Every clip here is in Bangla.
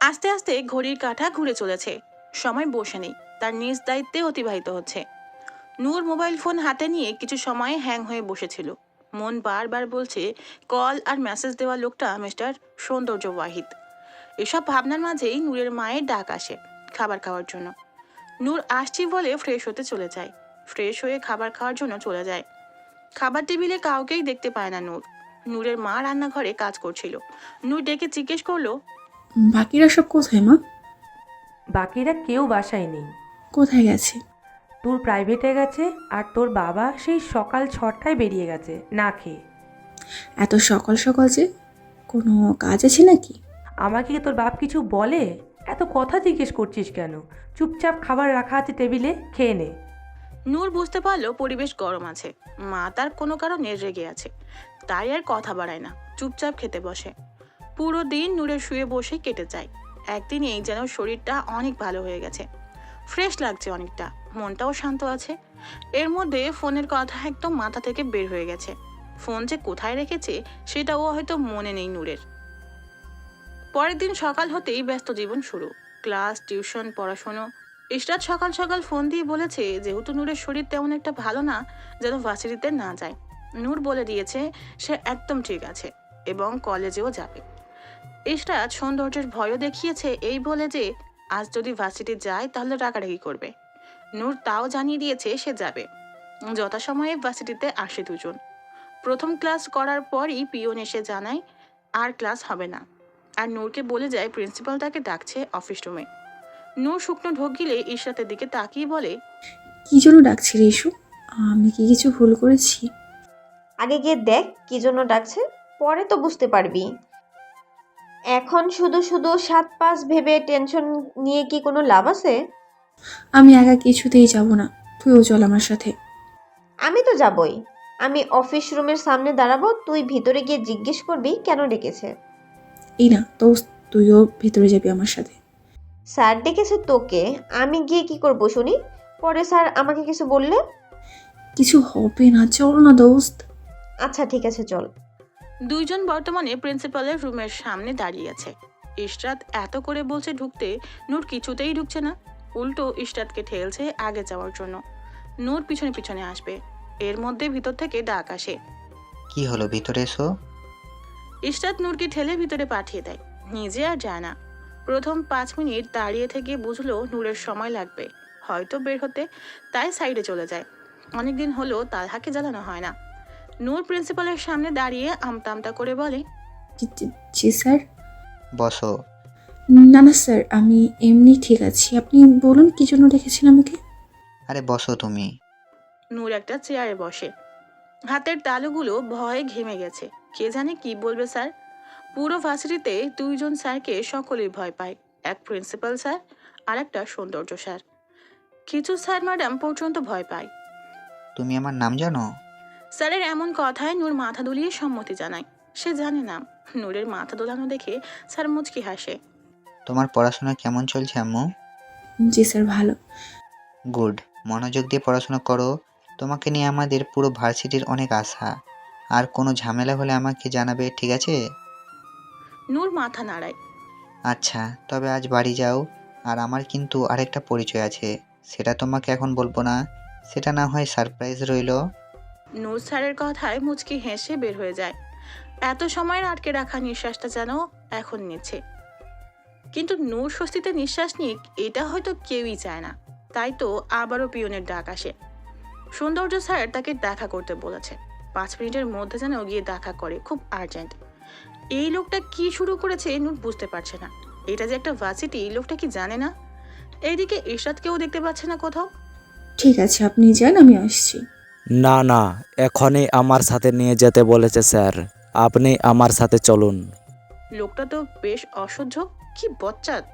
আস্তে আস্তে ঘড়ির কাঁটা ঘুরে চলেছে। সময় বসে নেই, তার নিজ দায়িত্বে অতিবাহিত হচ্ছে। নূর মোবাইল ফোন হাতে নিয়ে কিছু সময় হ্যাং হয়ে বসেছিল। মন বারবার বলছে কল আর মেসেজ দেওয়া লোকটা মিস্টার সৌন্দর্য ওয়াহিদ। এসব ভাবনার মাঝেই নূরের মায়ের ডাক আসে খাবার খাওয়ার জন্য। নূর আসছি বলে ফ্রেশ হতে চলে যায়। ফ্রেশ হয়ে খাবার খাওয়ার জন্য চলে যায়। খাবার টেবিলে কাউকেই দেখতে পায় না নূর। নূরের মা রান্নাঘরে কাজ করছিল। নূর ডেকে জিজ্ঞেস করলো, বাকিরা সব কোথায় মা? বাকিরা কেউ বাসায় নেই। কোথায় গেছে? তোর প্রাইভেটে গেছে, আর তোর বাবা সেই সকাল 6টায় বেরিয়ে গেছে না খেয়ে। এত সকাল সকাল যে? কোনো কাজ আছে নাকি? আমাকে কি তোর বাপ কিছু বলে? এত কথা জিজ্ঞেস করছিস কেন? চুপচাপ খাবার রাখা আছে টেবিলে, খেয়ে নে। নূর বুঝতে পারলো পরিবেশ গরম আছে। মা তার কোনো কারণে রেগে আছে, তাই আর কথা বাড়ায় না, চুপচাপ খেতে বসে। পুরো দিন নূরের শুয়ে বসে কেটে যায়। একদিনেই যেন শরীরটা অনেক ভালো হয়ে গেছে, ফ্রেশ লাগছে অনেকটা, মনটাও শান্ত আছে। এর মধ্যে ফোনের কথা একদম মাথা থেকে বের হয়ে গেছে। ফোন যে কোথায় রেখেছে সেটাও হয়তো মনে নেই নূরের। পরের দিন সকাল হতেই ব্যস্ত জীবন শুরু। ক্লাস, টিউশন, পড়াশুনো। ইশরাত সকাল সকাল ফোন দিয়ে বলেছে যেহেতু নূরের শরীর তেমন একটা ভালো না, যেন ভার্সিটিতে না যায়। নূর বলে দিয়েছে সে একদম ঠিক আছে এবং কলেজেও যাবে। ইশরাত সৌন্দর্যের ভয়ও দেখিয়েছে এই বলে যে আজ যদি ভার্সিটি যায় তাহলে রাগারাগি করবে। নূর তাও জানিয়ে দিয়েছে সে যাবে। যথাসময়ে ভার্সিটিতে আসে দুজন। প্রথম ক্লাস করার পরই পিয়ন এসে জানায় আর ক্লাস হবে না, আর নূরকে বলে যায় প্রিন্সিপাল তাকে ডাকছে অফিস রুমে। নূর শুকনো ঢোক গিলে ইশরাতের দিকে তাকিয়ে বলে, কি জন্য ডাকছি রে ইস্যু? আমি কি কিছু ভুল করেছি? আগে গিয়ে দেখ কি জন্য ডাকছে, পরে তো বুঝতে পারবি। এখন শুধু শুধু 7-5 ভেবে টেনশন নিয়ে কি কোনো লাভ আছে? আমি একা কিছুতেই যাব না, তুইও চল আমার সাথে। আমি তো যাবই। আমি অফিস রুমের সামনে দাঁড়াবো, তুই ভিতরে গিয়ে জিজ্ঞেস করবি কেন ডেকেছে। এই না দোস্ত, তুইও ভেতরে যাবি আমার সাথে। স্যার ডেকেছে তোকে, আমি গিয়ে কি করব শুনি? পরে স্যার আমাকে কিছু বললে? কিছু হবে না, চল না দোস্ত। আচ্ছা ঠিক আছে চল। দুইজন বর্তমানে প্রিন্সিপালের রুমের সামনে দাঁড়িয়ে আছে। ইশরাত এত করে বলছে ঢুকতে, নূর কিছুতেই ঢুকছে না। উল্টো ইশরাতকে ঠেলছে আগে যাওয়ার জন্য। নূর পিছনে পিছনে আসবে। এর মধ্যে ভিতর থেকে ডাক আসে। কি হলো, ভিতরে এসো। ইশরাত নূরকে ঠেলে ভিতরে পাঠিয়ে দেয়, নিজে আর যায় না। প্রথম 5 মিনিট দাঁড়িয়ে থেকে বুঝলো নূরের সময় লাগবে হয়তো বের হতে, তাই সাইডে চলে যায়। অনেকদিন হলো তালহাকে জ্বালানো হয় না। নূর প্রিন্সিপালের সামনে দাঁড়িয়ে আমতা আমতা করে বলে, জি স্যার। বসো। না না স্যার, আমি এমনি ঠিক আছি। আপনি বলুন কি জন্য ডেকেছেন আমাকে? আরে বসো তুমি। নূর একটা চেয়ারে বসে। হাতের তালুগুলো ভয়ে ঘেমে গেছে। কে জানে কি বলবে স্যার। পুরো ভার্সিটিতে দুইজন স্যারকে সকলেই ভয় পায়, এক প্রিন্সিপাল স্যার আর একটা সৌন্দর্য স্যার। কিছু স্যার ম্যাডাম পর্যন্ত ভয় পায়। তুমি আমার নাম জানো? স্যারের এমন কথায় নূর মাথা দুলিয়ে সম্মতি জানায়। সে জানে না। নূরের মাথা দোলানো দেখে স্যার মুচকি হাসে। তোমার পড়াশোনা কেমন চলছে আম্মু? জি স্যার, ভালো। গুড, মনোযোগ দিয়ে পড়াশোনা করো। তোমাকে নিয়ে আমাদের পুরো ভার্সিটির অনেক আশা। আর কোনো ঝামেলা হলে আমাকে জানাবে, ঠিক আছে? নূর মাথা নাড়ায়। আচ্ছা, তবে আজ বাড়ি যাও। আর আমার কিন্তু আরেকটা পরিচয় আছে, সেটা তোমাকে এখন বলবো না, সেটা না হয় সারপ্রাইজ রইলো। নূর স্যারের কথায় মুচকি হেসে বের হয়ে যায়। এত সময়ের আটকে রাখা নিঃশ্বাসটা যেন এখন নিচ্ছে। কিন্তু নূর স্বস্তিতে নিঃশ্বাস নিক এটা হয়তো কেউই চায় না। তাই তো আবারও পিয়নের ডাক আসে। সৌন্দর্য স্যার তাকে দেখা করতে বলেছে। 5 মিনিটের মধ্যে যেন গিয়ে দেখা করে, খুব আর্জেন্ট। এই লোকটা কি শুরু করেছে নূর বুঝতে পারছে না। এটা যে একটা ভার্সিটি, লোকটা কি জানে না? এইদিকে ইরশাদকেও দেখতে পাচ্ছে না কোথাও। ঠিক আছে, আপনি যান, আমি আসছি। না না, এখনই আমার সাথে নিয়ে যেতে বলেছে স্যার। আপনি আমার সাথে চলুন। লোকটা তো বেশ অসহ্য, কি বচ্চাত।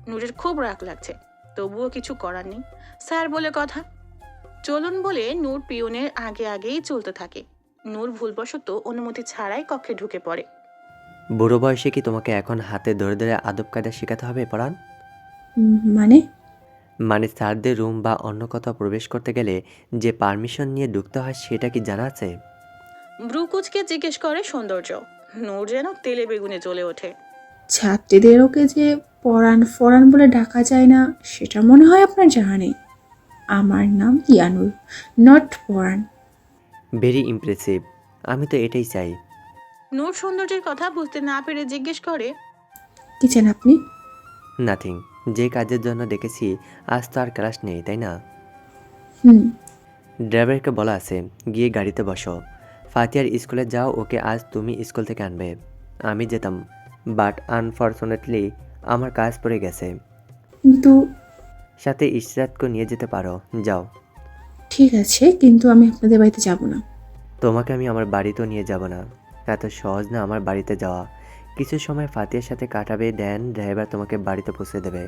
নূরের খুব রাগ লাগছে, তবুও কিছু করার নেই। স্যার বলে কথা। চলুন বলে নূর পিয়নের আগে আগেই চলতে থাকে। নূর ভুলবশত অনুমতি ছাড়াই কক্ষে ঢুকে পড়ে। বুড়ো বয়সে কি তোমাকে এখন হাতে ধরে ধরে আদব কায়দা শেখাতে হবে পরাণ? মানে? মানে স্যারদের রুম বা অন্য কোথাও প্রবেশ করতে গেলে যে পারমিশন নিয়ে ঢুকতে হয় সেটা কি জানা আছে? ব্রুকুচকে জিজ্ঞেস করে সৌন্দর্য। নূর যেন তেলে বেগুনে জ্বলে ওঠে। ছাত্রীদের ওকে যে পরাণ ফরান বলে ডাকা যায় না সেটা মনে হয় আপনার জানা নেই। আমার নাম Yanur, not Paran. Very impressive. আমি তো এটাই চাই। নূর সৌন্দর্যের কথা বুঝতে না পেরে জিজ্ঞেস করে, কি চান আপনি? নাথিং। যে কাজের জন্য ডেকেছি আজ তো আর ক্লাস নেই, তাই না? হুম। ড্রাইভারকে বলা আছে গিয়ে গাড়িতে বসো। ফাতিয়ার স্কুলে যাও, ওকে আজ তুমি স্কুল থেকে আনবে। আমি যেতাম, বাট আনফর্চুনেটলি আমার কাজ পড়ে গেছে। কিন্তু সাথে ইশরাতকে নিয়ে যেতে পারো, যাও। ঠিক আছে, কিন্তু আমি আপনাদের বাড়িতে যাব না। তোমাকে আমি আমার বাড়িতেও নিয়ে যাব না। এত সহজ না আমার বাড়িতে যাওয়া। কিছু সময় ফাতিয়ার সাথে কাটাবে, দেন ড্রাইভার তোমাকে বাড়িতে পৌঁছে দেবে।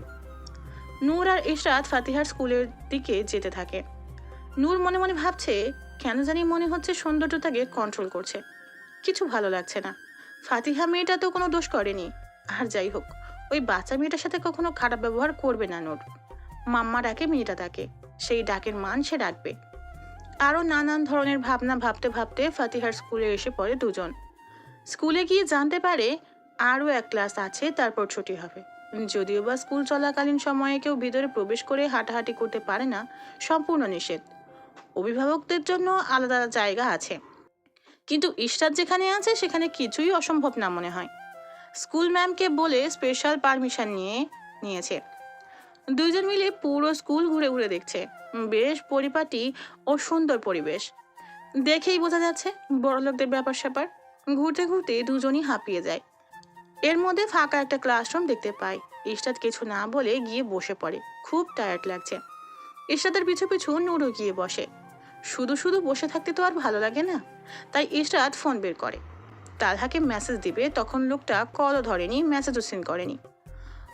নূর আর ইশরাত ফাতিহার স্কুলের দিকে যেতে থাকে। নূর মনে মনে ভাবছে, কেন জানি মনে হচ্ছে সৌন্দর্য তাকে কন্ট্রোল করছে। কিছু ভালো লাগছে না। ফাতিহা মেয়েটা তো কোনো দোষ করেনি। আর যাই হোক, ওই বাচ্চা মেয়েটার সাথে কখনো খারাপ ব্যবহার করবে না নূর। মাম্মা ডাকে মেয়েটা তাকে, সেই ডাকের মান সে রাখবে। আরও নানান ধরনের ভাবনা ভাবতে ভাবতে ফাতিহার স্কুলে এসে পড়ে দুজন। স্কুলে গিয়ে জানতে পারে আরও এক ক্লাস আছে, তারপর ছুটি হবে। যদিও বা স্কুল চলাকালীন সময়ে কেউ ভিতরে প্রবেশ করে হাঁটাহাঁটি করতে পারে না, সম্পূর্ণ নিষেধ। অভিভাবকদের জন্য আলাদা জায়গা আছে, কিন্তু ইশরাত যেখানে আছে সেখানে কিছুই অসম্ভব না মনে হয়। স্কুল ম্যামকে বলে স্পেশাল পারমিশন নিয়েছে। দুইজন মিলে পুরো স্কুল ঘুরে ঘুরে দেখছে। বেশ পরিপাটি ও সুন্দর পরিবেশ, দেখেই বোঝা যাচ্ছে বড়লোকদের ব্যাপার স্যাপার। ঘুরতে ঘুরতে দুজনই হাঁপিয়ে যায়। এর মধ্যে ফাঁকা একটা ক্লাসরুম দেখতে পায়। ইশরাত কিছু না বলে গিয়ে বসে পড়ে, খুব টায়ার্ড লাগছে। ইশরাতের পিছু পিছু নুরও গিয়ে বসে। শুধু শুধু বসে থাকতে তো আর ভালো লাগে না, তাই ইশরাত ফোন বের করে। তালহাকে মেসেজ দিবে, তখন লোকটা কলও ধরেনি, মেসেজও সিন করেনি।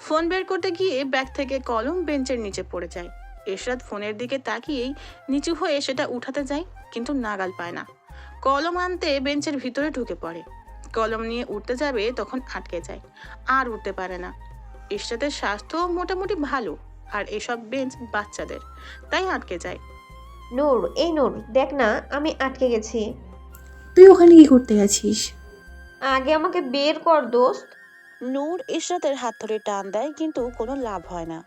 ফোন বের করতে গিয়ে ব্যাগ থেকে কলম বেঞ্চের নিচে পড়ে যায়। ইশরাত ফোনের দিকে তাকিয়েই নিচু হয়ে সেটা উঠাতে যায়, কিন্তু নাগাল পায় না। কলম আনতে বেঞ্চের ভিতরে ঢুকে পড়ে। কলম নিয়ে উঠতে যাবে, তখন আটকে যায়, আর উঠতে পারে না। ইশরাতের স্বাস্থ্য মোটামুটি ভালো, আর এসব বেঞ্চ বাচ্চাদের, তাই আটকে যায়। নূর, এই নূর, দেখ না আমি আটকে গেছি। তুই ওখানে কি করতে গেছিস? আগে আমাকে বের কর দোস্ত। নূর ইশরাতের হাত ধরে টান দেয়, কিন্তু কোনো লাভ হয় না।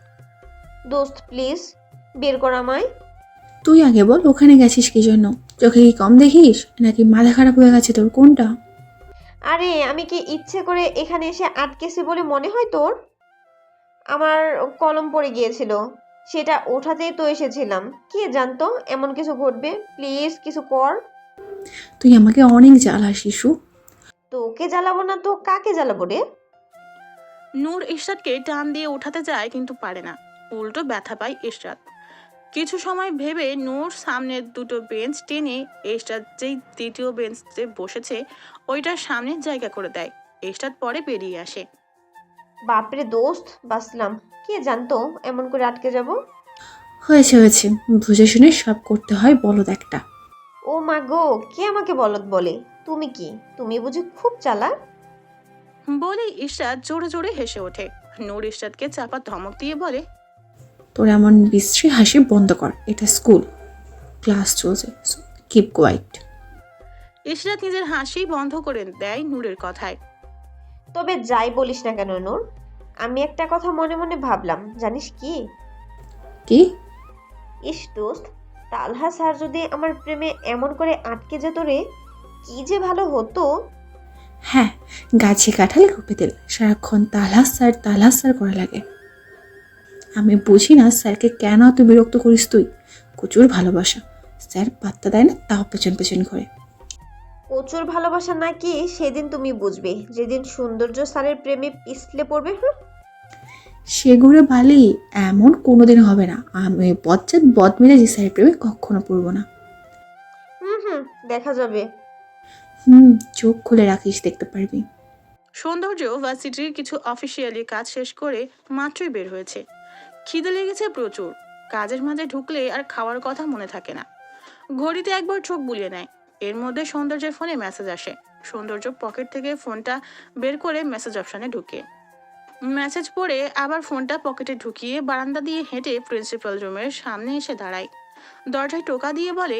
দোস্ত প্লিজ বের কর আমায়। তুই আগে বল ওখানে গেছিস কি জন্য? চোখে কি কম দেখিস নাকি মাথা খারাপ হয়ে গেছে তোর, কোনটা? আরে আমি কি ইচ্ছে করে এখানে এসে আটকেছি বলে মনে হয় তোর? আমার কলম পড়ে গিয়েছিল, সেটা ওঠাতেই তো এসেছিলাম। কে জানতো এমন কিছু ঘটবে? প্লিজ কিছু কর। তুই আমাকে অনেক জ্বালা শিশু। তোকে জ্বালাবো না তো কাকে জ্বালাবো রে? নূর ইশরাতকে টান দিয়ে উঠাতে যায়, কিন্তু পারে না। উল্টো ব্যথা পায় ইশরাত। কিছু সময় ভেবে নূর সামনের দুটো বেঞ্চ টেনে ইশরাত যেই দ্বিতীয় বেঞ্চে বসেছে ওইটার সামনে জায়গা করে দেয়। ইশরাত পরে বেরিয়ে আসে। বাপরে দোস্ত, বাঁচলাম। কে জানতো এমন করে আটকে যাব? হয়েছে হয়েছে, বুঝে শুনে সব করতে হয় বলদ একটা। ও মা গো, কে আমাকে বলদ বলে? তুমি কি, তুমি বুঝি খুব চালাক? বলে ইশরাত জোরে জোরে হেসে ওঠে। নূর ইশরাতকে চাপা ধমক দিয়ে বলে, তোর এমন বিশ্রী হাসি বন্ধ কর, এটা স্কুল, ক্লাস চলছে, কিপ কোয়াইট। ইশরাত নিজের হাসি বন্ধ করে দেয় নূরের কথায়। তবে যাই বলিস না কেন নূর, আমি একটা কথা মনে মনে ভাবলাম, জানিস কি? কি? ইস দোস্ত, তালহা স্যার যদি আমার প্রেমে এমন করে আটকে যেত রে, কি যে ভালো হতো। হ্যাঁ, গাছে কাঁঠাল রূপে তেল, সারাক্ষণ তালহাস স্যার করে লাগে। আমি বুঝি না স্যারকে কেন এত বিরক্ত করিস তুই। প্রচুর ভালোবাসা, স্যার পাত্তা দেয় না, তাও পেছন পেছন করে। প্রচুর ভালোবাসা নাকি সেদিন তুমি বুঝবে, যেদিন সৌন্দর্য স্যারের প্রেমে পিছলে পড়বে। সে ঘুরে বালি এমন কোনোদিন হবে না। আমি বজ্জাত বদমেজাজি স্যারের প্রেমে কখনো পড়বো না। হুম, দেখা যাবে। চোখ খুলে রাখিস, দেখতে পারবি। সৌন্দর্য ভার্সিটির কিছু অফিসিয়ালি কাজ শেষ করে মাত্রই বের হয়েছে। খিদে লেগেছে প্রচুর। কাজের মাঝে ঢুকলে আর খাওয়ার কথা মনে থাকে না। ঘড়িতে একবার চোখ বুলিয়ে নেয়। এর মধ্যে সৌন্দর্যের ফোনে মেসেজ আসে। সৌন্দর্য পকেট থেকে ফোনটা বের করে মেসেজ অপশনে ঢুকে মেসেজ পড়ে আবার ফোনটা পকেটে ঢুকিয়ে বারান্দা দিয়ে হেঁটে প্রিন্সিপাল রুমের সামনে এসে দাঁড়ায়। দরজায় টোকা দিয়ে বলে,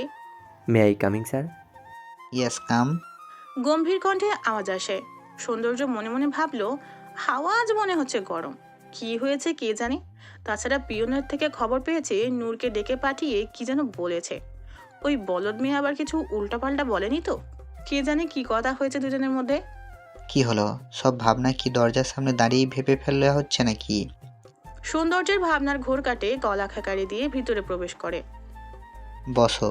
may I coming sir? Yes come. গম্ভীর কণ্ঠে আওয়াজ আসে। সৌন্দর্য মনে মনে ভাবলো, হাওয়া আজ মনে হচ্ছে গরম। কি হয়েছে কে জানে। তাছাড়া পিয়নের থেকে খবর পেয়েছে নূরকে ডেকে পাঠিয়ে কি যেন বলেছে। ওই বলদ মেয়ে আবার কিছু উল্টাপাল্টা বলেনি তো? কে জানে কি কথা হয়েছে দুজনের মধ্যে। কি হলো? সব ভাবনা কি দরজার সামনে দাঁড়িয়ে ভেবে ফেললে হচ্ছে নাকি? সৌন্দর্যের ভাবনার ঘোর কাটে গলা খাকারি দিয়ে ভিতরে প্রবেশ করে। বসো।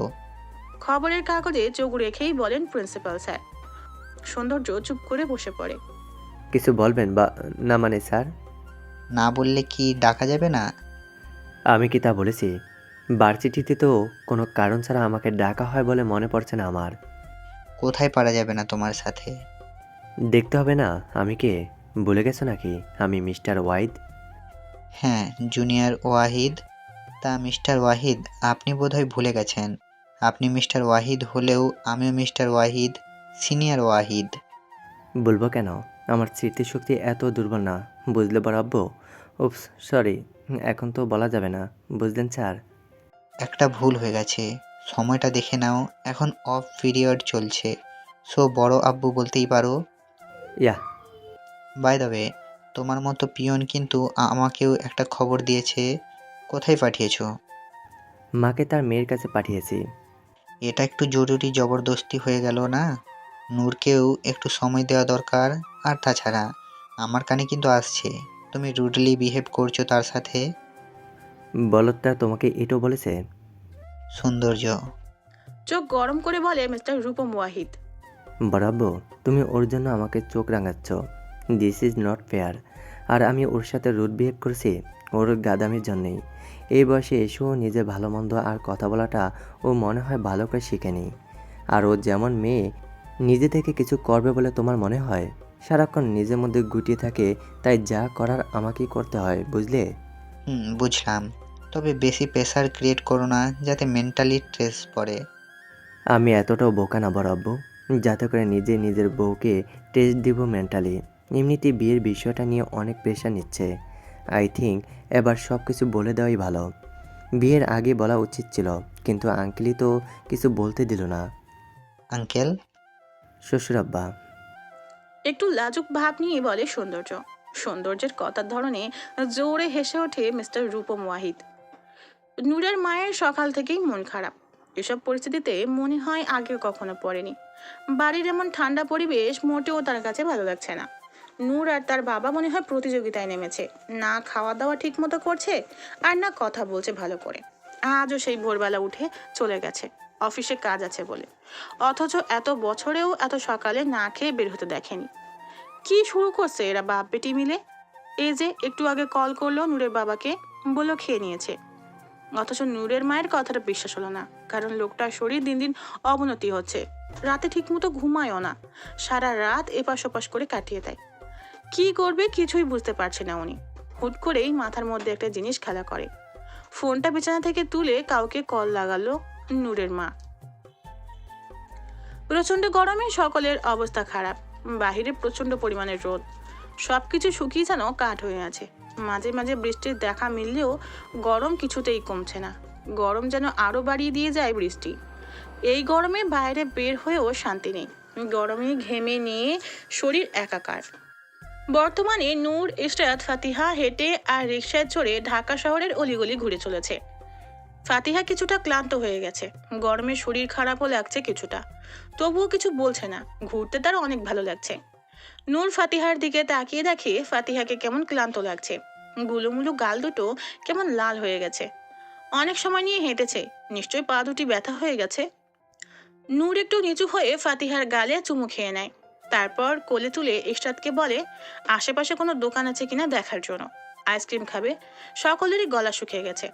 খবরের কাগজে চোখ রেখেই বলেন প্রিন্সিপাল স্যার। সৌন্দর্য চুপ করে বসে পড়ে। কিছু বলবেন বা না মানে স্যার? না বললে কি ডাকা যাবে না? আমি কি তা বলেছি? ভার্সিটিতে তো কোনো কারণ ছাড়া আমাকে ডাকা হয় বলে মনে পড়ছে না আমার। কোথায় পারা যাবে না তোমার সাথে? দেখতে হবে না আমি কে? ভুলে গেছো নাকি আমি মিস্টার ওয়াহিদ? হ্যাঁ, জুনিয়র ওয়াহিদ। তা মিস্টার ওয়াহিদ, আপনি বোধহয় ভুলে গেছেন। আপনি মিস্টার ওয়াহিদ হলেও আমিও মিস্টার ওয়াহিদ, সিনিয়র ওয়াহিদ। বলবো কেন? আমার স্মৃতিশক্তি এত দুর্বল না, বুঝলে বরাব্বো? উপস, সরি, এখন তো বলা যাবে না, বুঝলেন স্যার? একটা ভুল হয়ে গেছে। সময়টা দেখে নাও, এখন অফ পিরিয়ড চলছে, সো বড় আব্বু বলতেই পারো। ইয়া। বাই দ্য ওয়ে, তোমার মতো পিয়ন কিন্তু আমাকেও একটা খবর দিয়েছে। কোথায় পাঠিয়েছো? মাকে তার মেয়ের কাছে পাঠিয়েছি। এটা একটু জরুরি জবরদস্তি হয়ে গেল না? নূরকেও একটু সময় দেওয়া দরকার। আর তাছাড়া আমার কানে কিন্তু আসছে তুমি রুডলি বিহেভ করছো তার সাথে। বলদটা তোমাকে এটাও বলেছে? সৌন্দর্য চোখ গরম করে বলে মিস্টার রূপম ওয়াহিদ। বরাব্বো, তুমি ওর জন্য আমাকে চোখ রাঙাচ্ছ। This is not fair. আর আমি ওর সাথে রুড বিহেভ করছি ওর গাদামির জন্যেই। এই বয়সে এসেও নিজের ভালো মন্দ আর কথা বলাটা ও মনে হয় ভালো করে শিখেনি। আর ও যেমন মেয়ে, নিজে থেকে কিছু করবে বলে তোমার মনে হয়? সারাক্ষণ নিজের মধ্যে গুটিয়ে থাকে, তাই যা করার আমাকেই করতে হয়, বুঝলে? বুঝলাম, তবে বেশি প্রেশার ক্রিয়েট করো না যাতে মেন্টালি স্ট্রেস পড়ে। আমি এতটাও বোকা না বরাব্বো যাতে করে নিজে নিজের বউকে টেস্ট দিব মেন্টালি। এমনিতেই বিয়ের বিষয়টা নিয়ে অনেক প্রেশার নিচ্ছে। আই থিঙ্ক এবার সব কিছু বলে দেওয়াই ভালো। বিয়ের আগে বলা উচিত ছিল, কিন্তু আঙ্কেলই তো কিছু বলতে দিল না। আঙ্কেল? শ্বশুরাব্বা। একটু লাজুক ভাব নিয়ে বলে সৌন্দর্য। সৌন্দর্যের কথার ধরনে জোরে হেসে ওঠে মিস্টার রূপম ওয়াহিদ। নূরের মায়ের সকাল থেকেই মন খারাপ। এসব পরিস্থিতিতে মনে হয় আগে কখনো পড়েনি। বাড়ির এমন ঠান্ডা পরিবেশ মোটেও তার কাছে ভালো লাগছে না। নূর আর তার বাবা মনে হয় প্রতিযোগিতায় নেমেছে। না খাওয়া দাওয়া ঠিক মতো করছে, আর না কথা বলছে ভালো করে। আজও সেই ভোরবেলা উঠে চলে গেছে অফিসে কাজ আছে বলে, অথচ এত বছরেও এত সকালে না খেয়ে বের হতে দেখেনি। কি শুরু করছে এরা বাপ বেটি মিলে? এই যে একটু আগে কল করলো নূরের বাবাকে, বললো খেয়ে নিয়েছে। অথচ নূরের মায়ের কথাটা বিশ্বাস হলো না, কারণ লোকটার শরীর দিন দিন অবনতি হচ্ছে। রাতে ঠিকমতো ঘুমায়ও না, সারা রাত এপাশ ওপাশ করে কাটিয়ে দেয়। কি করবে কিছুই বুঝতে পারছে না উনি। হুট করেই মাথার মধ্যে একটা জিনিস খেলা করে। ফোনটা বিছানা থেকে তুলে কাউকে কল লাগালো নূরের মা। প্রচন্ড গরমে সকলের অবস্থা খারাপ। বাহিরে প্রচন্ড পরিমাণের রোদ, সবকিছু শুকিয়ে যেন কাঠ হয়ে আছে। মাঝে মাঝে বৃষ্টির দেখা মিললেও গরম কিছুতেই কমছে না। গরম যেন আরো বাড়িয়ে দিয়ে যায় বৃষ্টি। এই গরমে বাইরে বের হয়েও শান্তি নেই। গরমে ঘেমে নিয়ে শরীর একাকার। বর্তমানে নূর, ইশরাত, ফাতিহা হেঁটে আর রিকশায় চড়ে ঢাকা শহরের অলিগলি ঘুরে চলেছে। ফাতিহা কিছুটা ক্লান্ত হয়ে গেছে, গরমে শরীর খারাপও লাগছে কিছুটা, তবুও কিছু বলছে না। ঘুরতে তার অনেক ভালো লাগছে। নূর ফাতিহার দিকে তাকিয়ে দেখে ফাতিহাকে কেমন ক্লান্ত লাগছে। গুলুমুলু গাল দুটো কেমন লাল হয়ে গেছে। অনেক সময় নিয়ে হেঁটেছে, নিশ্চয়ই পা দুটি ব্যথা হয়ে গেছে। নূর একটু নিচু হয়ে ফাতিহার গালে চুমু খেয়ে নেয়। তারপর কোলে তুলে ইশরাতকে বলে আশেপাশে কোনো দোকান আছে কিনা দেখার জন্য, আইসক্রিম খাবে। সকলেরই গলা শুকিয়ে গেছে।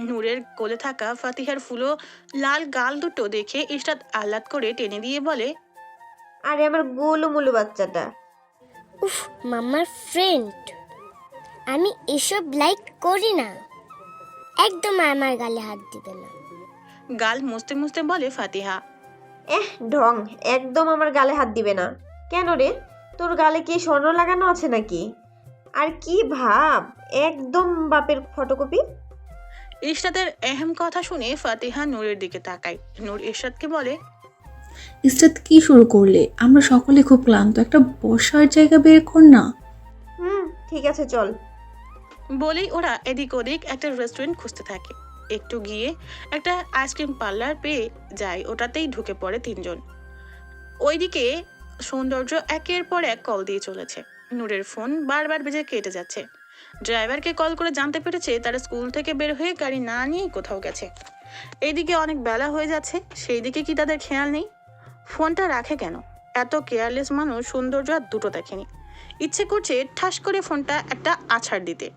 নূরের কোলে থাকা ফাতিহার ফুলো লাল গাল দুটো দেখে ইশরাত আহ্লাদ করে টেনে দিয়ে বলে, আরে আমার গোলুমুলু বাচ্চাটা। উফ, মামার ফ্রেন্ড। আমি এসব লাইক করি না, একদম আমার গালে হাত দিবে না। গাল মুছতে মুছতে বলে ফাতিহা। ঢং, একদম আমার গালে হাত দিবে না। কেন রে, তোর গালে কি স্বর্ণ লাগানো আছে নাকি? আর কি ভাব, একদম বাপের ফটোকপি। ইশরাতের এহেম কথা শুনে ফাতিহা নূরের দিকে তাকায়। নূর ইশরাতকে বলে, ইসরাত কি শুরু করলে? আমরা সকলে খুব ক্লান্ত, একটা বসার জায়গা বের কর না। ঠিক আছে চল। বলেই ওরা এদিক ওদিক একটা রেস্টুরেন্ট খুঁজতে থাকে। একটু গিয়ে একটা আইসক্রিম পার্লার পেয়ে যায়, ওটাতেই ঢুকে পড়ে তিনজন। ওইদিকে সৌন্দর্য একের পর এক কল দিয়ে চলেছে। নূরের ফোন বারবার বেজে কেটে যাচ্ছে। ড্রাইভারকে কল করে জানতে পেরেছে তারা স্কুল থেকে বের হয়ে গাড়ি না নিয়ে কোথাও গেছে। এইদিকে অনেক বেলা হয়ে যাচ্ছে, সেই দিকে কি তাদের খেয়াল নেই? ফোনটা রাখে কেন? এত কেয়ারলেস মানুষ সৌন্দর্য আর দুটো দেখেনি। ইচ্ছে করছে ঠাস করে ফোনটা একটা আছাড় দিতে।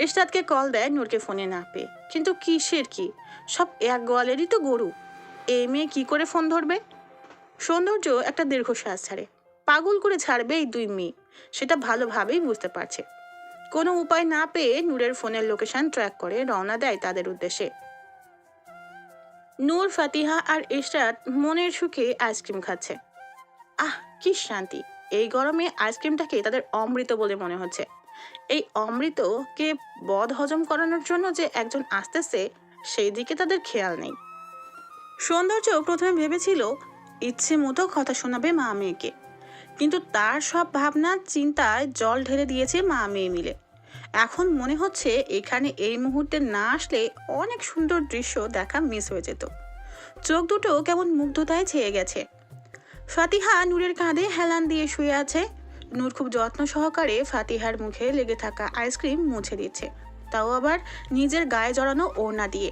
ইশরাতকে কল দেয় নূরকে ফোনে না পেয়ে, কিন্তু কিসের কি, সব এক গোয়ালেরই তো গরু। এই মেয়ে কি করে ফোন ধরবে? সৌন্দর্য একটা দীর্ঘশ্বাস ছাড়ে। পাগল করে ছাড়বে এই দুই মেয়ে, সেটা ভালোভাবেই বুঝতে পারছে। কোনো উপায় না পেয়ে নূরের ফোনের লোকেশন ট্র্যাক করে রওনা দেয় তাদের উদ্দেশ্যে। নূর, ফাতিহা আর ইশরাত মনের সুখে আইসক্রিম খাচ্ছে। আহ, কি শান্তি! এই গরমে আইসক্রিমটাকে তাদের অমৃত বলে মনে হচ্ছে। এই অমৃতকে বদ হজম করানোর জন্য যে একজন আসতেছে, সেই দিকে তাদের খেয়াল নেই। সৌন্দর্য প্রথমে ভেবেছিল ইচ্ছে মতো কথা শোনাবে মা মেয়েকে, কিন্তু তার সব ভাবনা চিন্তায় জল ঢেলে দিয়েছে মা মেয়ে মিলে। এখন মনে হচ্ছে এখানে এই মুহূর্তে না আসলে অনেক সুন্দর দৃশ্য দেখা মিস হয়ে যেত। চোখ দুটো কেমন মুগ্ধতায় ছেয়ে গেছে। ফাতিহা নূরের কাঁধে হেলান দিয়ে শুয়ে আছে। নূর খুব যত্ন সহকারে ফাতিহার মুখে লেগে থাকা আইসক্রিম মুছে দিচ্ছে, তাও আবার নিজের গায়ে জড়ানো ওড়না দিয়ে।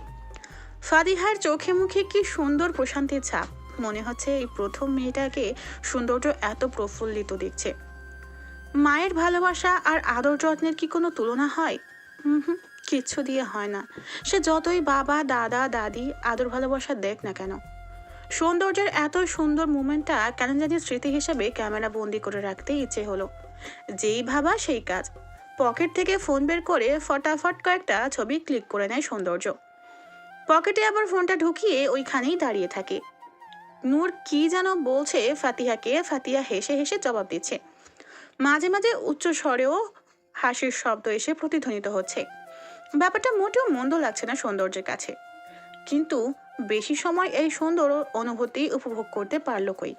ফাতিহার চোখে মুখে কি সুন্দর প্রশান্তির ছাপ। মনে হচ্ছে এই প্রথম মেয়েটাকে সৌন্দর্য এত প্রফুল্লিত দেখছে। মায়ের ভালোবাসা আর আদর যত্নের কি কোনো তুলনা হয়? হুম, কিচ্ছু দিয়ে হয় না। সে যতই বাবা, দাদা, দাদি আদর ভালোবাসা দেখ না কেন, সৌন্দর্যের এত সুন্দর মুমেন্টটা কেন জানি স্মৃতি হিসেবে ক্যামেরা বন্দি করে রাখতে ইচ্ছে হলো। যেই ভাবা সেই কাজ। পকেট থেকে ফোন বের করে ফটাফট কয়েকটা ছবি ক্লিক করে নেয় সৌন্দর্য। পকেটে আবার ফোনটা ঢুকিয়ে ওইখানেই দাঁড়িয়ে থাকে। নূর কি যেন বলছে ফাতিহাকে, ফাতিহা হেসে হেসে জবাব দিচ্ছে। মাঝে মাঝে উচ্চ স্বরেও হাসির শব্দ এসে প্রতিধ্বনিত হচ্ছে। ব্যাপারটা মোটেও মন্দ লাগছে না সৌন্দর্যের কাছে, কিন্তু বেশি সময় এই সুন্দর অনুভূতি উপভোগ করতে পারলো কই।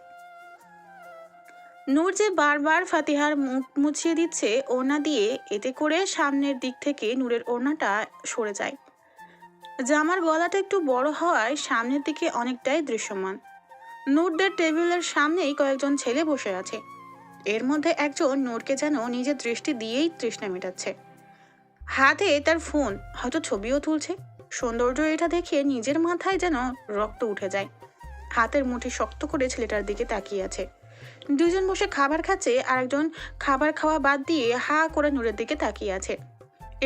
নূর যে বারবার ফাতিহার মুখ মুছিয়ে দিচ্ছে ওড়না দিয়ে, এতে করে সামনের দিক থেকে নূরের ওড়নাটা সরে যায়। জামার গলাটা একটু বড় হওয়ায় সামনের দিকে অনেকটাই দৃশ্যমান। নূরদের টেবিলের সামনেই কয়েকজন ছেলে বসে আছে। এর মধ্যে একজন নূরকে যেন নিজের দৃষ্টি দিয়েই তৃষ্ণা মেটাচ্ছে। হাতে তার ফোন, হয়তো ছবিও তুলছে। সৌন্দর্য এটা দেখে নিজের মাথায় যেন রক্ত উঠে যায়। হাতের মুঠি শক্ত করে ছেলেটার দিকে তাকিয়ে আছে। দুজন বসে খাবার খাচ্ছে, আর একজন খাবার খাওয়া বাদ দিয়ে হা করে নূরের দিকে তাকিয়ে আছে।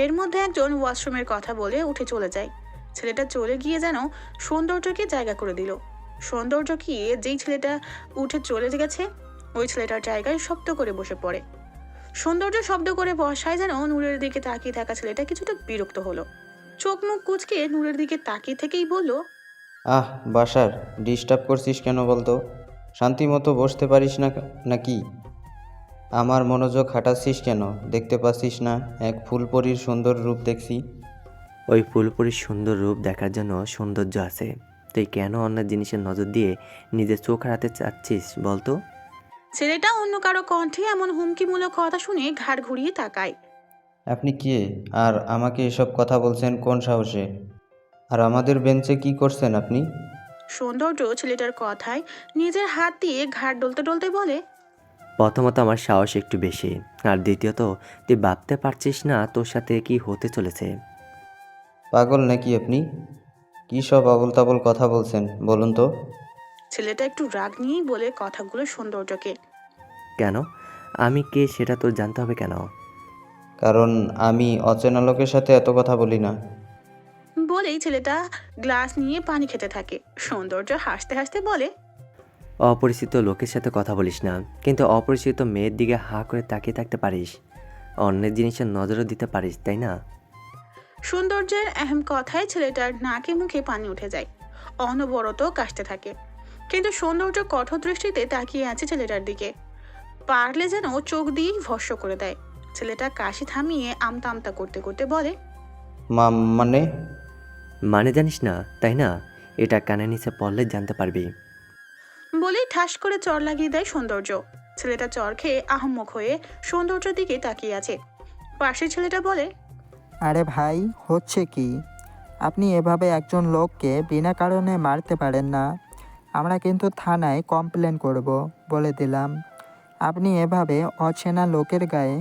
এর মধ্যে একজন ওয়াশরুমের কথা বলে উঠে চলে যায়। ছেলেটা চলে গিয়ে যেন সৌন্দর্যকে জায়গা করে দিল। সৌন্দর্য কি যেই ছেলেটা উঠে চলে গেছে, ওই ছেলেটার জায়গায় শব্দ করে বসে পড়ে। সৌন্দর্য শব্দ করে বসায় যেন নূরের দিকে তাকিয়ে থাকা ছেলেটা কিছুটা বিরক্ত হলো। চোখ মুখ কুঁচকে নূরের দিকে তাকিয়ে থেকেই বলল, আহ বাসার, ডিস্টার্ব করছিস কেন বলতো? শান্তি মতো বসতে পারিস না নাকি? আমার মনোযোগ হাঁটাচ্ছিস কেন? দেখতে পাচ্ছিস না এক ফুলপরীর সুন্দর রূপ দেখছি? ওই ফুলপুরির সুন্দর রূপ দেখার জন্য সৌন্দর্য আছে, তুই কেন অন্য জিনিসের নজর দিয়ে নিজের চোখ হারাতে চাচ্ছিস বলতো? ছেলেটা অন্য কারো কণ্ঠে এমন হুমকিমূলক কথা শুনে ঘাড় ঘুরিয়ে তাকায়। আপনি কে? আর আমাকে এসব কথা বলছেন কোন সাহসে? আর আমাদের বেঞ্চে কি করছেন আপনি? সৌন্দর্য ছেলেটার কথায় নিজের হাত দিয়ে ঘাড় ডলতে ডলতে বলে, প্রথমত আমার সাহস একটু বেশি, আর দ্বিতীয়ত তুই ভাবতে পারছিস না তোর সাথে কি হতে চলেছে। পাগল নাকি আপনি? কী সব আবোল তাবোল কথা বলছেন বলুন তো? ছেলেটা একটু রাগ নিয়েই বলে কথাগুলো সৌন্দর্যকে। কেন? আমি কে সেটা তোর জানতে হবে কেন? কারণ আমি অচেনা লোকের সাথে এত কথা বলি না। বলেই ছেলেটা গ্লাস নিয়ে পানি খেতে থাকে। সৌন্দর্য হাসতে হাসতে বলে, অপরিচিত লোকের সাথে কথা বলিস না, কিন্তু অপরিচিত মেয়ের দিকে হা করে তাকিয়ে থাকতে পারিস, অন্যের জিনিসের নজরও দিতে পারিস, তাই না? সৌন্দর্যের আহম কথায় ছেলেটার নাকে মুখে পানি উঠে যায়। অনবরত কাশতে থাকে, কিন্তু সৌন্দর্য কঠোর দৃষ্টিতে তাকিয়ে আছে ছেলেটার দিকে। পারলে যেন চোখ দিয়েই ভস্য করে দেয়। ছেলেটা কাশি থামিয়ে আমতা আমতা করতে করতে বলে, মানে? মানে জানিস না তাই না? এটা কানে নিচে পড়লে জানতে পারবি। বলেই ঠাস করে চর লাগিয়ে দেয় সৌন্দর্য। ছেলেটা চর খেয়ে আহম্মক হয়ে সৌন্দর্যের দিকে তাকিয়ে আছে। পাশের ছেলেটা বলে, আরে ভাই, হচ্ছে কি? আপনি এভাবে একজন লোককে বিনা কারণে মারতে পারেন না। আমরা কিন্তু থানায় কমপ্লেন করব, বলে দিলাম। আপনি এভাবে অচেনা লোকের গায়ে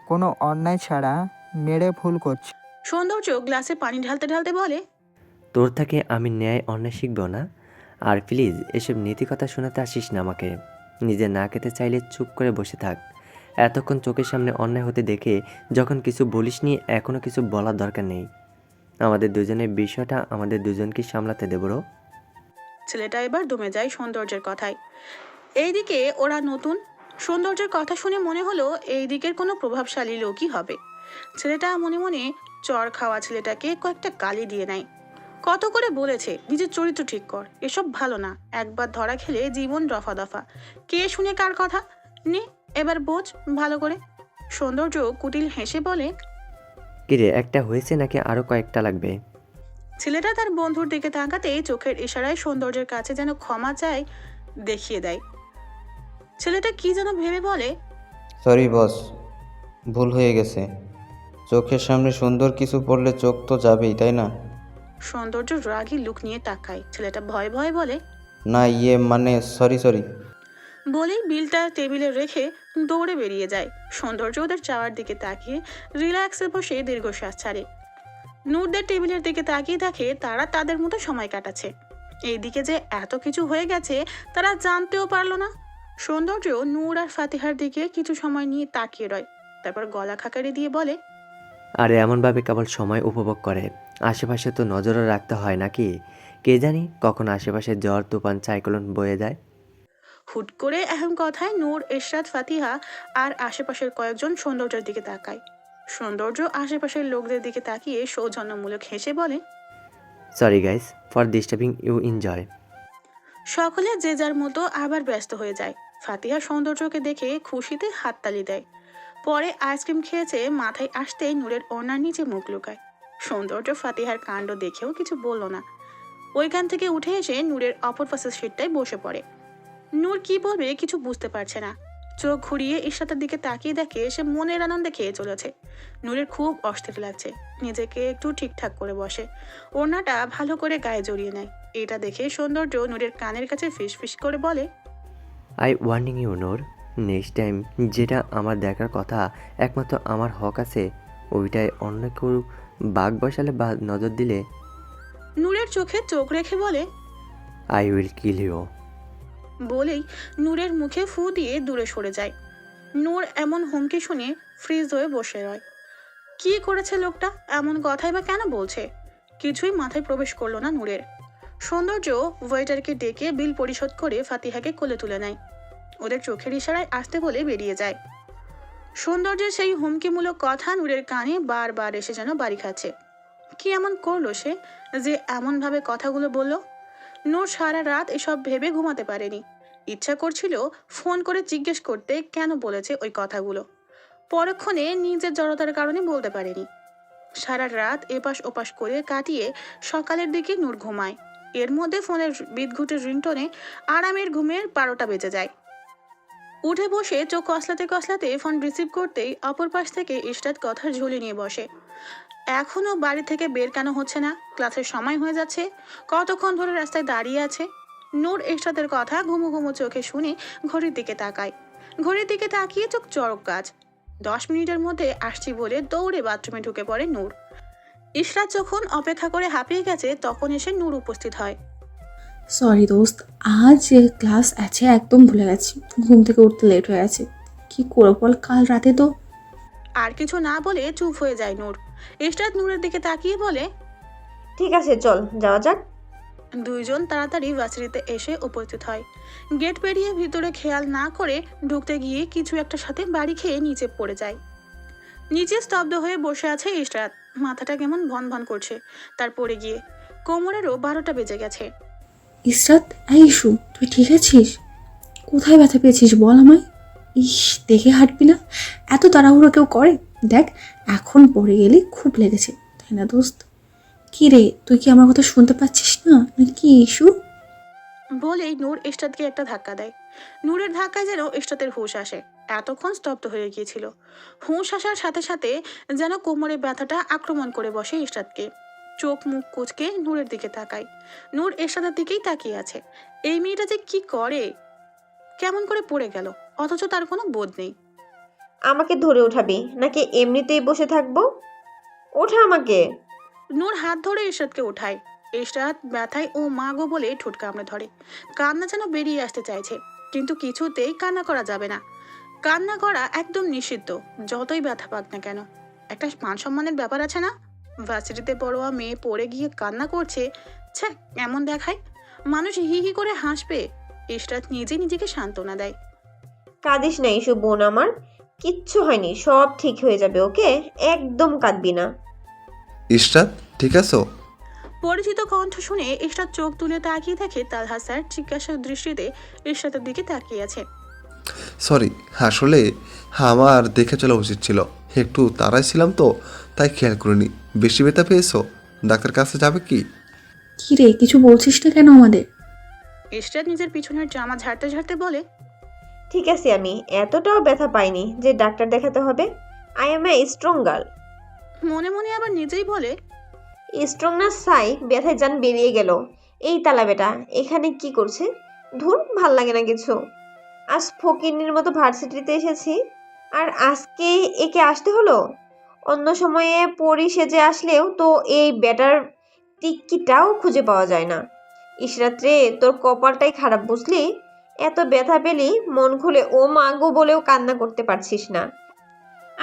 কোনো অন্যায় ছাড়া মেরে ভুল করছেন। সৌন্দর্য গ্লাসে পানি ঢালতে ঢালতে বলে, তোর থেকে আমি ন্যায় অন্যায় শিখবো না? আর প্লিজ এসব নীতি কথা শোনাতে আসিস না আমাকে। নিজে না খেতে চাইলে চুপ করে বসে থাক। এতক্ষণ চোখের সামনে অন্যায় হতে দেখে যখন কিছু বলিসনি, এখনও কিছু বলার দরকার নেই। আমাদের দুজনের বিষয়টা আমাদের দুজনকে সামলাতে দেব রে। ছেলেটা এবার দমে যায় সৌন্দর্যের কথায়। এইদিকে ওরা নতুন। সৌন্দর্যের কথা শুনে মনে হলো এই দিকের কোনো প্রভাবশালী লোকই হবে। ছেলেটা মনে মনে চর খাওয়া ছেলেটাকে কয়েকটা গালি দিয়ে নেয়। কত করে বলেছে নিজের চরিত্র ঠিক কর, এসব ভালো না, একবার ধরা খেলে জীবন দফা দফা। কে শুনে কার কথা? নে এবার বোঝ ভালো করে। সৌন্দর্য কুটিল হেসে বলে, কিরে, একটা হয়েছে নাকি আরও কয়েকটা লাগবে? ছেলেটা তার বন্ধুর দিকে তাকাতেই চোখের ইশারায় সৌন্দর্যের কাছে যেন ক্ষমা চায় দেখিয়ে দেয়। ছেলেটা কি যেন ভেবে বলে, সরি বস, ভুল হয়ে গেছে। চোখের সামনে সুন্দর কিছু পড়লে চোখ তো যাবেই, তাই না? সৌন্দর্য রাগী লুক নিয়ে তাকায়। ছেলেটা ভয়ে ভয়ে বলে, না মানে সরি। বলেই বিলটা টেবিলে রেখে দৌড়ে বেরিয়ে যায়। সৌন্দর্য ওদের যাওয়ার দিকে তাকিয়ে রিল্যাক্সে বসে দীর্ঘশ্বাস ছাড়ে। নূরদের টেবিলের দিকে তাকিয়ে দেখে তারা তাদের মতো সময় কাটাচ্ছে। এইদিকে যে এত কিছু হয়ে গেছে তারা জানতেও পারলো না। সৌন্দর্য নূর আর ফাতিহার দিকে কিছু সময় নিয়ে তাকিয়ে রয়, তারপর গলা খাকারি দিয়ে বলে, আর এমনভাবে কেবল সময় উপভোগ করে। আশেপাশে তো নজরও রাখতে হয় নাকি? কে জানি কখন আশেপাশে ঝড় তুফান সাইক্লোন বয়ে যায়। হুট করে এমন কথায় নূর, ইশরাত, ফাতিহা আর আশেপাশের কয়েকজন সৌন্দর্যের দিকে তাকায়। সৌন্দর্য আশেপাশের লোকদের দিকে তাকিয়ে সৌজন্যমূলক হেসে বলে, sorry guys for disturbing you, enjoy. সকলে যে যার মতো আবার ব্যস্ত হয়ে যায়। ফাতিহা সৌন্দর্যকে দেখে খুশিতে হাততালি দেয়। পরে আইসক্রিম খেয়েছে মাথায় আসতেই নূরের ওড়নার নিচে মুখ লুকায়। সৌন্দর্য ফাতিহার কাণ্ড দেখেও কিছু বলল না। ওইখান থেকে উঠে এসে নূরের অপর পাশের সিটটায় বসে পড়ে। নূর কি বলবে কিছু বুঝতে পারছে না। চোখ ঘুরিয়ে ইশরাতের দিকে তাকিয়ে দেখে সে মনের আনন্দে খেয়ে চলেছে। নূরের খুব অস্থির লাগছে। নিজেকে একটু ঠিকঠাক করে বসে, ওড়নাটা ভালো করে গায়ে জড়িয়ে নেয়। এটা দেখে সৌন্দর্য নূরের কানের কাছে ফিস ফিস করে বলে, I warning you Noor, next time যেটা আমার দেখার কথা একমাত্র আমার হক আছে, ওইটাই অন্য কেউ বাঘ বসালে বা নজর দিলে নূরের চোখে চোখ রেখে বলে, আই উইল কিল ইউ। বলেই নূরের মুখে ফু দিয়ে দূরে সরে যায়। নূর এমন হুমকি শুনে ফ্রিজ হয়ে বসে রয়। কি করেছে লোকটা, এমন কথাই বা কেন বলছে? কিছুই মাথায় প্রবেশ করলো না নূরের। সৌন্দর্য ওয়েটারকে ডেকে বিল পরিশোধ করে ফাতিহাকে কোলে তুলে নেয়। ওদের চোখের ইশারায় আসতে বলে বেরিয়ে যায়। সৌন্দর্যের সেই হুমকিমূলক কথা নূরের কানে বারবার এসে যেন বাড়ি খাচ্ছে। কি এমন করলো সে যে এমনভাবে কথাগুলো বলল? নূর সারা রাত এসব ভেবে ঘুমাতে পারেনি। ইচ্ছা করছিল ফোন করে জিজ্ঞেস করতে কেন বলেছে ওই কথাগুলো। পরক্ষণে নিজের জড়তার কারণে বলতে পারেনি। সারা রাত এপাশ ওপাশ করে কাটিয়ে সকালের দিকে নূর ঘুমায়। এর মধ্যে ফোনের বিদঘুটের রিংটোনে আরামের ঘুমের 12টা বেজে যায়। উঠে বসে চোখ কসলাতে কসলাতে ফোন রিসিভ করতেই অপর পাশ থেকে ইশরাত কথার ঝুলি নিয়ে বসে। এখনো বাড়ি থেকে বের কেন হচ্ছে না? ক্লাসের সময় হয়ে যাচ্ছে, কতক্ষণ ধরে রাস্তায় দাঁড়িয়ে আছে। নূর ইশরাতের কথা ঘুমো ঘুমো চোখে শুনে ঘড়ির দিকে তাকায়। ঘড়ির দিকে তাকিয়ে চোখ চড়ক গাছ। 10 মিনিটের মধ্যে আসছি বলে দৌড়ে বাথরুমে ঢুকে পড়ে নূর। ইশরাত যখন অপেক্ষা করে হাঁপিয়ে গেছে তখন এসে নূর উপস্থিত হয়। সরি দোস্ত, আজ ক্লাস আছে, একদম ভুলে গেছি। ঘুম থেকে উঠতে লেট হয়ে আছে। কি করবো বল, কাল রাতে তো। আর কিছু না বলে চুপ হয়ে যায় নূর। ইশরাত নূরের দিকে তাকিয়ে বলে, ঠিক আছে চল যাওয়া যাক। দুইজন তাড়াতাড়ি ভার্সিটিতে এসে উপস্থিত হয়। গেট পেরিয়ে ভিতরে খেয়াল না করে ঢুকতে গিয়ে কিছু একটা সাথে বাড়ি খেয়ে নিচে পড়ে যায়। নিচে স্তব্ধ হয়ে বসে আছে ইশরাত। মাথাটা কেমন ভন ভন করছে তার পড়ে গিয়ে। কোমরেরও 12টা বেজে গেছে। ইশরাত, এই ইস্যু, তুই ঠিক আছিস? কোথায় ব্যথা পেয়েছিস বল আমায়। ইস, দেখে হাঁটবি না, এত তাড়াহুড়ো কেউ করে? দেখ এখন পড়ে গেলে খুব লেগেছে, তাই না দোস্ত? কি রে, তুই কি আমার কথা শুনতে পাচ্ছিস না নাকি ইস্যু? বলেই নূর ইশরাতকে একটা ধাক্কা দেয়। নূরের ধাক্কায় যেন ইশরাতের হুঁশ আসে। এতক্ষণ স্তব্ধ হয়ে গিয়েছিল। হুঁশ আসার সাথে সাথে যেন কোমরে ব্যথাটা আক্রমণ করে বসে ইশরাতকে। চোখ মুখ কুঁচকে নূরের দিকে তাকায়। নূর ইশরাতের দিকেই তাকিয়ে আছে। এই মেয়েটা যে কি করে, কেমন করে পড়ে গেল, অথচ তার কোনো বোধ নেই। আমাকে ধরে উঠাবি নাকি এমনিতেই বসে থাকবো? ওঠা আমাকে। নূর হাত ধরে ইশরাতকে ওঠায়। ইশরাত ব্যথায় ও মা গো বলে ঠোঁট কামড়ে ধরে। কান্না যেন বেরিয়ে আসতে চাইছে, কিন্তু কিছুতেই কান্না করা যাবে না। কান্না করা একদম নিষিদ্ধ, যতই ব্যথা পাক না কেন। একটা মান সম্মানের ব্যাপার আছে না? ভার্সিটিতে পড়োয়া মেয়ে পড়ে গিয়ে কান্না করছে, ছ্যা, এমন দেখায় মানুষ হি হি করে হাসবে। ইশরাত নিজে নিজেকে সান্ত্বনা দেয়। কাঁদিস না ইস্যু বোন আমার, কিচ্ছু হয়নি, সব ঠিক হয়ে যাবে, ওকে? একদম কাঁদবি না। ইশরাত, ঠিক আছো? পরিচিত কণ্ঠ শুনে ইশরাত চোখ তুলে তাকিয়ে দেখে তালহা স্যার জিজ্ঞাসার দৃষ্টিতে ইশরাতের দিকে তাকিয়ে আছে। সরি, আসলে আমার দেখে চলা উচিত ছিল, একটু তাড়ায় ছিলাম তো তাই খেয়াল করিনি। বেশি ব্যথা পেয়েছো? ডাক্তার কাছে যাবে কি? কি রে, কিছু বলছিস না কেন আমাদের? ইশরাত নিজের পিছনের জামা ঝাড়তে ঝাড়তে বলে, ঠিক আছে, আমি এতটাও ব্যথা পাইনি যে ডাক্তার দেখাতে হবে। I M a strong girl. মনে মনে আবার নিজেই বলে, স্ট্রং না সাই, ব্যথায় যান বেরিয়ে গেল। এই তালা বেটা এখানে কি করছে? ধুর, ভাল লাগে না কিছু। আজ ফকিন্নির মতো ভার্সিটিতে এসেছি, আর আজকে একে আসতে হলো। অন্য সময়ে পরি সেজে আসলেও তো এই বেটার টিক্কিটাও খুঁজে পাওয়া যায় না। ইশরাত রে, তোর কপালটাই খারাপ বুঝলি। এত ব্যথা পেলি মন খুলে ও মা গো বলেও কান্না করতে পারছিস না,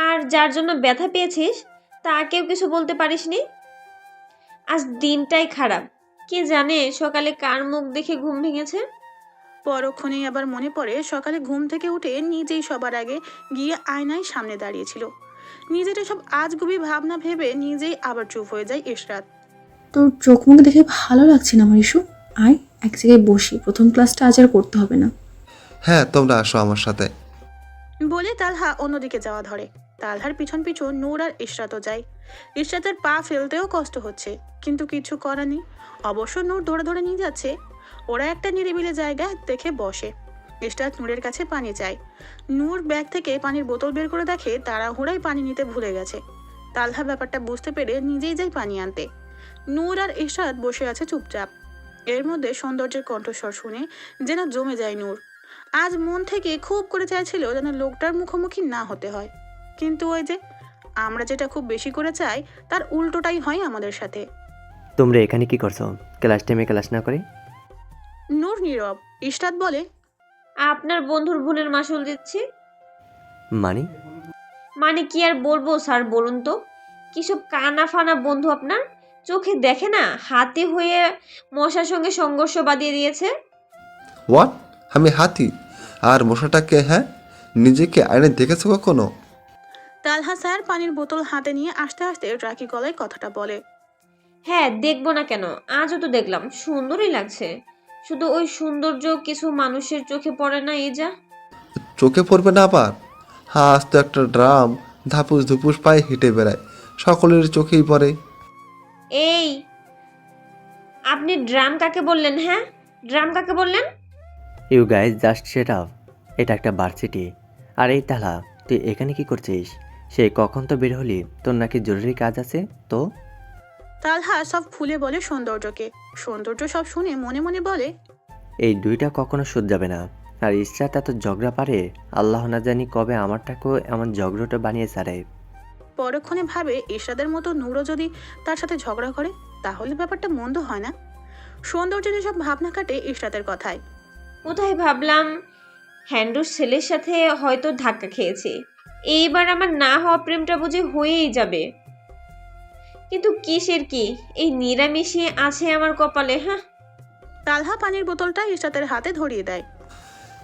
আর যার জন্য ব্যথা পেয়েছিস তাকেও কিছু বলতে পারিসনি। আজ দিনটাই খারাপ, কে জানে সকালে কার মুখ দেখে ঘুম ভেঙেছে। পরক্ষণেই আবার মনে পড়ে সকালে ঘুম থেকে উঠে নিজেই সবার আগে গিয়ে আয়নায় সামনে দাঁড়িয়েছিল। নিজেটা সব আজগুবি ভাবনা ভেবে নিজেই আবার চুপ হয়ে যায় ইশরাত। তোর চোখ মুখ দেখে ভালো লাগছে না আমার ইস্যু। আয় এক জায়গায় বসি, প্রথম ক্লাসটা আজ আর করতে হবে না। হ্যাঁ, তোমরা আসো আমার সাথে। বলে তালহা অন্যদিকে যাওয়া ধরে। তালহার পিছন পিছন নূর আর ইশরাতও যায়। ইশরাতের পা ফেলতেও কষ্ট হচ্ছে, কিন্তু কিছু করার নেই। অবশ্য নূর ধরে ধরে নিয়ে যাচ্ছে। ওরা একটা নিরিবিলি জায়গায় দেখে বসে। ইশরাত নূরের কাছে পানি চায়। নূর ব্যাগ থেকে পানির বোতল বের করে দেখে তাড়াহুড়ায় পানি নিতে ভুলে গেছে। তালহা ব্যাপারটা বুঝতে পেরে নিজেই যায় পানি আনতে। নূর আর ইশরাত বসে আছে চুপচাপ। এর মধ্যে সৌন্দর্যের কণ্ঠস্বর শুনে যেন জমে যায় নূর। আজ মন থেকে খুব করে চাইছিল যেন লোকটার মুখোমুখি না হতে হয়, কিন্তু ওই যে আমরা যেটা খুব বেশি করে চাই তার উল্টোটাই হয় আমাদের সাথে। তোমরা এখানে কি করছো? ক্লাস টাইমে ক্লাস না করে? নূর নীরব। ইশরাত বলে, আপনার বন্ধুর ভুলের মাসুল দিচ্ছি। মানে? মানে কি আর বলবো স্যার, বলুন তো। কিসব কানা ফানা বন্ধু আপনার, চোখে দেখে না হাতি হয়ে মশার সঙ্গে সংঘর্ষ বাঁধিয়ে দিয়েছে। হোয়াট? আমি হাতি আর মশাটাকে? হ্যাঁ, নিজেকে আয়নায় দেখেছো কখনো? তালহা স্যার পানির বোতল হাতে নিয়ে আস্তে আস্তে রাগী গলায় কথাটা বলে। হ্যাঁ, দেখবো না কেন, আজও তো দেখলাম, সুন্দরই লাগছে। শুধু ওই সৌন্দর্য কিছু মানুষের চোখে পড়ে না, এই যা। চোখে পড়বে না আবার? হ্যাঁ, আজ তো একটা ড্রাম ধাপুস ধুপুস পায়ে হেঁটে বেড়ায়, সকলের চোখেই পড়ে। এই, আপনি ড্রাম কাকে বললেন? হ্যাঁ, ড্রাম কাকে বললেন? You guys just set up. এটা একটা ভার্সিটি। আর এই তালা, তুই এখানে কি করছিস? সেই কখন তো বের হলি, তোর নাকি জরুরি কাজ আছে তো? তালহা সব খুলে বলে সৌন্দর্যকে। সৌন্দর্য সব শুনে মনে মনে বলে, এই দুইটা কখনো শুধ যাবে না। আর ইচ্ছা এত ঝগড়া পারে, আল্লাহ না জানি কবে আমারটাকেও এমন ঝগড়াটা বানিয়ে ছাড়ে। পরক্ষণে ভাবে ইশরাতের মতো নূরও যদি তার সাথে ঝগড়া করে তাহলে ব্যাপারটা মন্দ হয় না। সৌন্দর্য যেসব ভাবনা কাটে ইশরাতের কথায়। কোথায় ভাবলাম হ্যান্ডুর ছেলের সাথে হয়তো ধাক্কা খেয়েছি, এইবার আমার না হওয়া প্রেমটা বুঝে হয়েই যাবে। কিন্তু কিসের কি, এই নিরামিষে আছে আমার কপালে। হ্যাঁ। তালহা পানির বোতলটা ইশরাতের হাতে ধরিয়ে দেয়।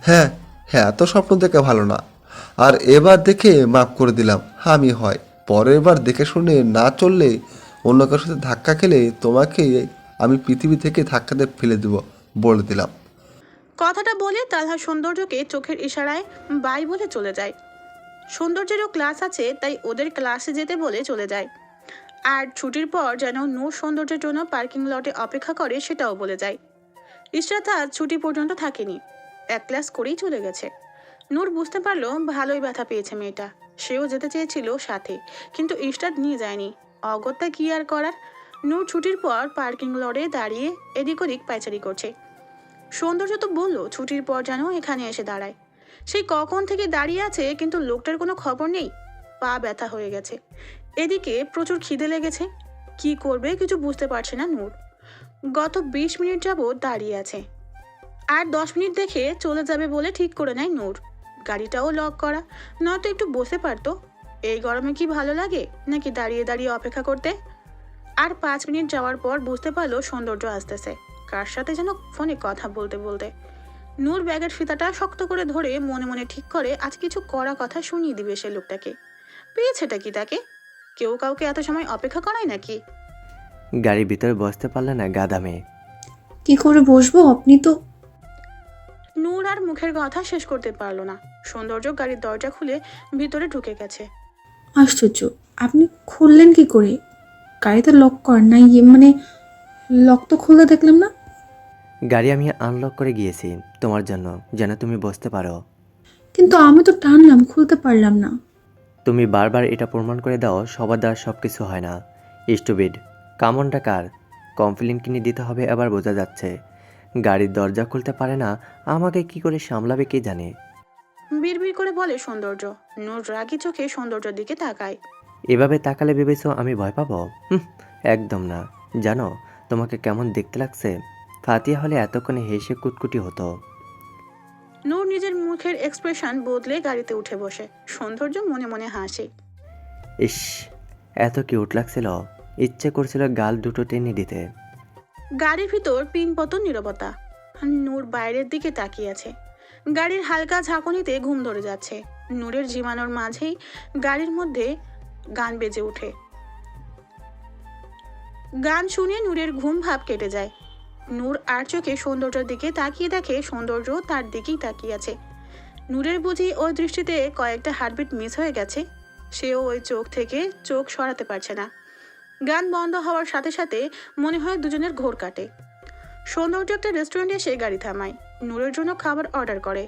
হ্যাঁ হ্যাঁ, এত স্বপ্ন দেখে ভালো না। আর এবার দেখে মাফ করে দিলাম। আমি হয় পরের বার দেখে শুনে না চললে, অন্য কারোর সাথে ধাক্কা খেলে তোমাকে আমি পৃথিবী থেকে ধাক্কা দিয়ে ফেলে দেবো, বলে দিলাম। কথাটা বলে তালহা সৌন্দর্যকে চোখের ইশারায় বাই বলে চলে যায়। সৌন্দর্যেরও ক্লাস আছে, তাই ওদের ক্লাসে যেতে বলে চলে যায়। আর ছুটির পর যেন নূর সৌন্দর্যের জন্য পার্কিং লটে অপেক্ষা করে সেটাও বলে যায়। ইশরাত আজ ছুটি পর্যন্ত থাকেনি, এক ক্লাস করেই চলে গেছে। নূর বুঝতে পারলো ভালোই ব্যথা পেয়েছে মেয়েটা। সেও যেতে চেয়েছিল সাথে, কিন্তু ইশরাত নিয়ে যায়নি। অগত্যা কি আর করার। নূর ছুটির পর পার্কিং লটে দাঁড়িয়ে এদিক ওদিক পায়চারি করছে। সৌন্দর্য তো বললো ছুটির পর যেন এখানে এসে দাঁড়ায়। সেই কখন থেকে দাঁড়িয়ে আছে, কিন্তু লোকটার কোনো খবর নেই। পা ব্যথা হয়ে গেছে, এদিকে প্রচুর খিদে লেগেছে। কি করবে কিছু বুঝতে পারছে না নূর। গত 20 মিনিট যাবৎ দাঁড়িয়ে আছে। আর 10 মিনিট দেখে চলে যাবে বলে ঠিক করে নেয় নূর। গাড়িটাও লক করা, নয়তো একটু বসে পারতো। এই গরমে কি ভালো লাগে নাকি দাঁড়িয়ে দাঁড়িয়ে অপেক্ষা করতে। আর 5 মিনিট যাওয়ার পর বুঝতে পারলো সৌন্দর্য আসতেছে, কার সাথে যেন ফোনে কথা বলতে বলতে। নূর ব্যাগের ফিতাটা শক্ত করে ধরে মনে মনে ঠিক করে আজ কিছু কড়া কথা শুনিয়ে দিবে সে লোকটাকে। পেয়েছেটা কি তাকে? কেউ কাউকে এত সময় অপেক্ষা করায় নাকি? গাড়ির ভিতরে বসতে পারলে না গাধা মেয়ে। কি করে বসবো, আপনি তো। নূর আর মুখের কথা শেষ করতে পারলো না। সৌন্দর্য গাড়ির দরজা খুলে ভিতরে ঢুকে গেছে। আশ্চর্য, আপনি খুললেন কি করে? গাড়িতে লক করেন না, মানে লক তো খুলতে দেখলাম না। গাড়ি আমি আনলক করে গিয়েছি তোমার জন্য, যেন তুমি বসতে পারো। কিন্তু আমি তো টানলাম, খুলতে পারলাম না। তুমি বারবার এটা প্রমাণ করে দাও সবার দ্বারা সব কিছু হয় না। স্টুপিড, কামনটা কার? কমপ্লেন কিনে দিতে হবে এবার বোঝা যাচ্ছে। গাড়ির দরজা খুলতে পারে না, আমাকে কি করে সামলাবে কে জানে। বিড়বিড় করে বলে সৌন্দর্য। নূর রাগী চোখে সৌন্দর্যের দিকে তাকায়। এভাবে তাকালে ভেবেছো আমি ভয় পাবো? একদম না। জানো তোমাকে কেমন দেখতে লাগছে? ফাতিয়া হলে এতক্ষণে হেসে কুটকুটি হতো। নূর নিজের মুখের এক্সপ্রেশন বদলে গাড়িতে উঠে বসে। সৌন্দর্য মনে মনে হাসে। ইস, এত কিউট লাগছিল, ইচ্ছে করছিল গাল দুটো টেনে দিতে। গাড়ির ভিতর পিনপতন নীরবতা। নূর বাইরের দিকে তাকিয়ে আছে। গাড়ির হালকা ঝাঁকুনিতে ঘুম ধরে যাচ্ছে। নূরের ঝিমানোর মাঝেই গাড়ির মধ্যে গান বেজে ওঠে। গান শুনে নূরের ঘুম ভাব কেটে যায়। নূর আর চোখে সৌন্দর্যের দিকে তাকিয়ে দেখে সৌন্দর্য তার দিকেই তাকিয়ে আছে। নূরের বুঝি ওই দৃষ্টিতে কয়েকটা হার্টবিট মিস হয়ে গেছে। সেও ওই চোখ থেকে চোখ সরাতে পারছে না। গান বন্ধ হওয়ার সাথে সাথে মনে হয় দুজনের ঘোর কাটে। সৌন্দর্য একটা রেস্টুরেন্টে এসে গাড়ি থামায়। নূরের জন্য খাবার অর্ডার করে।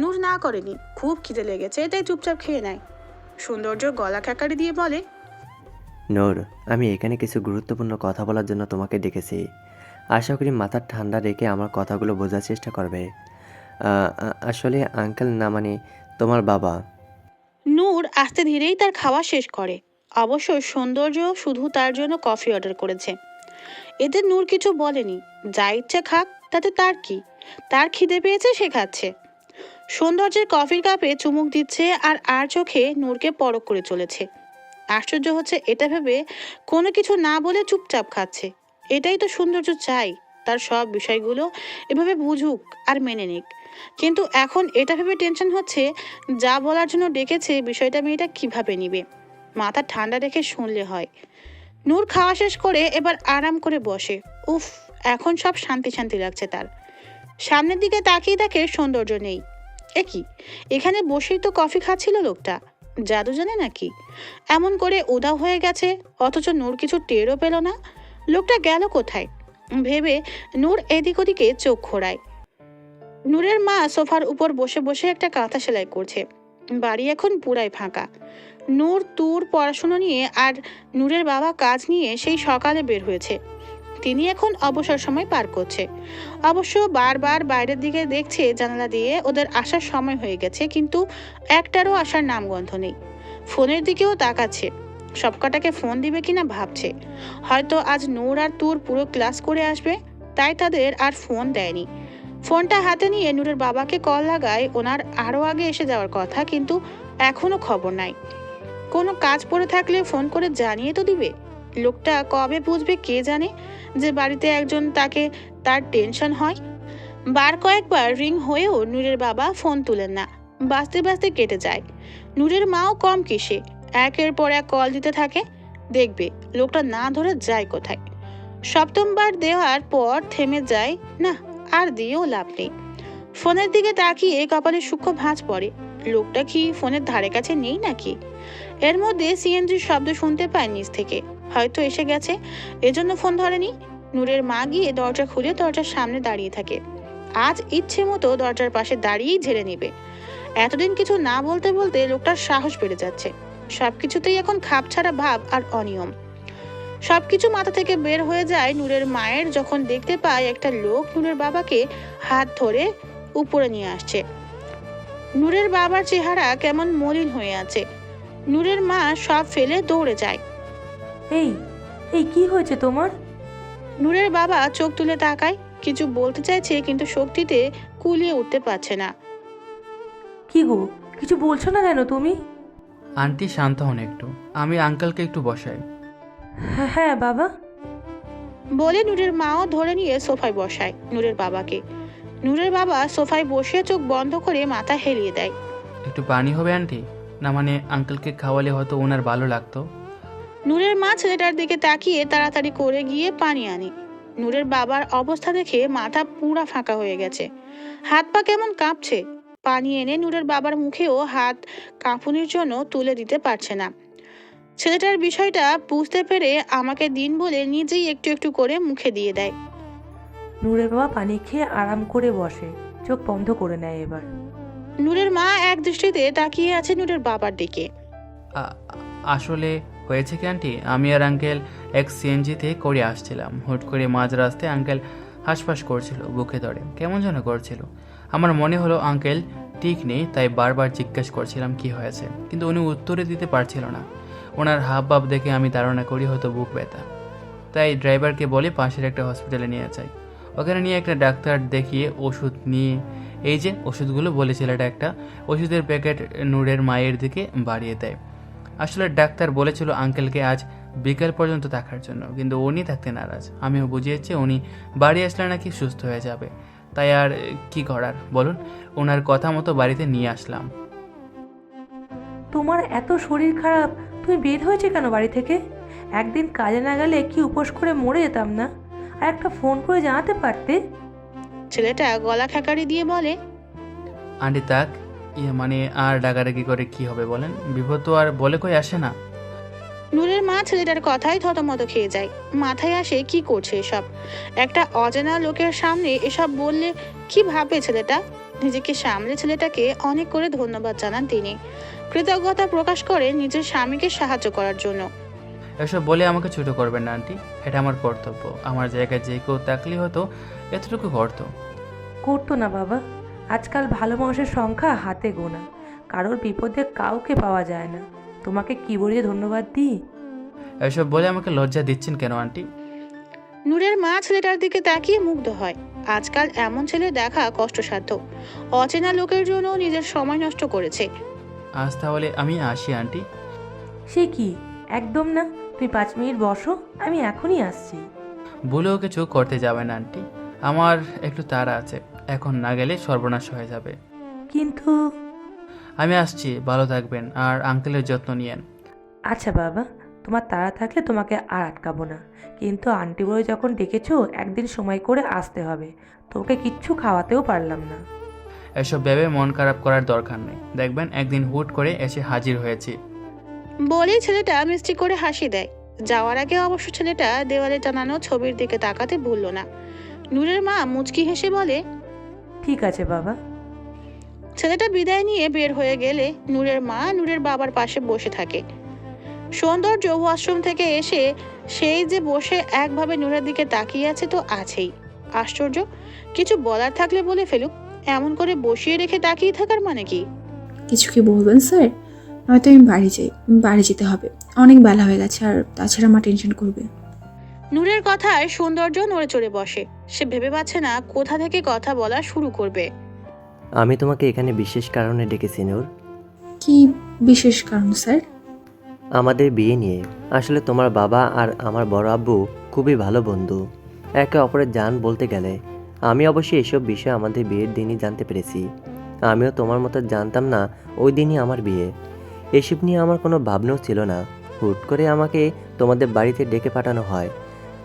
নূর না করেনি, খুব খিদে লেগেছে তাই চুপচাপ খেয়ে নেয়। সৌন্দর্য গলা ক্যাকারি দিয়ে বলে, নূর, আমি এখানে কিছু গুরুত্বপূর্ণ কথা বলার জন্য তোমাকে ডেকেছি। আশা করি মাথা ঠান্ডা রেখে আমার কথাগুলো বোঝার চেষ্টা করবে। আসলে আঙ্কেল না, মানে তোমার বাবা। নূর আস্তে ধীরেই তার খাওয়া শেষ করে। অবশ্য সৌন্দর্য শুধু তার জন্য কফি অর্ডার করেছে। এতে নূর কিছু বলেনি, যা ইচ্ছে খাক, তাতে তার কি। তার খিদে পেয়েছে, সে খাচ্ছে। সৌন্দর্যের কফির কাপে চুমুক দিচ্ছে আর চোখে নূরকে পরখ করে চলেছে। আশ্চর্য হচ্ছে এটা ভেবে কোনো কিছু না বলে চুপচাপ খাচ্ছে। এটাই তো সৌন্দর্য চাই, তার সব বিষয়গুলো এভাবে বুঝুক আর মেনে নিক। কিন্তু এখন এটা ভেবে টেনশন হচ্ছে, যা বলার জন্য ডেকেছে বিষয়টা মেয়েটা কিভাবে নিবে। মাথা ঠান্ডা রেখে শুনলে হয়। নূর খাওয়া শেষ করে এবার আরাম করে বসে। উফ, এখন সব শান্তি শান্তি লাগছে তার। সামনের দিকে তাকিয়ে দেখে সৌন্দর্য নেই। কি, এখানে বসেই তো কফি খাচ্ছিল লোকটা। জাদু জানে নাকি? এমন করে উধাও হয়ে গেছে, অথচ নূর কিছু টেরও পেল না। লোকটা গেল কোথায় ভেবে নূর এদিক ওদিকে চোখ ঘোরায়। নূরের মা সোফার উপর বসে বসে একটা কাঁথা সেলাই করছে। বাড়ি এখন পুরাই ফাঁকা। নূর তুর পড়াশুনো নিয়ে আর নূরের বাবা কাজ নিয়ে সেই সকালে বের হয়েছে। তিনি এখন অবসর সময় পার করছে। অবশ্য বারবার বাইরের দিকে দেখছে জানালা দিয়ে, ওদের আসার সময় হয়ে গেছে, কিন্তু একটারও আসার নামগন্ধ নেই। ফোনের দিকেও তাকাচ্ছে, সবকটাকে ফোন দিবে কিনা ভাবছে। হয়তো আজ নূর আর তুর পুরো ক্লাস করে আসবে, তাই তাদের আর ফোন দেয়নি। ফোনটা হাতে নিয়ে নূরের বাবাকে কল লাগায়। ওনার আরও আগে এসে যাওয়ার কথা, কিন্তু এখনো খবর নাই। কোনো কাজ পড়ে থাকলে ফোন করে জানিয়ে তো দিবে। লোকটা কবে বুঝবে কে জানে যে বাড়িতে একজন তাকে, তার টেনশন হয়। বার কয়েকবার রিং হয়েও নূরের বাবা ফোন তুলেন না, বাঁচতে বাঁচতে কেটে যায়। নূরের মাও কম কিসে, একের পর এক কল দিতে থাকে। দেখবে লোকটা না ধরে যায় কোথায়। সপ্তমবার দেওয়ার পর থেমে যায়, না আর দিয়েও লাভ নেই। ফোনের দিকে তাকিয়ে কপালে সূক্ষ্ম ভাঁজ পড়ে। লোকটা কি ফোনের ধারে কাছে নেই নাকি? এর মধ্যে সিএনজির শব্দ শুনতে পায় নিচ থেকে, হয়তো এসে গেছে, এজন্য ফোন ধরেনি। নূরের মা গিয়ে দরজা খুলে দরজার সামনে দাঁড়িয়ে থাকে। আজ ইচ্ছে মতো দরজার পাশে দাঁড়িয়েই ঝেড়ে নিবে। এতদিন কিছু না বলতে বলতে লোকটার সাহস বেড়ে যাচ্ছে। সবকিছুতেই এখন খাপছাড়া ভাব আর অনিয়ম। সবকিছু মাথা থেকে বের হয়ে যায় নূরের মায়ের যখন দেখতে পায় একটা লোক নূরের বাবাকে হাত ধরে উপরে নিয়ে আসছে। নূরের বাবার চেহারা কেমন মলিন হয়ে আছে। নূরের মা সব ফেলে দৌড়ে যায়। এই এই কি হয়েছে তোমার? নূরের বাবা চোখ তুলে তাকায়, কিছু বলতে চাইছে কিন্তু শক্তিতে কুলিয়ে উঠতে পারছে না। কি গো, কিছু বলছো না কেন তুমি? আন্টি শান্ত হন একটু, আমি আঙ্কেলকে একটু বসাই। হ্যাঁ হ্যাঁ বাবা। বলে নূরের মাও ধরে নিয়ে সোফায় বসায় নূরের বাবাকে। নূরের বাবা সোফায় বসে চোখ বন্ধ করে মাথা হেলিয়ে দেয়। একটু পানি হবে আন্টি? না মানে আঙ্কেলকে খাওয়ালে হয়তো ওনার ভালো লাগতো। নূরের মা ছেলেটার দিকে তাকিয়ে তাড়াতাড়ি করে গিয়ে পানি আনে। নূরের বাবার অবস্থা দেখে মাথা পুরা ফাঁকা হয়ে গেছে, হাত পা কেমন কাঁপছে। পানি এনে নূরের বাবার মুখেও হাত কাঁপুনির জন্য তুলে দিতে পারছে না। ছেলেটার বিষয়টা বুঝতে পেরে আমাকে দিন বলে নিজেই একটু একটু করে মুখে দিয়ে দেয়। নূরের বাবা পানি খেয়ে আরাম করে বসে, চোখ বন্ধ করে নেয় এবার। নূরের মা এক দৃষ্টিতে তাকিয়ে আছে নূরের বাবার দিকে। আসলে হয়েছে কি আন্টি, আমি আর আঙ্কেল এক সিএনজিতে করে আসছিলাম। হুট করে মাঝ রাস্তায় আঙ্কেল হাঁসফাঁস করছিল, বুকে ধরে কেমন যেন করছিল। আমার মনে হলো আঙ্কেল ঠিক নেই, তাই বারবার জিজ্ঞেস করছিলাম কি হয়েছে, কিন্তু উনি উত্তরে দিতে পারছিল না। ওনার হাব ভাব দেখে আমি ধারণা করি হয়তো বুক ব্যথা। তাই ড্রাইভারকে বলে পাশের একটা হসপিটালে নিয়ে যাই। ওখানে নিয়ে একটা ডাক্তার দেখিয়ে ওষুধ নিয়ে, এই যে ওষুধগুলো বলে ছেলেটা একটা ওষুধের প্যাকেট নূরের মায়ের দিকে বাড়িয়ে দেয়। আসলে ডাক্তার বলেছিল আঙ্কেলকে আজ বিকেল পর্যন্ত থাকার জন্য, কিন্তু উনি থাকতে নারাজ। আমিও বুঝিয়েছি উনি বাড়ি আসলে নাকি সুস্থ হয়ে যাবে। তাই আর কি করার বলুন, ওনার কথা মতো বাড়িতে নিয়ে আসলাম। তোমার এত শরীর খারাপ, তুমি বের হয়েছে কেন বাড়ি থেকে? একদিন কাজে না গেলে কি উপোস করে মরে যেতাম না? আর একটা ফোন করে জানাতে পারতে। ছেলেটা গলা খাকারি দিয়ে বলে, আন্টি তাক, মানে আর ডাকাডাকি করে কি হবে বলেন? বিপদ তো আর বলে কই আসে না। নূরের মা ছেলেটার কথাই থতমত খেয়ে যায়। মাথায় আসে কি করছে এসব। একটা অজানা লোকের সামনে এসব বললে কি ভাবে ছেলেটা। নিজেকে সামলে ছেলেটাকে অনেক করে ধন্যবাদ জানান তিনি। কৃতজ্ঞতা প্রকাশ করে নিজের স্বামীকে সাহায্য করার জন্য। এসব বলে আমাকে ছোট করবেন না আন্টি, এটা আমার কর্তব্য। আমার জায়গায় যে কেউ থাকলে হয়তো এতটুকু করতো না বাবা। আজকাল ভালো মানুষের সংখ্যা হাতে গোনা, কারোর বিপদে কাউকে পাওয়া যায় না। তোমাকে কি বলে ধন্যবাদ দিই? এসব বলে আমাকে লজ্জা দিচ্ছেন কেন আন্টি? নূরের মা ছেলেটার দিকে তাকিয়ে মুগ্ধ হয়। আজকাল এমন ছেলে দেখা কষ্টসাধ্য। অচেনা লোকের জন্য নিজের সময় নষ্ট করেছে। আজ তাহলে আমি আসি আন্টি। সে কি, একদম না। তুমি 5 মিনিট বসো, আমি এখনই আসছি। ভুলেও কিছু করতে যাবেন আন্টি, আমার একটু তাড়া আছে। এখন না গেলে সর্বনাশ হয়ে যাবে। কিন্তু আমি আসছি, ভালো থাকবেন আর আঙ্কেলের যত্ন নিয়েন। আচ্ছা বাবা, তোমার তাড়া থাকলে তোমাকে আর আটকাবো না, কিন্তু আন্টি বলে যখন ডেকেছো একদিন সময় করে আসতে হবে। তোকে কিচ্ছু খাওয়াতেও পারলাম না। এসব ভেবে মন খারাপ করার দরকার নেই, দেখবেন একদিন হুট করে এসে হাজির হয়েছি। বলেই ছেলেটা মিষ্টি করে হাসি দেয়। যাওয়ার আগে অবশ্য ছেলেটা দেওয়ালে টানানো ছবির দিকে তাকাতে ভুলল না। নূরের মা মুচকি হেসে বলে, ঠিক আছে বাবা। ছেলেটা বিদায় নিয়ে বের হয়ে গেলে নূরের মা নূরের বাবার পাশে বসে থাকে। সৌন্দর্য ওয়াশরুম থেকে এসে সেই যে বসে একভাবে নূরের দিকে তাকিয়ে আছে তো আছেই। আশ্চর্য, কিছু বলার থাকলে বলে ফেলুক, এমন করে বসিয়ে রেখে তাকিয়ে থাকার মানে কি? কিছু কি বলবেন স্যার? নয়তো আমি বাড়ি যাই, বাড়ি যেতে হবে, অনেক বেলা হয়ে গেছে, আর তাছাড়া মা টেনশন করবে। নূরের কথায় সৌন্দর্য নড়ে চড়ে বসে। সে ভেবে পাচ্ছে না কোথা থেকে কথা বলা শুরু করবে। আমি তোমাকে এখানে বিশেষ কারণে ডেকেছি নূর। কি বিশেষ কারণ স্যার? আমাদের বিয়ে নিয়ে। আসলে তোমার বাবা আর আমার বড় আব্বু খুবই ভালো বন্ধু, একে অপরের জান বলতে গেলে। আমি অবশ্যই এসব বিষয় আমাদের বিয়ের দিনই জানতে পেরেছি। আমিও তোমার মতো জানতাম না ওই দিনই আমার বিয়ে। এসব নিয়ে আমার কোনো ভাবনাও ছিল না। হুট করে আমাকে তোমাদের বাড়িতে ডেকে পাঠানো হয়।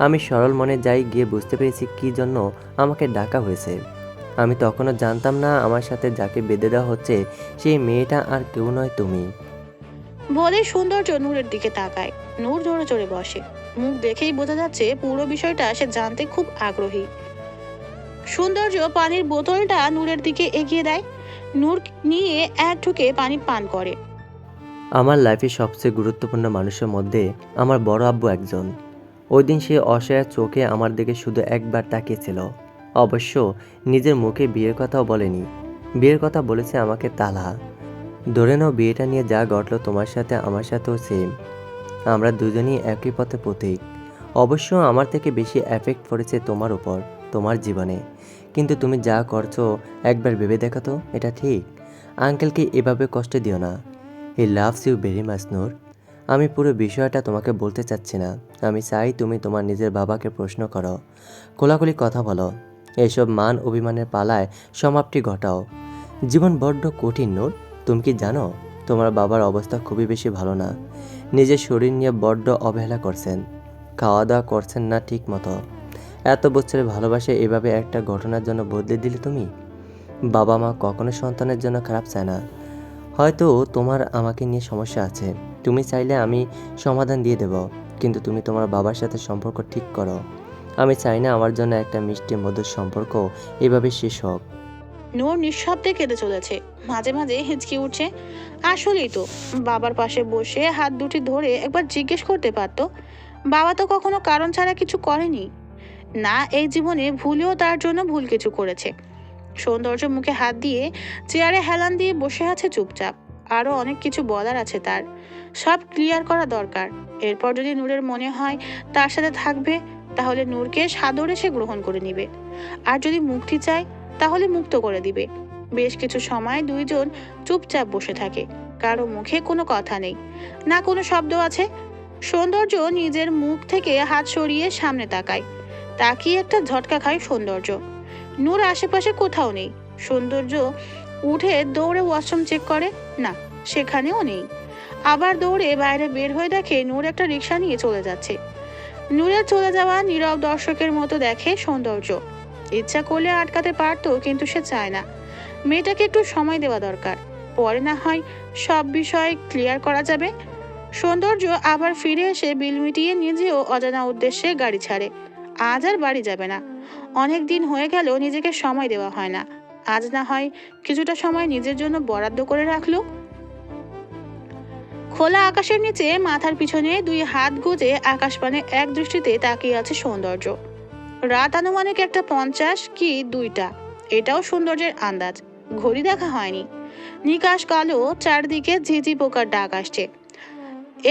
আমি সরল মনে যাই, গিয়ে বুঝতে পেরেছি কী জন্য আমাকে ডাকা হয়েছে। আমি তখনও জানতাম না আমার সাথে যাকে বেঁধে দেওয়া হচ্ছে সেই মেয়েটা আর কেউ নয়, তুমি। বলে সৌন্দর্য নূরের দিকে তাকায়। নূর জোরে জোরে বসে। মুখ দেখেই বোঝা যাচ্ছে পুরো বিষয়টা সে জানতে খুব আগ্রহী। সৌন্দর্য পানির বোতলটা নূরের দিকে এগিয়ে দেয়। নূর নিয়ে এক ঢুকে পানি পান করে। আমার লাইফের সবচেয়ে গুরুত্বপূর্ণ মানুষের মধ্যে আমার বড় আব্বু একজন। ওই দিন সে অসহায় চোখে আমার দিকে শুধু একবার তাকিয়েছিল। অবশ্য নিজের মুখে বিয়ের কথাও বলেনি, বিয়ের কথা বলেছে আমাকে তালা। ধরে নাও বিয়েটা নিয়ে যা ঘটলো তোমার সাথে আমার সাথেও সেম। আমরা দুজনই একই পথে পথিক। অবশ্য আমার থেকে বেশি এফেক্ট পড়েছে তোমার উপর, তোমার জীবনে। কিন্তু তুমি যা করছো একবার ভেবে দেখো তো, এটা ঠিক? আঙ্কেলকে এভাবে কষ্ট দিও না। He loves you very much Noor. আমি পুরো বিষয়টা তোমাকে বলতে চাচ্ছি না। আমি চাই তুমি তোমার নিজের বাবাকে প্রশ্ন করো, খোলাখুলি কথা বলো। এইসব মান অভিমানের পালায় সমাপ্তি ঘটাও। জীবন বড্ড কঠিন নূর। তুমি কি জানো তোমার বাবার অবস্থা খুবই বেশি ভালো না। নিজের শরীর নিয়ে বড্ড অবহেলা করছেন, খাওয়া দাওয়া করছেন না ঠিক মতো। এত বছরের ভালোবাসা এভাবে একটা ঘটনার জন্য বদলে দিলে তুমি? বাবা মা কখনো সন্তানের জন্য খারাপ চায় না। হয়তো তোমার আমাকে নিয়ে সমস্যা আছে, তুমি চাইলে আমি সমাধান দিয়ে দেব, কিন্তু তুমি তোমার বাবার সাথে সম্পর্ক ঠিক করো। আমি চাই না আমার জন্য একটা মিষ্টি মধুর সম্পর্ক এভাবে শেষ হোক। নূর নিঃশব্দে কেঁদে চলেছে, মাঝে মাঝে হিঁচকি উঠছে। আসলেই তো, বাবার পাশে বসে হাত দুটি ধরে একবার জিজ্ঞেস করতে পারতো। বাবা তো কখনো কারণ ছাড়া কিছু করেনি না, এই জীবনে ভুলেও তার জন্য ভুল কিছু করেছে। সৌন্দর্য মুখে হাত দিয়ে চেয়ারে হেলান দিয়ে বসে আছে চুপচাপ। আরো অনেক কিছু বলার আছে তার, সব ক্লিয়ার করা দরকার। এরপর যদি নূরের মনে হয় তার সাথে থাকবে, তাহলে নূরকে সাদরে সে গ্রহণ করে নিবে। আর যদি মুক্তি চায়, তাহলে মুক্ত করে দিবে। বেশ কিছু সময় দুইজন চুপচাপ বসে থাকে, কারো মুখে কোনো কথা নেই, না কোনো শব্দ আছে। সৌন্দর্য নিজের মুখ থেকে হাত সরিয়ে সামনে তাকায়। তাকিয়ে একটা ঝটকা খায় সৌন্দর্য। নূর আশেপাশে কোথাও নেই। সৌন্দর্য উঠে দৌড়ে ওয়াশরুম চেক করে, না সেখানেও নেই। আবার দৌড়ে বাইরে বের হয়ে দেখে নূর একটা রিক্সা নিয়ে চলে যাচ্ছে। নূরের চলে যাওয়া নীরব দর্শকের মতো দেখে সৌন্দর্য। ইচ্ছা করলে আটকাতে পারতো, কিন্তু সে চায় না। মেয়েটাকে একটু সময় দেওয়া দরকার, পরে না হয় সব বিষয় ক্লিয়ার করা যাবে। সৌন্দর্য আবার ফিরে এসে বিল মিটিয়ে নিজেও অজানা উদ্দেশ্যে গাড়ি ছাড়ে। আজ আর বাড়ি যাবে না। অনেক দিন হয়ে গেল নিজেকে সময় দেওয়া হয় না। আজ না হয় কিছুটা সময় নিজের জন্য বরাদ্দ করে রাখলো। খোলা আকাশের নিচে মাথার পিছনে দুই হাত গুজে আকাশপানে এক দৃষ্টিতে তাকিয়ে আছে সৌন্দর্য। রাত আনুমানিক 1:50 কি 2টা, এটাও সৌন্দর্যের আন্দাজ। ঘড়ি দেখা হয়নি। নিকাশ কালো, চারদিকে ঝিঝি পোকার ডাক আসছে।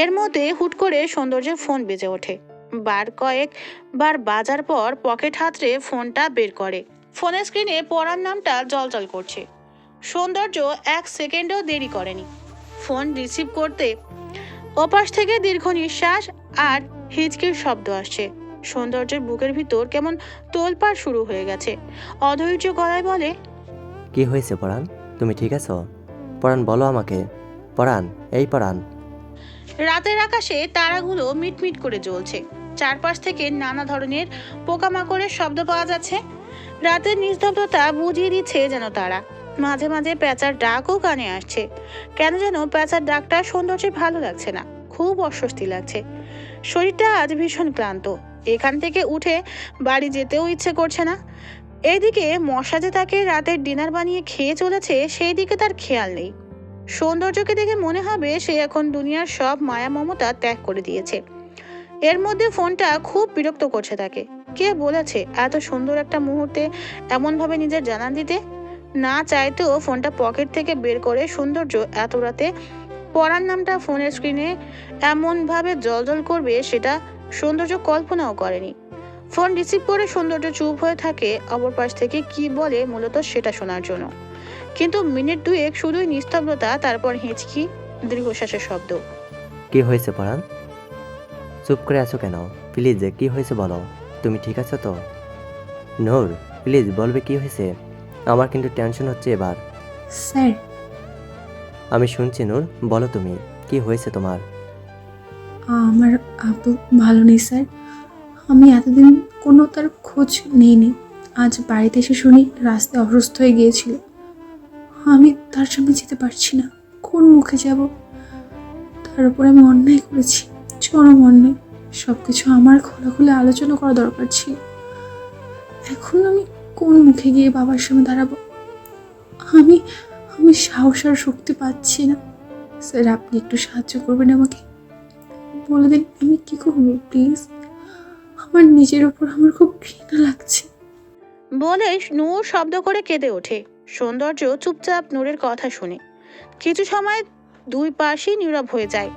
এর মধ্যে হুট করে সৌন্দর্যের ফোন বেজে ওঠে। কয়েকবার বাজার পর পকেট হাতড়ে ফোনটা বের করে। ফোনের স্ক্রিনে পড়ার নামটা জলজল করছে। সৌন্দর্য 1 সেকেন্ডও দেরি করেনি। ফোন রিসিভ করতে ওপাশ থেকে দীর্ঘ নিঃশ্বাস আর হিচকির শব্দ আসছে। সৌন্দর্যের বুকের ভিতর কেমন তোলপাড় শুরু হয়ে গেছে। অধৈর্য গলায় বলে, কি হয়েছে পরাণ? তুমি ঠিক আছো? পরাণ বলো আমাকে। পরাণ, এই পরাণ। রাতের আকাশে তারাগুলো মিটমিট করে জ্বলছে। চারপাশ থেকে নানা ধরনের পোকামাকড়ের শব্দ পাওয়া যাচ্ছে। রাতের নিস্তব্ধতা বুঝিয়ে দিচ্ছে যেন তারা। মাঝে মাঝে প্যাঁচার ডাকও কানে আসছে। কেন যেন প্যাঁচার ডাকটা সৌন্দর্যের ভালো লাগছে না, খুব অস্বস্তি লাগছে। শরীরটা আজ ভীষণ ক্লান্ত। এখান থেকে উঠে বাড়ি যেতেও ইচ্ছে করছে না। এইদিকে মশা যে তাকে রাতের ডিনার বানিয়ে খেয়ে চলেছে, সেই দিকে তার খেয়াল নেই। সৌন্দর্যকে দেখে মনে হবে সে এখন দুনিয়ার সব মায়া মমতা ত্যাগ করে দিয়েছে। এর মধ্যে ফোনটা খুব বিরক্ত করছে তাকে। কে বলেছে এত সুন্দর একটা মুহূর্তে এমনভাবে নিজের জানান দিতে? না চাইতেও ফোনটা পকেট থেকে বের করে সৌন্দর্য এত রাতে পড়ার নামটা ফোনের স্ক্রিনে এমনভাবে জলজল করবে, সেটা সৌন্দর্য কল্পনাও করেনি। ফোন রিসিভ করে সৌন্দর্য চুপ হয়ে থাকে, অপর পাশ থেকে কি বলে মূলত সেটা শোনার জন্য। কিন্তু মিনিট দুয়েক শুধুই নিস্তব্ধতা, তারপর হিঁচকি, দীর্ঘশ্বাসের শব্দ। কি হয়েছে পরাণ? চুপ করে আছো কেন? প্লিজ, কি হয়েছে বলো। তুমি ঠিক আছো তো? নূর, প্লিজ বলবে কি হয়েছে? আমার কিন্তু টেনশন হচ্ছে এবার। স্যার, আমি শুনছি নূর, বলো তুমি, কি হয়েছে তোমার? আমার আব্বু ভালো নেই স্যার। আমি এতদিন কোনো তার খোঁজ নেইনি। আজ বাড়িতে এসে শুনি রাস্তায় অসুস্থ হয়ে গিয়েছিল। আমি তার সামনে যেতে পারছি না, কোন মুখে যাব? তার উপর আমি অন্যায় করেছি, চরম অন্যায়। সব কিছু আমার খোলাখুলি আলোচনা করা দরকার ছিল। এখন আমি কোন মুখে গিয়ে বাবার সামনে দাঁড়াবো? আমি আমি সাহস আর শক্তি পাচ্ছি না। স্যার, আপনি একটু সাহায্য করবেন আমাকে? বলে দিন আমি কি করবো প্লিজ। আমার নিজের ওপর আমার খুব ঘৃণা লাগছে। বলে নূর শব্দ করে কেঁদে ওঠে। সৌন্দর্য চুপচাপ নূরের কথা শুনে। কিছু সময় দুই পাশই নীরব হয়ে যায়।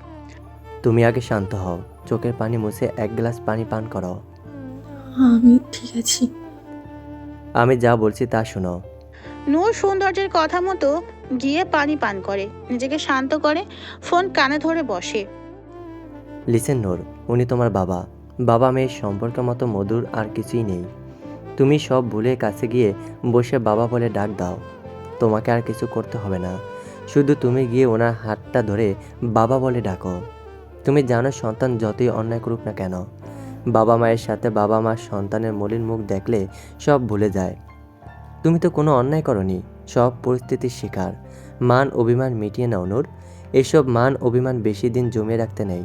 তুমি আগে শান্ত হও, চোখের পানি মুছে এক গ্লাস পানি পান করো। আমি ঠিক আছি। আমি যা বলছি তা শোনো। নূর সৌন্দর্যের কথা মতো গিয়ে পানি পান করে, নিজেকে শান্ত করে, ফোন কানে ধরে বসে। লিসেন নূর, উনি তোমার বাবা। বাবা মেয়ের সম্পর্কের মতো মধুর আর কিছুই নেই। তুমি সব ভুলে কাছে গিয়ে বসে বাবা বলে ডাক দাও। তোমাকে আর কিছু করতে হবে না, শুধু তুমি গিয়ে ওনার হাতটা ধরে বাবা বলে ডাকো। তুমি জানো সন্তান যতই অন্যায় করুক না কেন, বাবা মায়ের সাথে বাবা মার সন্তানের মলিন মুখ দেখলে সব ভুলে যায়। তুমি তো কোনো অন্যায় করনি, সব পরিস্থিতির শিকার। মান অভিমান মিটিয়ে নাও নূর। এসব মান অভিমান বেশি দিন জমিয়ে রাখতে নেই।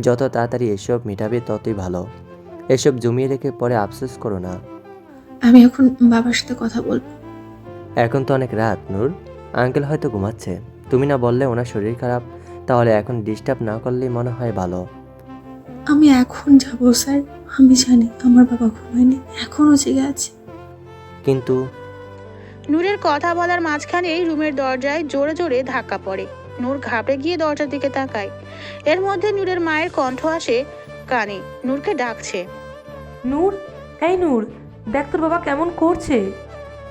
যত তাড়াতাড়ি এসব মেটাবে ততই ভালো। এসব জমিয়ে রেখে পরে আফসোস করো না। আমি এখন বাবার সাথে কথা বলবো। এখন তো অনেক রাত নূর, আঙ্কেল হয়তো ঘুমাচ্ছে। তুমি না বললে ওনার শরীর খারাপ, তাহলে এখন ডিস্টার্ব না করলেই মনে হয় ভালো। আমি এখন যাবো স্যার। আমি জানি আমার বাবা ঘুমায়নি, এখনো জেগে আছে। কিন্তু নূরের কথা বলার মাঝখানেই রুমের দরজায় জোরে জোরে ধাক্কা পড়ে। নূর ঘাবড়ে গিয়ে দরজার দিকে তাকায়। এর মধ্যে নূরের মায়ের কণ্ঠ আসে কানে, নূরকে ডাকছে। নূর, এই নূর, দেখ তোর বাবা কেমন করছে।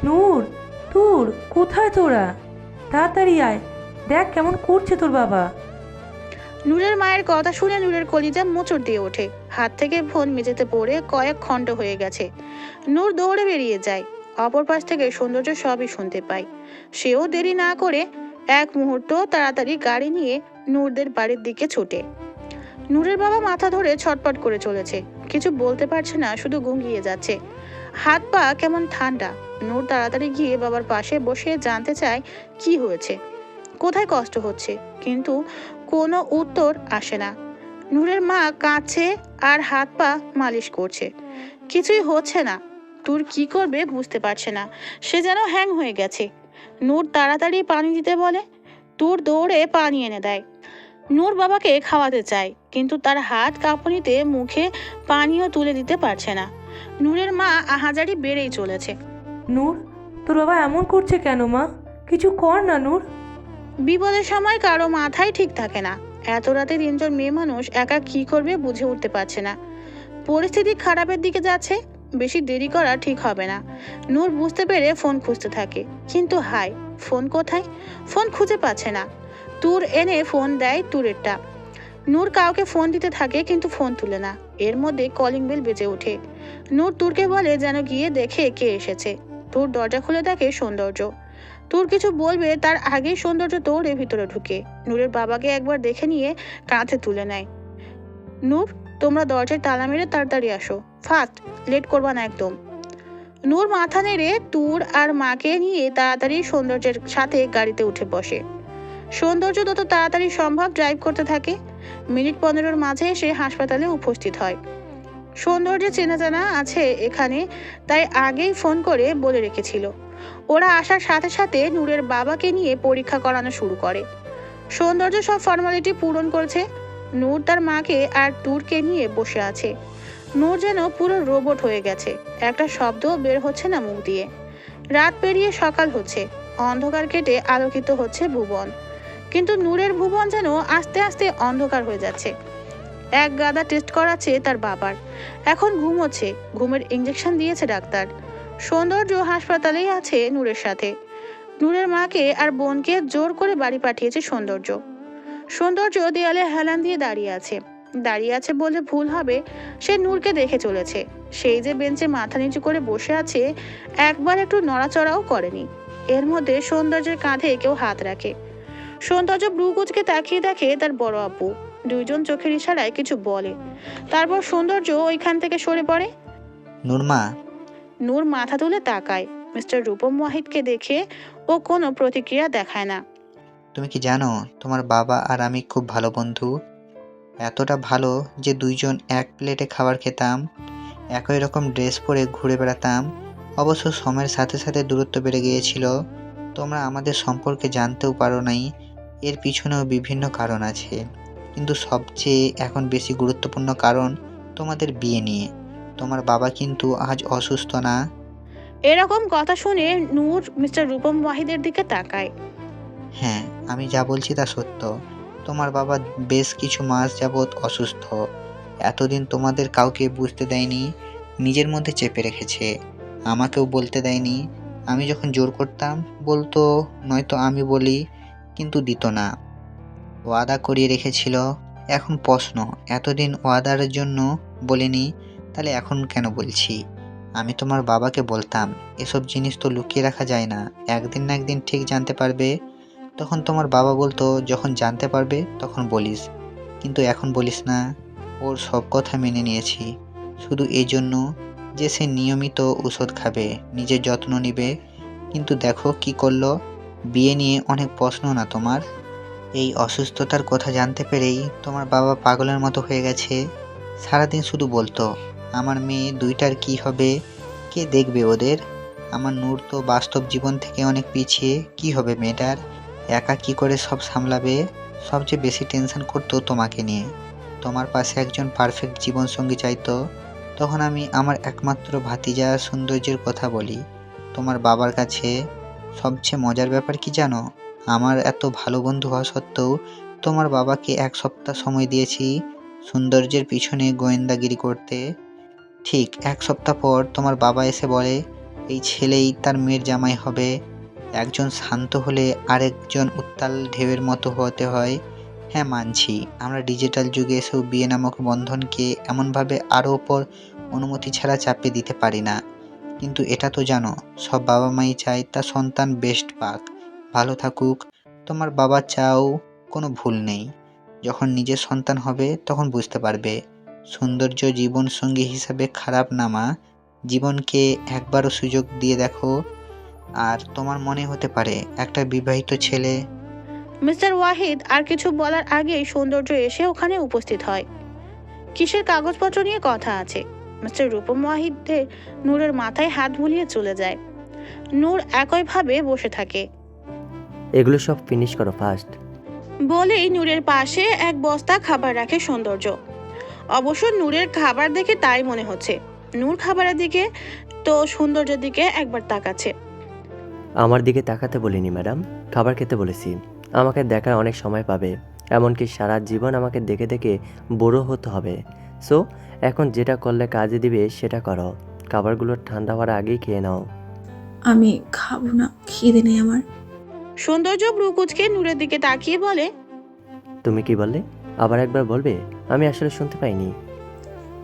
নূর, তোর কোথায় তোরা? তাড়াতাড়ি আয়, দেখ কেমন করছে তোর বাবা। নূরের মায়ের কথা শুনে নূরের কলিজা মোচড় দিয়ে ওঠে। হাত থেকে ফোন মেঝেতে পড়ে কয়েক খণ্ড হয়ে গেছে। নূর দৌড়ে বেরিয়ে যায়। অপর পাশ থেকে সৌন্দর্য সবই শুনতে পায়। সেও দেরি না করে এক মুহূর্ত তাড়াতাড়ি গাড়ি নিয়ে নূরদের বাড়ির দিকে ছুটে। নূরের বাবা মাথা ধরে ছটপট করে চলেছে, কিছু বলতে পারছে না, শুধু ঘুমিয়ে যাচ্ছে। হাত পা কেমন ঠান্ডা। নূর তাড়াতাড়ি গিয়ে বাবার পাশে বসে জানতে চায় কি হয়েছে, কোথায় কষ্ট হচ্ছে, কিন্তু কোনো উত্তর আসে না। নূরের মা কাঁদছে আর হাত পা মালিশ করছে, কিছুই হচ্ছে না। নূর কি করবে বুঝতে পারছে না, সে যেন হ্যাং হয়ে গেছে। নূর তাড়াতাড়ি পানি দিতে বলে। নূর দৌড়ে পানি এনে দেয়। নূর বাবাকে খাওয়াতে চায়, কিন্তু তার হাত কাঁপুনিতে মুখে পানিও তুলে দিতে পারছে না। নূরের মা আহাজারি বেড়েই চলেছে। নূর, তোর বাবা এমন করছে কেন মা? কিছু কর না নূর। বিপদের সময় কারো মাথায় ঠিক থাকে না। এত রাতে তিনজন মেয়ে মানুষ একা কি করবে বুঝে উঠতে পারছে না। পরিস্থিতি খারাপের দিকে যাচ্ছে, বেশি দেরি করা ঠিক হবে না। নূর বুঝতে পেরে ফোন খুঁজতে থাকে, কিন্তু হায়, ফোন কোথায়? ফোন খুঁজে পাচ্ছে না। তুর এনে ফোন দেয় তুরেরটা। নূর কাউকে ফোন দিতে থাকে, কিন্তু ফোন তুলে না। এর মধ্যে কলিং বেল বেজে ওঠে। নূর তুরকে বলে যেন গিয়ে দেখে কে এসেছে। তুর দরজা খুলে দেখে সৌন্দর্য। তুর কিছু বলবে তার আগেই সৌন্দর্য দৌড়ে ভিতরে ঢুকে নূরের বাবাকে একবার দেখে নিয়ে কাঁধে তুলে নেয়। নূর, তোমরা দরজায় তালা মেরে তাড়াতাড়ি আসো, ফাস্ট, লেট করবা না একদম। নূর মাথা নেড়ে তুর আর মাকে নিয়ে তাড়াতাড়ি সৌন্দর্যের সাথে গাড়িতে উঠে বসে। সৌন্দর্য তত তাড়াতাড়ি সম্ভব ড্রাইভ করতে থাকে। মিনিট 15-র মাঝে সে হাসপাতালে উপস্থিত হয়। সৌন্দর্য চেনা জানা আছে এখানে, তাই আগেই ফোন করে বলে রেখেছিল। ওরা আসার সাথে সাথে নূরের বাবাকে নিয়ে পরীক্ষা করানো শুরু করে। সৌন্দর্য সব ফর্মালিটি পূরণ করেছে। নূর তার মাকে আর তুরকে নিয়ে বসে আছে। নূর যেন পুরো রোবট হয়ে গেছে, একটা শব্দও বের হচ্ছে না মুখ দিয়ে। রাত পেরিয়ে সকাল হচ্ছে, অন্ধকার কেটে আলোকিত হচ্ছে ভুবন, কিন্তু নূরের ভুবন যেন আস্তে আস্তে অন্ধকার হয়ে যাচ্ছে। এক গাদা টেস্ট করাচ্ছে তার বাবার, এখন ঘুমোচ্ছে, ঘুমের ইঞ্জেকশন দিয়েছে ডাক্তার। সৌন্দর্য হাসপাতালেই আছে নূরের সাথে। নূরের মাকে আর বোনকে জোর করে বাড়ি পাঠিয়েছে সৌন্দর্য। সৌন্দর্য দেয়ালে হেলান দিয়ে দাঁড়িয়ে আছে বলে ভুল হবে, সে নূরকে দেখে চলেছে। সেই যে বেঞ্চে মাথা নিচু করে বসে আছে, একবার একটু নড়াচড়াও করেনি। এর মধ্যে সৌন্দর্যের কাঁধে কেউ হাত রাখে। সৌন্দর্য ব্রু কুচকে তাকিয়ে দেখে তার বড় আপু। দুইজন চোখের ইশারায় কিছু বলে, তারপর সৌন্দর্য ওইখান থেকে সরে পড়ে। নূরমা। নূর মাথা তুলে তাকায়। মিস্টার রূপম ওয়াহিদকে দেখে ও কোনো প্রতিক্রিয়া দেখায় না। তুমি কি জানো তোমার বাবা আর আমি খুব ভালো বন্ধু? এতটা ভালো যে দুইজন এক প্লেটে খাবার খেতাম, একই রকম ড্রেস পরে ঘুরে বেড়াতাম। অবশ্য সময়ের সাথে সাথে দূরত্ব বেড়ে গিয়েছিল, তোমরা আমাদের সম্পর্কে জানতেও পারো নাই। এর পিছনেও বিভিন্ন কারণ আছে, কিন্তু সবচেয়ে এখন বেশি গুরুত্বপূর্ণ কারণ তোমাদের বিয়ে নিয়ে। তোমার বাবা কিন্তু আজ অসুস্থ না? এরকম কথা শুনে নূর মিস্টার রূপম ওয়াহিদের দিকে তাকায়। হ্যাঁ, আমি যা বলছি তা সত্য। তোমার বাবা বেশ কিছু মাস যাবৎ অসুস্থ। এতদিন তোমাদের কাউকে বুঝতে দেয়নি, নিজের মধ্যে চেপে রেখেছে। আমাকেও বলতে দেয়নি। আমি যখন জোর করতাম বলতো, নয়তো আমি বলি, কিন্তু দিত না। ওয়াদা করিয়ে রেখেছিল। এখন প্রশ্ন, এতদিন ওয়াদার জন্য বলিনি, তাহলে এখন কেন বলছি? আমি তোমার বাবাকে বলতাম, এসব জিনিস তো লুকিয়ে রাখা যায় না, একদিন না একদিন ঠিক জানতে পারবে। তখন তোমার বাবা বলতো, যখন জানতে পারবে তখন বলিস, কিন্তু এখন বলিস না। ওর সব কথা মেনে নিয়েছি, শুধু এই জন্য যে সে নিয়মিত ওষুধ খাবে, নিজের যত্ন নেবে। কিন্তু দেখো কি করলো। বিয়ে নিয়ে অনেক প্রশ্ন না তোমার? এই অসুস্থতার কথা জানতে পেরেই তোমার বাবা পাগলের মতো হয়ে গেছে। সারাদিন শুধু বলতো, আমার মেয়ে দুইটার কি হবে, কে দেখবে ওদের? আমার নূর তো বাস্তব জীবন থেকে অনেক পিছিয়ে, কি হবে মেয়েটার? একা কি করে সব সামলাবে? সবচেয়ে বেশি টেনশন করতো তোমাকে নিয়ে। তোমার পাশে একজন পারফেক্ট জীবনসঙ্গী চাইতো। তখন আমি আমার একমাত্র ভাতিজা সৌন্দর্যের কথা বলি তোমার বাবার কাছে। সবচেয়ে মজার ব্যাপার কি জানো? আমার এত ভালো বন্ধু হওয়া সত্ত্বেও তোমার বাবাকে 1 সপ্তাহ সময় দিয়েছি সৌন্দর্যের পিছনে গোয়েন্দাগিরি করতে। ঠিক 1 সপ্তাহ পর তোমার বাবা এসে বলে, এই ছেলেই তার মেয়ের জামাই হবে। একজন শান্ত হলে আরেকজন উত্তাল ঢেউয়ের মতো হতে হয়। হ্যাঁ মানছি, আমরা ডিজিটাল যুগে এসেও বিয়ে নামক বন্ধনকে এমনভাবে আরও ওপর অনুমতি ছাড়া চাপিয়ে দিতে পারি না। কিন্তু এটা তো জানো, সব বাবা মাই চায় তার সন্তান বেস্ট পাক, ভালো থাকুক। তোমার বাবা চাও, কোনো ভুল নেই। যখন নিজের সন্তান হবে তখন বুঝতে পারবে সৌন্দর্য জীবন সঙ্গী হিসাবে খারাপ না মা। জীবনকে একবারও সুযোগ দিয়ে দেখো। আর তোমার মনে হতে পারে একটা বিবাহিত ছেলে। মিস্টার ওয়াহিদ আর কিছু বলার আগেই সৌন্দর্য এসে ওখানে উপস্থিত হয়। কিসের কাগজপত্র নিয়ে কথা আছে? মিস্টার রূপম ওয়াহিদের নূরের মাথায় হাত বুলিয়ে চলে যায়। নূর একইভাবে বসে থাকে। এগুলো সব ফিনিশ করো ফার্স্ট। বলেই নূরের পাশে এক বস্তা খাবার রাখে সৌন্দর্য। অবশ্য নূরের খাবার দেখে তাই মনে হচ্ছে। নূর খাবারের দিকে তো সৌন্দর্যের দিকে একবার তাকাচ্ছে। আমার দিকে তাকাতে বলিনি ম্যাডাম, খাবার খেতে বলেছি। আমাকে দেখার অনেক সময় পাবে, এমনকি সারা জীবন আমাকে দেখে দেখে বড়ো হতে হবে। সো এখন যেটা করলে কাজে দিবে সেটা করো। খাবারগুলো ঠান্ডা হওয়ার আগেই খেয়ে নাও। আমি খাবো না, খিদে নেই আমার। সৌন্দর্য ভ্রু কুঁচকে নূরের দিকে তাকিয়ে বলে, তুমি কি বললে? আবার একবার বলবে? আমি আসলে শুনতে পাইনি।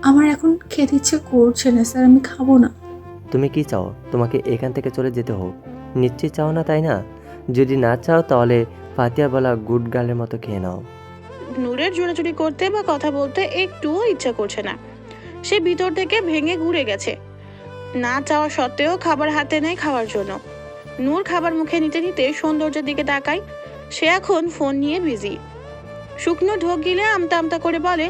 আমার এখন খেতে ইচ্ছে করছে না স্যার, আমি খাবো না। তুমি কি চাও তোমাকে এখান থেকে চলে যেতে হোক? নিশ্চয়ই চাও না, তাই না? যদি না চাও তাহলে ফাতিয়া বলা গুড গার্লের মতো খেয়ে নাও। নূরের জোরাজুরি করতে বা কথা বলতে একটুও ইচ্ছা করছে না। সে ভিতর থেকে ভেঙে ঘুরে গেছে। না চাওয়া সত্ত্বেও খাবার হাতে নেয় খাওয়ার জন্য। নূর খাবার মুখে নিতে নিতে সৌন্দর্যের দিকে তাকায়। সে এখন ফোন নিয়ে বিজি। শুকনো ঢোক গিলে আমতা আমতা করে বলে,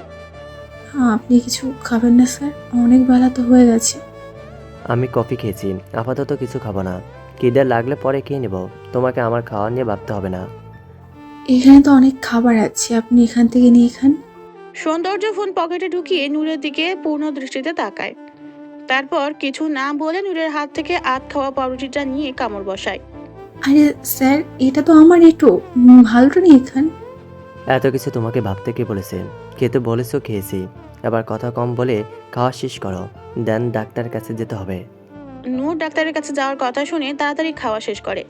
আপনি কিছু খাবেন না স্যার? অনেক বেলা তো হয়ে গেছে। আমি কফি খেয়েছি, আপাতত কিছু খাবো না। খিদে লাগলে পরে খেয়ে নেব, তোমাকে আমার খাওয়া নিয়ে ভাবতে হবে না। এখানে তো অনেক খাবার আছে, আপনি এখান থেকে নিয়ে খান। সৌন্দর্য ফোন পকেটে ঢুকিয়ে নূরের দিকে পূর্ণ দৃষ্টিতে তাকায়। তারপর কিছু না বলে নূরের হাত থেকে আধ খাওয়া পাউরুটিটা নিয়ে কামড় বসায়। আরে স্যার, এটা তো আমার এটো, ভালোটা নিয়ে খান। এত কিছু তোমাকে ভাবতে কে বলেছে? খেতে বলেছো, খেয়েছি। এবার কথা কম বলে খাওয়া শেষ করো, দেন ডাক্তারের কাছে যেতে হবে। নূর ডাক্তারের কাছে যাওয়ার কথা শুনে তাড়াতাড়ি খাওয়া শেষ করে।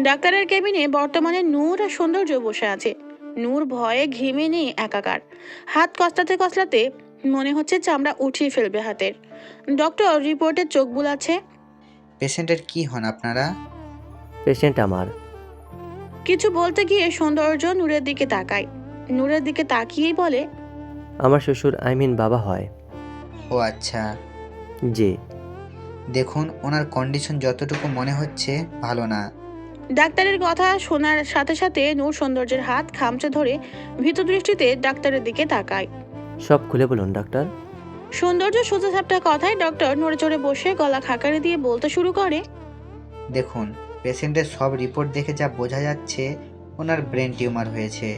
ডাক্তারের কেবিনে বর্তমানে নূর আর সৌন্দর্য বসে আছে। নূর ভয়ে ঘেমে নেই একাকার। হাত কসলাতে কসলাতে মনে হচ্ছে চামড়া উঠিয়ে ফেলবে হাতের। ডক্টর রিপোর্টে চোখ বুলাচ্ছে। পেশেন্টের কি হন আপনারা? পেশেন্ট আমার। কিছু বলতে গিয়ে সৌন্দর্য নূরের দিকে তাকায়। নূরের দিকে তাকিয়েই বলে, আমার শ্বশুর বাবা হয়। ও আচ্ছা। জি। দেখুন, ওনার কন্ডিশন যতটুকু মনে হচ্ছে ভালো না। ডাক্তারের কথা শোনার সাথে সাথে নূর সৌন্দর্যের হাত খামচে ধরে ভীত দৃষ্টিতে ডাক্তারের দিকে তাকায়। সব খুলে বলুন ডাক্তার। সৌন্দর্য সোজাসাপটা কথায় ডক্টর নড়ে চড়ে বসে গলা খাকারি দিয়ে বলতে শুরু করে। দেখুন, পেশেন্টের সব রিপোর্ট দেখে যা বোঝা যাচ্ছে ওনার ব্রেন টিউমার হয়েছে।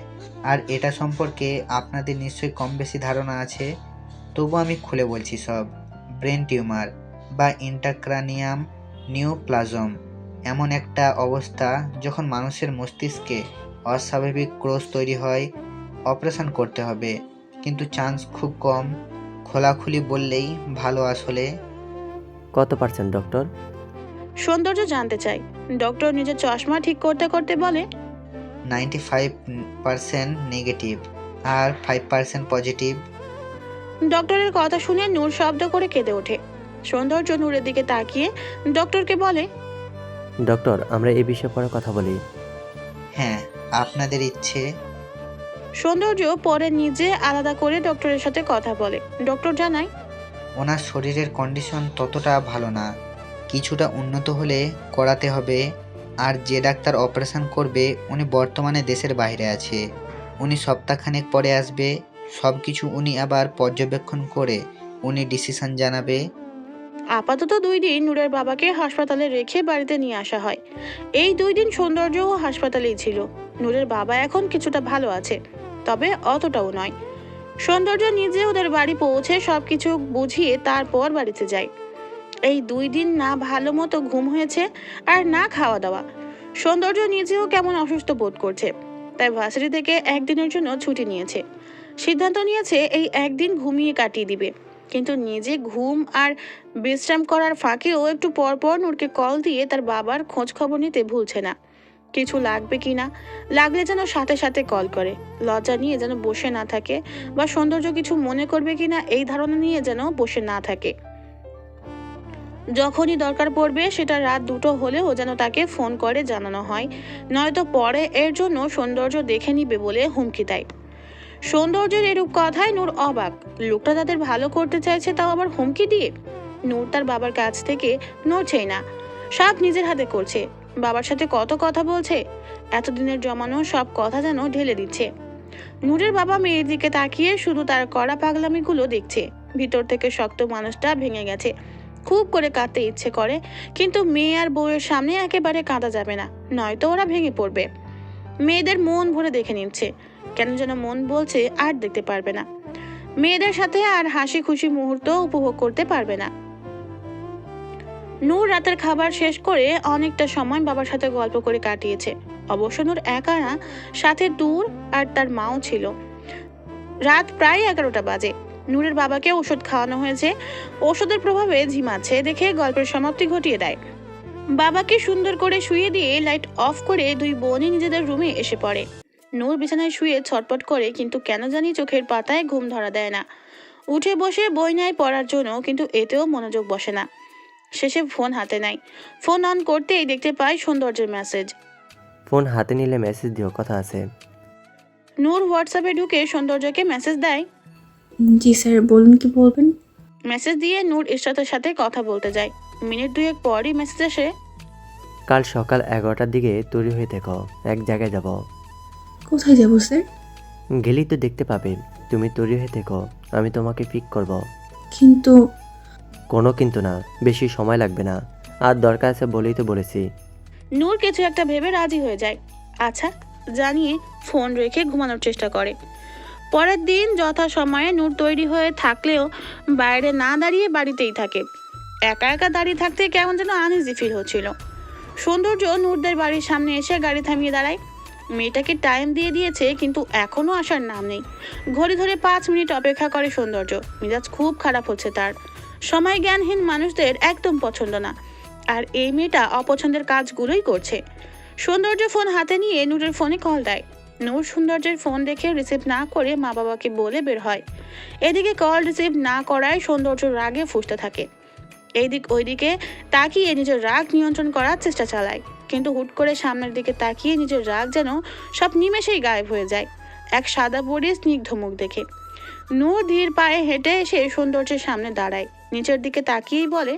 আর এটা সম্পর্কে আপনাদের নিশ্চয়ই কম বেশি ধারণা আছে, তবু আমি খুলে বলছি সব। ব্রেন টিউমার বা ইন্টারক্রানিয়াম নিউপ্লাজম এমন একটা অবস্থা যখন মানুষের মস্তিষ্কে অস্বাভাবিক ক্রোশ তৈরি হয়। অপারেশন করতে হবে, কিন্তু চান্স খুব কম। খোলাখুলি বললেই ভালো। আসলে কত পার্সেন্ট ডক্টর? সৌন্দর্য জানতে চায়। ডক্টর নিজের চশমা ঠিক করতে করতে বলে, 95% নেগেটিভ আর 5% পজিটিভ। ডক্টরের কথা শুনে নূর শব্দ করে কেঁদে ওঠে। সৌন্দর্য নূরের দিকে তাকিয়ে ডক্টরকে বলে, ডক্টর, আমরা এই বিষয়ে পরে কথা বলি। হ্যাঁ, আপনাদের ইচ্ছে। সৌন্দর্য পরে নিজে আলাদা করে ডক্টরের সাথে কথা বলে। ডক্টর জানায়, ওনার শরীরের কন্ডিশন ততটা ভালো না, কিছুটা উন্নত হলে করাতে হবে। আর যে ডাক্তার অপারেশন করবে উনি বর্তমানে দেশের বাইরে আছে। উনি সপ্তাহখানেক পরে আসবে। সব কিছু উনি আবার পর্যবেক্ষণ করে উনি ডিসিশন জানাবে। আপাতত 2 দিন নূরের বাবাকে হাসপাতালে রেখে বাড়িতে নিয়ে আসা হয়। এই 2 দিন সৌন্দর্যও হাসপাতালেই ছিল। নূরের বাবা এখন কিছুটা ভালো আছে, তবে অতটাও নয়। সৌন্দর্য নিজে ওদের বাড়ি পৌঁছে সবকিছু বুঝিয়ে তারপর বাড়িতে যায়। এই 2 দিন না ভালো মতো ঘুম হয়েছে আর না খাওয়া দাওয়া। সৌন্দর্য নিজেও কেমন অসুস্থ বোধ করছে, তাই ভার্সিটি থেকে একদিনের জন্য ছুটি নিয়েছে। সিদ্ধান্ত নিয়েছে এই একদিন ঘুমিয়ে কাটিয়ে দিবে, কিন্তু নিজে ঘুম আর বিশ্রাম করার ফাঁকেও একটু পর পর নূরকে কল দিয়ে তার বাবার খোঁজ খবর নিতে ভুলছে না। কিছু লাগবে কিনা, লাগলে যেন সাথে সাথে কল করে। লজ্জা নিয়ে যেন বসে না থাকে, বা সৌন্দর্য কিছু মনে করবে কিনা এই ধারণা নিয়ে যেন বসে না থাকে। যখনই দরকার পড়বে, সেটা রাত 2টো হলেও যেন তাকে ফোন করে জানানো হয়, নয়তো পরে এর জন্য সৌন্দর্য দেখে নিবে বলে হুমকি দেয়। সৌন্দর্যের এরূপ কথায় নূর অবাক। লোকটা তাদের ভালো করতে চাইছে, তাও আবার হুমকি দিয়ে। নূর তার বাবার কাছ থেকে নড়ছেই না, সব নিজের হাতে করছে। বাবার সাথে কত কথা বলছে, এতদিনের জমানো সব কথা যেন ঢেলে দিচ্ছে। নূরের বাবা মেয়ের দিকে তাকিয়ে শুধু তার কড়া পাগলামিগুলো দেখছে। ভিতর থেকে শক্ত মানুষটা ভেঙে গেছে। খুব করে কাঁদতে ইচ্ছে করে, কিন্তু মেয়ে আর বউয়ের সামনে একেবারে কাঁদা যাবে না, নয়তো ওরা ভেঙে পড়বে। মেয়েদের মন ভরে দেখে নিচ্ছে, কেন যেন মন বলছে আর দেখতে পারবে না। মেয়েদের সাথে আর হাসি খুশি মুহূর্ত উপভোগ করতে পারবে না। নূর রাতের খাবার শেষ করে অনেকটা সময় বাবার সাথে গল্প করে কাটিয়েছে। অবশ্য নূর একা না, সাথে দূর আর তার মাও ছিল। রাত প্রায় 11টা বাজে। নূরের বাবাকে ওষুধ খাওয়ানো হয়েছে, ওষুধের প্রভাবে ঝিমাচ্ছে দেখে গল্পের সমাপ্তি ঘটিয়ে দেয়। বাবাকে সুন্দর করে শুয়ে দিয়ে লাইট অফ করে 2 বোনই নিজেদের রুমে এসে পড়ে। নূর বিছানায় শুয়ে ছটপট করে, কিন্তু কেন জানি চোখের পাতায় ঘুম ধরা দেয় না। উঠে বসে বই নেয় পড়ার জন্য, কিন্তু এতেও মনোযোগ বসে না। শেষে ফোন হাতে নেয়। ফোন অন করতেই দেখতে পায় সৌন্দর্যের মেসেজ। ফোন হাতে নিলে মেসেজ দিও, কথা আছে। নূর হোয়াটসঅ্যাপে ঢুকে সৌন্দর্যকে মেসেজ দেয়। জি স্যার, বলুন কি বলবেন? মেসেজ দিয়ে নূর ইশরাতের সাথে কথা বলতে যায়। মিনিট 2 পরই মেসেজ আসে, কাল সকাল 11টার দিকে তৈরি হয়ে থেকো, এক জায়গায় যাব। কোথায় যাব স্যার? গেলেই তো দেখতে পাবে। তুমি তৈরি হয়ে থেকো, আমি তোমাকে পিক করব। কিন্তু কোনো কিন্তু না, বেশি সময় লাগবে না। আর দরকার আছে বলেই তো বলেছি। নূর কিছু একটা ভেবে রাজি হয়ে যায়। আচ্ছা জানিয়ে ফোন রেখে ঘুমানোর চেষ্টা করে। পরের দিন যথাসময়ে নূর তৈরি হয়ে থাকলেও বাইরে না দাঁড়িয়ে বাড়িতেই থাকে। একা একা দাঁড়িয়ে থাকতে কেমন যেন আনইজি ফিল হচ্ছিল। সৌন্দর্য নূরদের বাড়ির সামনে এসে গাড়ি থামিয়ে দাঁড়ায়। মেয়েটাকে টাইম দিয়ে দিয়েছে, কিন্তু এখনো আসার নাম নেই। ঘড়ি ধরে 5 মিনিট অপেক্ষা করে সৌন্দর্য। মেজাজ খুব খারাপ হচ্ছে তার। সময় জ্ঞানহীন মানুষদের একদম পছন্দ না, আর এই মেয়েটা অপছন্দের কাজগুলোই করছে। সৌন্দর্য ফোন হাতে নিয়ে নূরের ফোনে কল দেয়। নূর সৌন্দর্যের ফোন দেখে রিসিভ না করে মা বাবাকে বলে বের হয়। এদিকে কল রিসিভ না করায় সৌন্দর্য রাগে ফুঁসতে থাকে। এইদিক ওইদিকে তাকিয়ে নিজের রাগ নিয়ন্ত্রণ করার চেষ্টা চালায়, কিন্তু হুট করে সামনের দিকে তাকিয়ে নিজের রাগ যেন সব নিমেষেই গায়েব হয়ে যায় এক সাদা বড়ি স্নিগ্ধ মুখ দেখে। নূর ধীর পায়ে হেঁটে এসে সৌন্দর্যের সামনে দাঁড়ায়, নিচের দিকে তাকিয়েই বলে,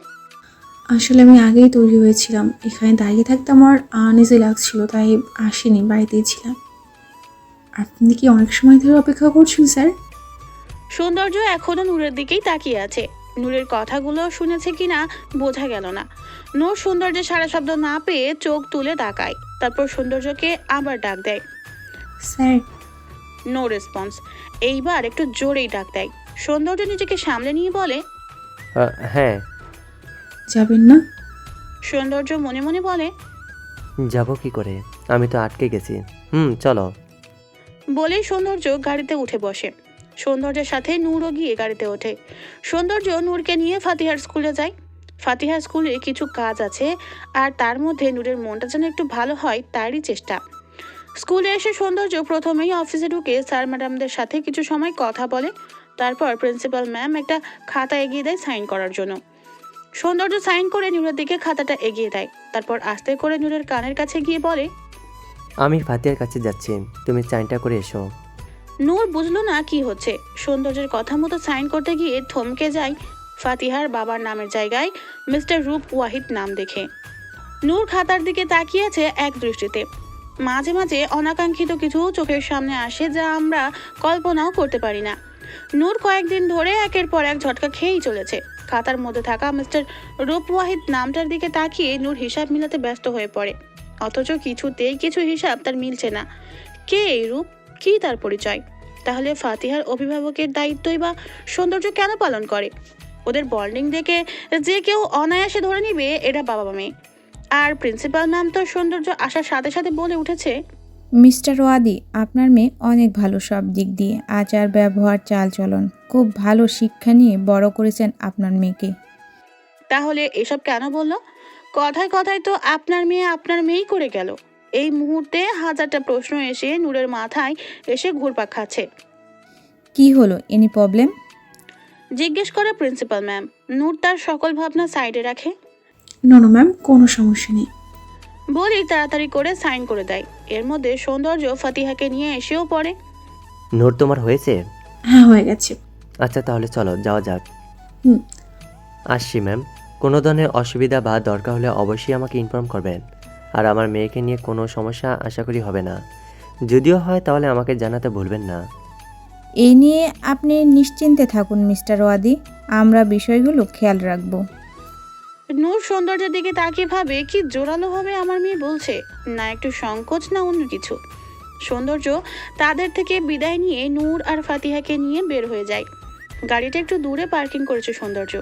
আসলে আমি আগেই তৈরি হয়েছিলাম, এখানে দাঁড়িয়ে থাকতে আমার আনইজি লাগছিল, তাই আসিনি, বাড়িতেই ছিলাম। আপনি কি অনেক সময় ধরে অপেক্ষা করছেন স্যার? সৌন্দর্য এখনো নূরের দিকেই তাকিয়ে আছে। নূরের কথাগুলো শুনেছে কিনা বোঝা গেল না। নূর সৌন্দর্যের সারা শব্দ না পেয়ে চোখ তুলে তাকায়, তারপর সৌন্দর্যকে আবার ডাক দেয়। স্যার। No response. এইবার একটু জোরেই ডাক দেয়। সৌন্দর্য নিজেকে সামলে নিয়ে বলে, হ্যাঁ। যাবেন না? সৌন্দর্য মনে মনে বলে, যাব কি করে, আমি তো আটকে গেছি। চলো। বলেই সৌন্দর্য গাড়িতে উঠে বসে। সৌন্দর্যের সাথে নূরও গিয়ে গাড়িতে ওঠে। সৌন্দর্য নূরকে নিয়ে ফাতিহার স্কুলে যায়। ফাতিহার স্কুলে কিছু কাজ আছে, আর তার মধ্যে নূরের মনটা যেন একটু ভালো হয় তারই চেষ্টা। স্কুলে এসে সৌন্দর্য প্রথমেই অফিসে ঢুকে স্যার ম্যাডামদের সাথে কিছু সময় কথা বলে। তারপর প্রিন্সিপাল ম্যাম একটা খাতা এগিয়ে দেয় সাইন করার জন্য। সৌন্দর্য সাইন করে নূরের দিকে খাতাটা এগিয়ে দেয়, তারপর আস্তে করে নূরের কানের কাছে গিয়ে বলে, আমি ফাতিহার কাছে যাচ্ছি, তুমি সাইনটা করে এসো। নূর বুঝলো না কি হচ্ছে। সৌন্দর্যের কথা মতো সাইন করতে গিয়ে থমকে যায় ফাতিহার বাবার নামের জায়গায় মিস্টার রূপ ওয়াহিদ নাম দেখে। নূর খাতার দিকে তাকিয়েছে এক দৃষ্টিতে। মাঝে মাঝে অনাকাঙ্ক্ষিত কিছু চোখের সামনে আসে যা আমরা কল্পনাও করতে পারি না। নূর কয়েকদিন ধরে একের পর এক ঝটকা খেয়েই চলেছে। খাতার মধ্যে থাকা মিস্টার রূপ ওয়াহিদ নামটার দিকে তাকিয়ে নূর হিসাব মিলাতে ব্যস্ত হয়ে পড়ে, অথচ কিছুতেই কিছু হিসাব তার মিলছে না। কে এই রূপ, কি তার পরিচয়? তাহলে ফাতিহার অভিভাবকের দায়িত্বই বা সৌন্দর্য কেন পালন করে? ওদের বন্ডিং দেখে যে কেউ অনায়াসে ধরে নিবে এরা বাবা মেয়ে। আর প্রিন্সিপাল ম্যাম তো সৌন্দর্য আসার সাথে সাথে বলে উঠেছে, মিস্টার ওয়াদি, আপনার মেয়ে অনেক ভালো, সব দিক দিয়ে আচার ব্যবহার চালচলন খুব ভালো, শিক্ষা নিয়ে বড় করেছেন আপনার মেয়েকে। তাহলে এসব কেন বললো? কথায় কথায় তো আপনার মেয়েই করে গেল। এই মুহূর্তে হাজারটা প্রশ্ন এসে নূরের মাথায় এসে ঘুরপাক খাচ্ছে। কি হলো, এনি প্রবলেম? জিজ্ঞেস করে প্রিন্সিপাল ম্যাম। নূর তার সকল ভাবনা সাইডে রাখে। নো ম্যাম, কোনো সমস্যা নেই। বলেই তাড়াতাড়ি করে সাইন করে দেয়। এর মধ্যে সৌন্দর্য ফাতিহাকে নিয়ে এসেও পড়ে। নোট তোমার হয়েছে? হ্যাঁ, হয়ে গেছে। আচ্ছা তাহলে চলো যাওয়া যাক। হুম। আসছি ম্যাম, কোনো ধরনের অসুবিধা বা দরকার হলে অবশ্যই আমাকে ইনফর্ম করবেন। আর আমার মেয়েকে নিয়ে কোনো সমস্যা আশা করি হবে না, যদিও হয় তাহলে আমাকে জানাতে ভুলবেন না। এই নিয়ে আপনি নিশ্চিন্তে থাকুন মিস্টার ওয়াদি, আমরা বিষয়গুলো খেয়াল রাখব। নূর সৌন্দর্যের দিকে তাকিয়ে ভাবে, কি জোরালো ভাবে আমার মেয়ে বলছে, না একটু সংকোচ না অন্য কিছু। সৌন্দর্য তাদের থেকে বিদায় নিয়ে নূর আর ফাতিহাকে নিয়ে বের হয়ে যায়। গাড়িটা একটু দূরে পার্কিং করেছে সৌন্দর্য।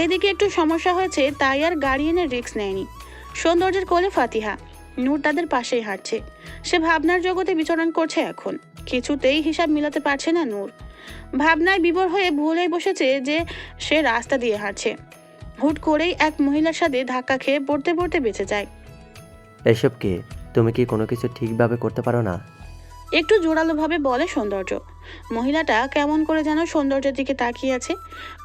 এদিকে একটু সমস্যা হয়েছে, তাই আর গাড়ি এনে রিস্ক নেয়নি। সৌন্দর্যের কোলে ফাতিহা, নূর তাদের পাশেই হাঁটছে। সে ভাবনার জগতে বিচরণ করছে এখন। কিছুতেই হিসাব মিলাতে পারছে না নূর। ভাবনায় বিভোর হয়ে ভুলেই বসেছে যে সে রাস্তা দিয়ে হাঁটছে। হুট করেই এক মহিলার সাথে ধাক্কা খেয়ে পড়তে পড়তে বেঁচে যায়। এসব কি, তুমি কি কোনো কিছু ঠিকভাবে করতে পারো না? একটু জোরালোভাবে বলে সৌন্দর্য। মহিলাটা কেমন করে যেন সৌন্দর্যের দিকে তাকিয়ে আছে।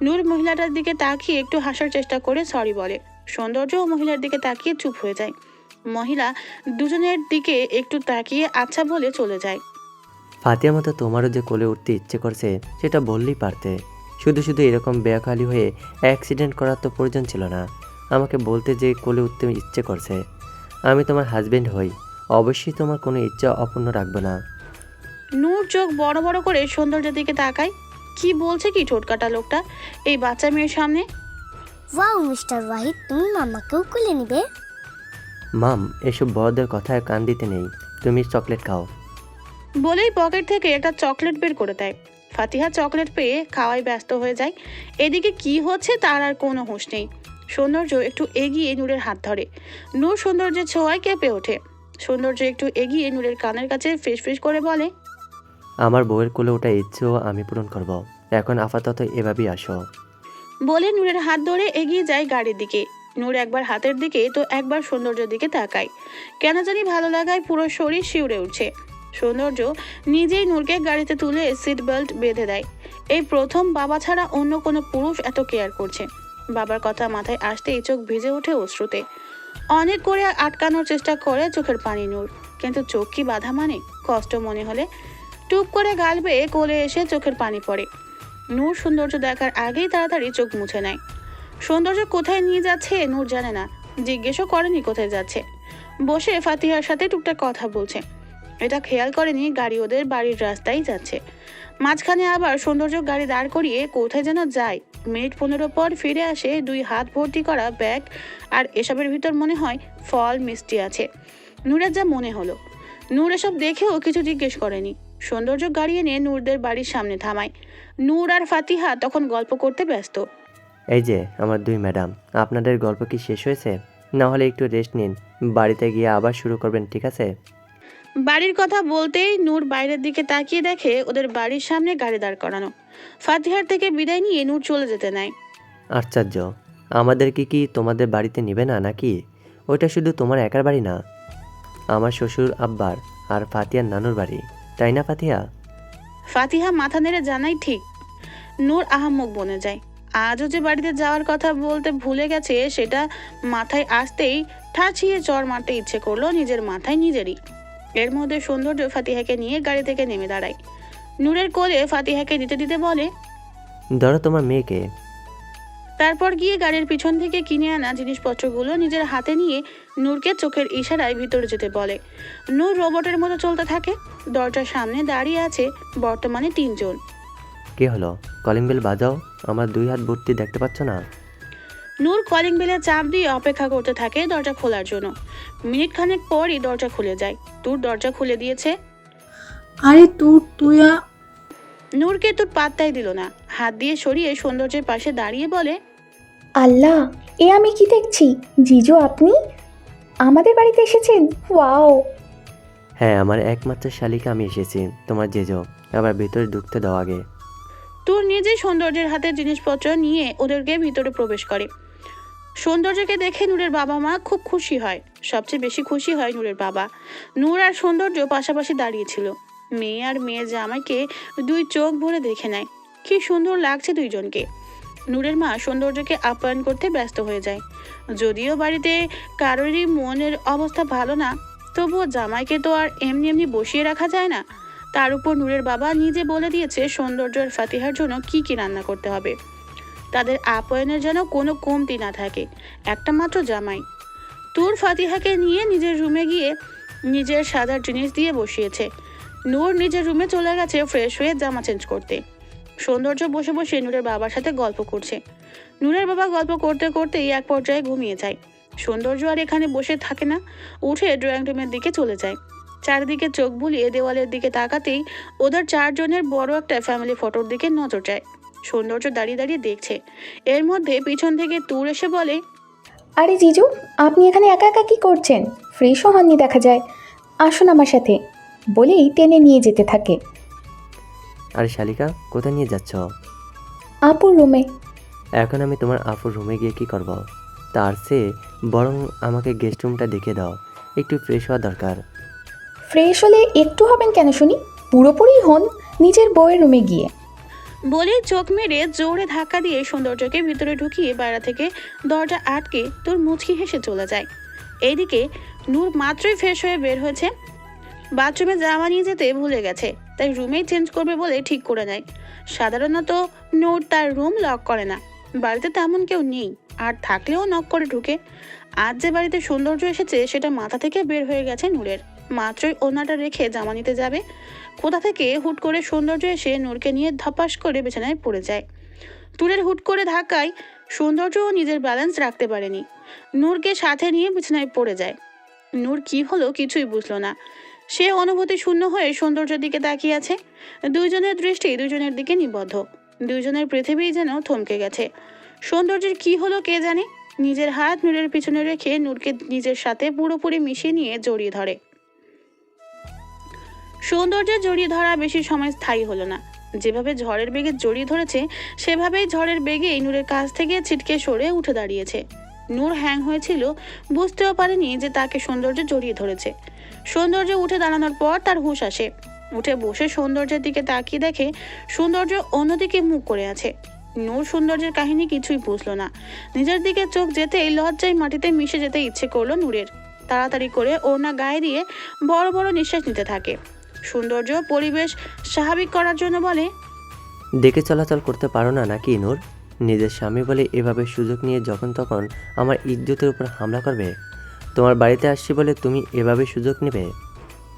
নূর মহিলাটার দিকে তাকিয়ে একটু হাসার চেষ্টা করে সরি বলে। সৌন্দর্য ও মহিলার দিকে তাকিয়ে চুপ হয়ে যায়। মহিলা দুজনের দিকে একটু তাকিয়ে আচ্ছা বলে চলে যায়। ফাতিহা মতো তোমারও যে কোলে উঠতে ইচ্ছে করছে সেটা বললেই পারতে। শুধু শুধু এরকম বেয়াখালি হয়ে অ্যাক্সিডেন্ট করার তো প্রয়োজন ছিল না। আমাকে বলতে যে কোলে উঠতে ইচ্ছে করছে। আমি তোমার হাজবেন্ড হই, অবশ্যই তোমার কোনো ইচ্ছা অপূর্ণ রাখবো না। নূর চোখ বড় বড় করে সৌন্দর্যের দিকে তাকায়। কি বলছে কি ঠোঁটকাটা লোকটা এই বাচ্চা মেয়ের সামনে? ওয়াও মিস্টার ওয়াহিদ, তুমি মামাকেও কোলে নিবে? মাম, এসব বড়দের কথায় কান দিতে নেই, তুমি চকলেট খাও। বলেই পকেট থেকে একটা চকলেট বের করে দেয়। ফাতিহা চকলেট পেয়ে খাওয়ায় ব্যস্ত হয়ে যায়। এদিকে কি হচ্ছে তার আর কোনো হুঁশ নেই। সৌন্দর্য একটু এগিয়ে নূরের হাত ধরে। নূর সৌন্দর্যের ছোঁয়ায় কেঁপে ওঠে। সৌন্দর্য একটু এগিয়ে নূরের কানের কাছে ফিস ফিস করে বলে, আমার বউয়ের কোলে ওটা ইচ্ছেও আমি পূরণ করব। এখন আপাতত এভাবেই আসো। বলে নূরের হাত ধরে এগিয়ে যায় গাড়ির দিকে। নূর একবার হাতের দিকে তো একবার সৌন্দর্যের দিকে তাকায়। কেন জানি ভালো লাগায় পুরো শরীর শিউরে উঠছে। সৌন্দর্য নিজেই নূরকে গাড়িতে তুলে সিট বেল্ট বেঁধে দেয়। এই প্রথম বাবা ছাড়া অন্য কোনো পুরুষ এত কেয়ার করছে। বাবার কথা মাথায় আসতেই চোখ ভিজে ওঠে অশ্রুতে। অনেক করে আটকানোর চেষ্টা করে চোখের পানি নূর, কিন্তু চোখ কি বাধা মানে? কষ্ট মনে হলে টুপ করে গাল বেয়ে কোলে এসে চোখের পানি পড়ে। নূর সৌন্দর্য দেখার আগেই তাড়াতাড়ি চোখ মুছে নেয়। সৌন্দর্য কোথায় নিয়ে যাচ্ছে নূর জানে না, জিজ্ঞেসও করেনি কোথায় যাচ্ছে। বসে ফাতিহার সাথে টুকটাক কথা বলছে। এটা খেয়াল করেনি গাড়ি ওদের বাড়ির রাস্তায় যাচ্ছে। মাঝখানে আবার সৌন্দর্য গাড়ি দাঁড় করিয়ে কোথায় যেন যায়। মিনিট 15 পর ফিরে আসে 2 হাত ভর্তি করা ব্যাগ, আর এসবের ভিতর মনে হয় ফল মিষ্টি আছে। নূরের যা মনে হলো। নূর এসব দেখেও কিছু জিজ্ঞেস করেনি। সৌন্দর্য গাড়ি এনে নূরদের বাড়ির সামনে থামায়। নূর আর ফাতিহা তখন গল্প করতে ব্যস্ত। এই যে আমার 2 ম্যাডাম, আপনাদের গল্প কি শেষ হয়েছে? না হলে একটু রেস্ট নিন, বাড়িতে গিয়ে আবার শুরু করবেন, ঠিক আছে? বাড়ির কথা বলতেই নূর বাইরের দিকে তাকিয়ে দেখে ওদের বাড়ির সামনে গাড়ি দাঁড় করানো। ফাতিহার থেকে বিদায় নিয়ে নূর চলে যেতে নেয়। আশ্চর্য, আমাদেরকে কি তোমাদের বাড়িতে নেবে না নাকি? ওইটা শুধু তোমার একার বাড়ি না, আমার শ্বশুর আব্বার আর ফাতিহার নানুর বাড়ি, তাই না ফাতিহা? ফাতিহা মাথা নেড়ে জানাই ঠিক। নূর আহাম্মক বনে যায়। আজও যে বাড়িতে যাওয়ার কথা বলতে ভুলে গেছে সেটা মাথায় আসতেই ঠাঁচিয়ে চড় মারতে ইচ্ছে করলো নিজের মাথায় নিজেরই। এর মধ্যে সৌন্দর্য ফাতিহাকে নিয়ে গাড়ি থেকে নেমে দাঁড়ায়। নূরের কোলে ফাতিহাকে দিতে দিতে বলে, ধরো তোমার মেয়েকে। তারপর গিয়ে গাড়ির পিছন থেকে কিনে আনা জিনিসপত্রগুলো নিজের হাতে নিয়ে নূরকে চোখের ইশারায় ভিতরে যেতে বলে। নূর রোবটের মতো চলতে থাকে। দরজার সামনে দাঁড়িয়ে আছে বর্তমানে 3 জন। কি হলো, কলিং বেল বাজাও, আমার 2 হাত ভর্তি দেখতে পাচ্ছ না? নূর কলিং বেলে চাপ দিয়ে অপেক্ষা করতে থাকে দরজা খোলার জন্য। মিনিট খানেক পরই দরজা খুলে যায়। তুর দরজা খুলে দিয়েছে। আরে তুই নূরকে তুর পাত্তাই দিল না। হাত দিয়ে সরিয়ে সৌন্দর্যের পাশে দাঁড়িয়ে বলে, আল্লাহ, এ আমি কি দেখছি? জিজু, আপনি আমাদের বাড়িতে এসেছেন? ওয়াও! হ্যাঁ, আমার একমাত্র শালিকা আমি এসেছি, তোমার জেজো। আবার ভেতরে ঢুকতে দাও আগে। তুর নিজে সৌন্দর্যের হাতে জিনিসপত্র নিয়ে ওদেরকে ভিতরে প্রবেশ করে। সৌন্দর্যকে দেখে নূরের বাবা মা খুব খুশি হয়। সবচেয়ে বেশি খুশি হয় নূরের বাবা। নূর আর সৌন্দর্য পাশাপাশি দাঁড়িয়েছিল। মেয়ে আর মেয়ের জামাইকে 2 চোখ ভরে দেখে নেয়। কি সুন্দর লাগছে 2 জনকে। নূরের মা সৌন্দর্যকে আপ্যায়ন করতে ব্যস্ত হয়ে যায়। যদিও বাড়িতে কারোরই মনের অবস্থা ভালো না, তবুও জামাইকে তো আর এমনি এমনি বসিয়ে রাখা যায় না। তার উপর নূরের বাবা নিজে বলে দিয়েছে সৌন্দর্য আর ফাতিহার জন্য কি কি রান্না করতে হবে। তাদের আপ্যায়নের যেন কোনো কমতি না থাকে। একটা মাত্র জামাই। তুর ফাতিহাকে নিয়ে নিজের রুমে গিয়ে নিজের সাদার জিনিস দিয়ে বসিয়েছে। নূর নিজের রুমে চলে গেছে ফ্রেশ হয়ে জামা চেঞ্জ করতে। সৌন্দর্য বসে বসে নূরের বাবার সাথে গল্প করছে। নূরের বাবা গল্প করতে করতেই এক পর্যায়ে ঘুমিয়ে যায়। সৌন্দর্য আর এখানে বসে থাকে না, উঠে ড্রয়িং রুমের দিকে চলে যায়। চারিদিকে চোখ বুলিয়ে দেওয়ালের দিকে তাকাতেই ওদের 4 জনের বড় একটা ফ্যামিলি ফটোর দিকে নজর যায়। সৌন্দর্য দাঁড়িয়ে দাঁড়িয়ে দেখছে। এর মধ্যে পিছন থেকে তুর এসে বলে, আরে জিজু, আপনি এখানে একা একা কি করছেন? ফ্রেশও হননি দেখা যায়। আসুন আমার সাথে, বলেই টেনে নিয়ে যেতে থাকে। আরে শালিকা, কোথায় নিয়ে যাচ্ছ? আপুর রুমে। এখন আমি তোমার আপুর রুমে গিয়ে কি করব? তার চেয়ে বরং আমাকে গেস্ট রুমটা দেখে দাও, একটু ফ্রেশ হওয়া দরকার। ফ্রেশ হলে একটু হবেন কেন শুনি? পুরোপুরি হন নিজের বউয়ের রুমে গিয়ে। বলে চোখ মেরে জোরে ধাক্কা দিয়ে সৌন্দর্যকে ভিতরে ঢুকিয়ে বাইরে থেকে দরজা আটকে তোর মুচকি হেসে চলে যায়। এইদিকে নূর মাত্রই ফ্রেশ হয়ে বের হয়েছে। বাথরুমে জামা নিয়ে যেতে ভুলে গেছে, তাই রুমেই চেঞ্জ করবে বলে ঠিক করে নেয়। সাধারণত নূর তার রুম লক করে না। বাড়িতে তেমন কেউ নেই, আর থাকলেও নক করে ঢুকে। আজ যে বাড়িতে সৌন্দর্য এসেছে সেটা মাথা থেকে বের হয়ে গেছে নূরের। মাত্রই ওনাটা রেখে জামা নিতে যাবে, কোথা থেকে হুট করে সৌন্দর্য এসে নূরকে নিয়ে ধপাস করে বিছানায় পড়ে যায়। তুরের হুট করে ধাক্কায় সৌন্দর্যও নিজের ব্যালেন্স রাখতে পারেনি, নূরকে সাথে নিয়ে বিছানায় পড়ে যায়। নূর কি হলো কিছুই বুঝলো না। সে অনুভূতি শূন্য হয়ে সৌন্দর্যের দিকে তাকিয়ে আছে। 2 জনের দৃষ্টি 2 জনের দিকে নিবদ্ধ। 2 জনের পৃথিবী যেন থমকে গেছে। সৌন্দর্যের কি হলো কে জানে। নিজের হাত নূরের পিছনে রেখে নূরকে নিজের সাথে পুরোপুরি মিশিয়ে নিয়ে জড়িয়ে ধরে। সৌন্দর্যের জড়িয়ে ধরা বেশি সময় স্থায়ী হলো না। যেভাবে ঝড়ের বেগে জড়িয়ে ধরেছে সেভাবেই ঝড়ের বেগে নূরের কাছ থেকে ছিটকে সরে উঠে দাঁড়িয়েছে। নূর হ্যাং হয়েছিল, বুঝতেও পারেনি যে তাকে সৌন্দর্য জড়িয়ে ধরেছে। সৌন্দর্য উঠে দাঁড়ানোর পর তার হুঁশ আসে। উঠে বসে সৌন্দর্যের দিকে তাকিয়ে দেখে সৌন্দর্য অন্যদিকে মুখ করে আছে। নূর সৌন্দর্যের কাহিনী কিছুই বুঝলো না। নিজের দিকে চোখ যেতেই লজ্জায় মাটিতে মিশে যেতে ইচ্ছে করলো নূরের। তাড়াতাড়ি করে ওড়না গায়ে দিয়ে বড় বড় নিঃশ্বাস নিতে থাকে। সৌন্দর্য পরিবেশ স্বাভাবিক করার জন্য বলে, দেখে চলাচল করতে পারো না নাকি নূর? নিজের স্বামী বলে এভাবে সুযোগ নিয়ে যখন তখন আমার ইজ্জতের উপর হামলা করবে? তোমার বাড়িতে আসছি বলে তুমি এভাবে সুযোগ নেবে?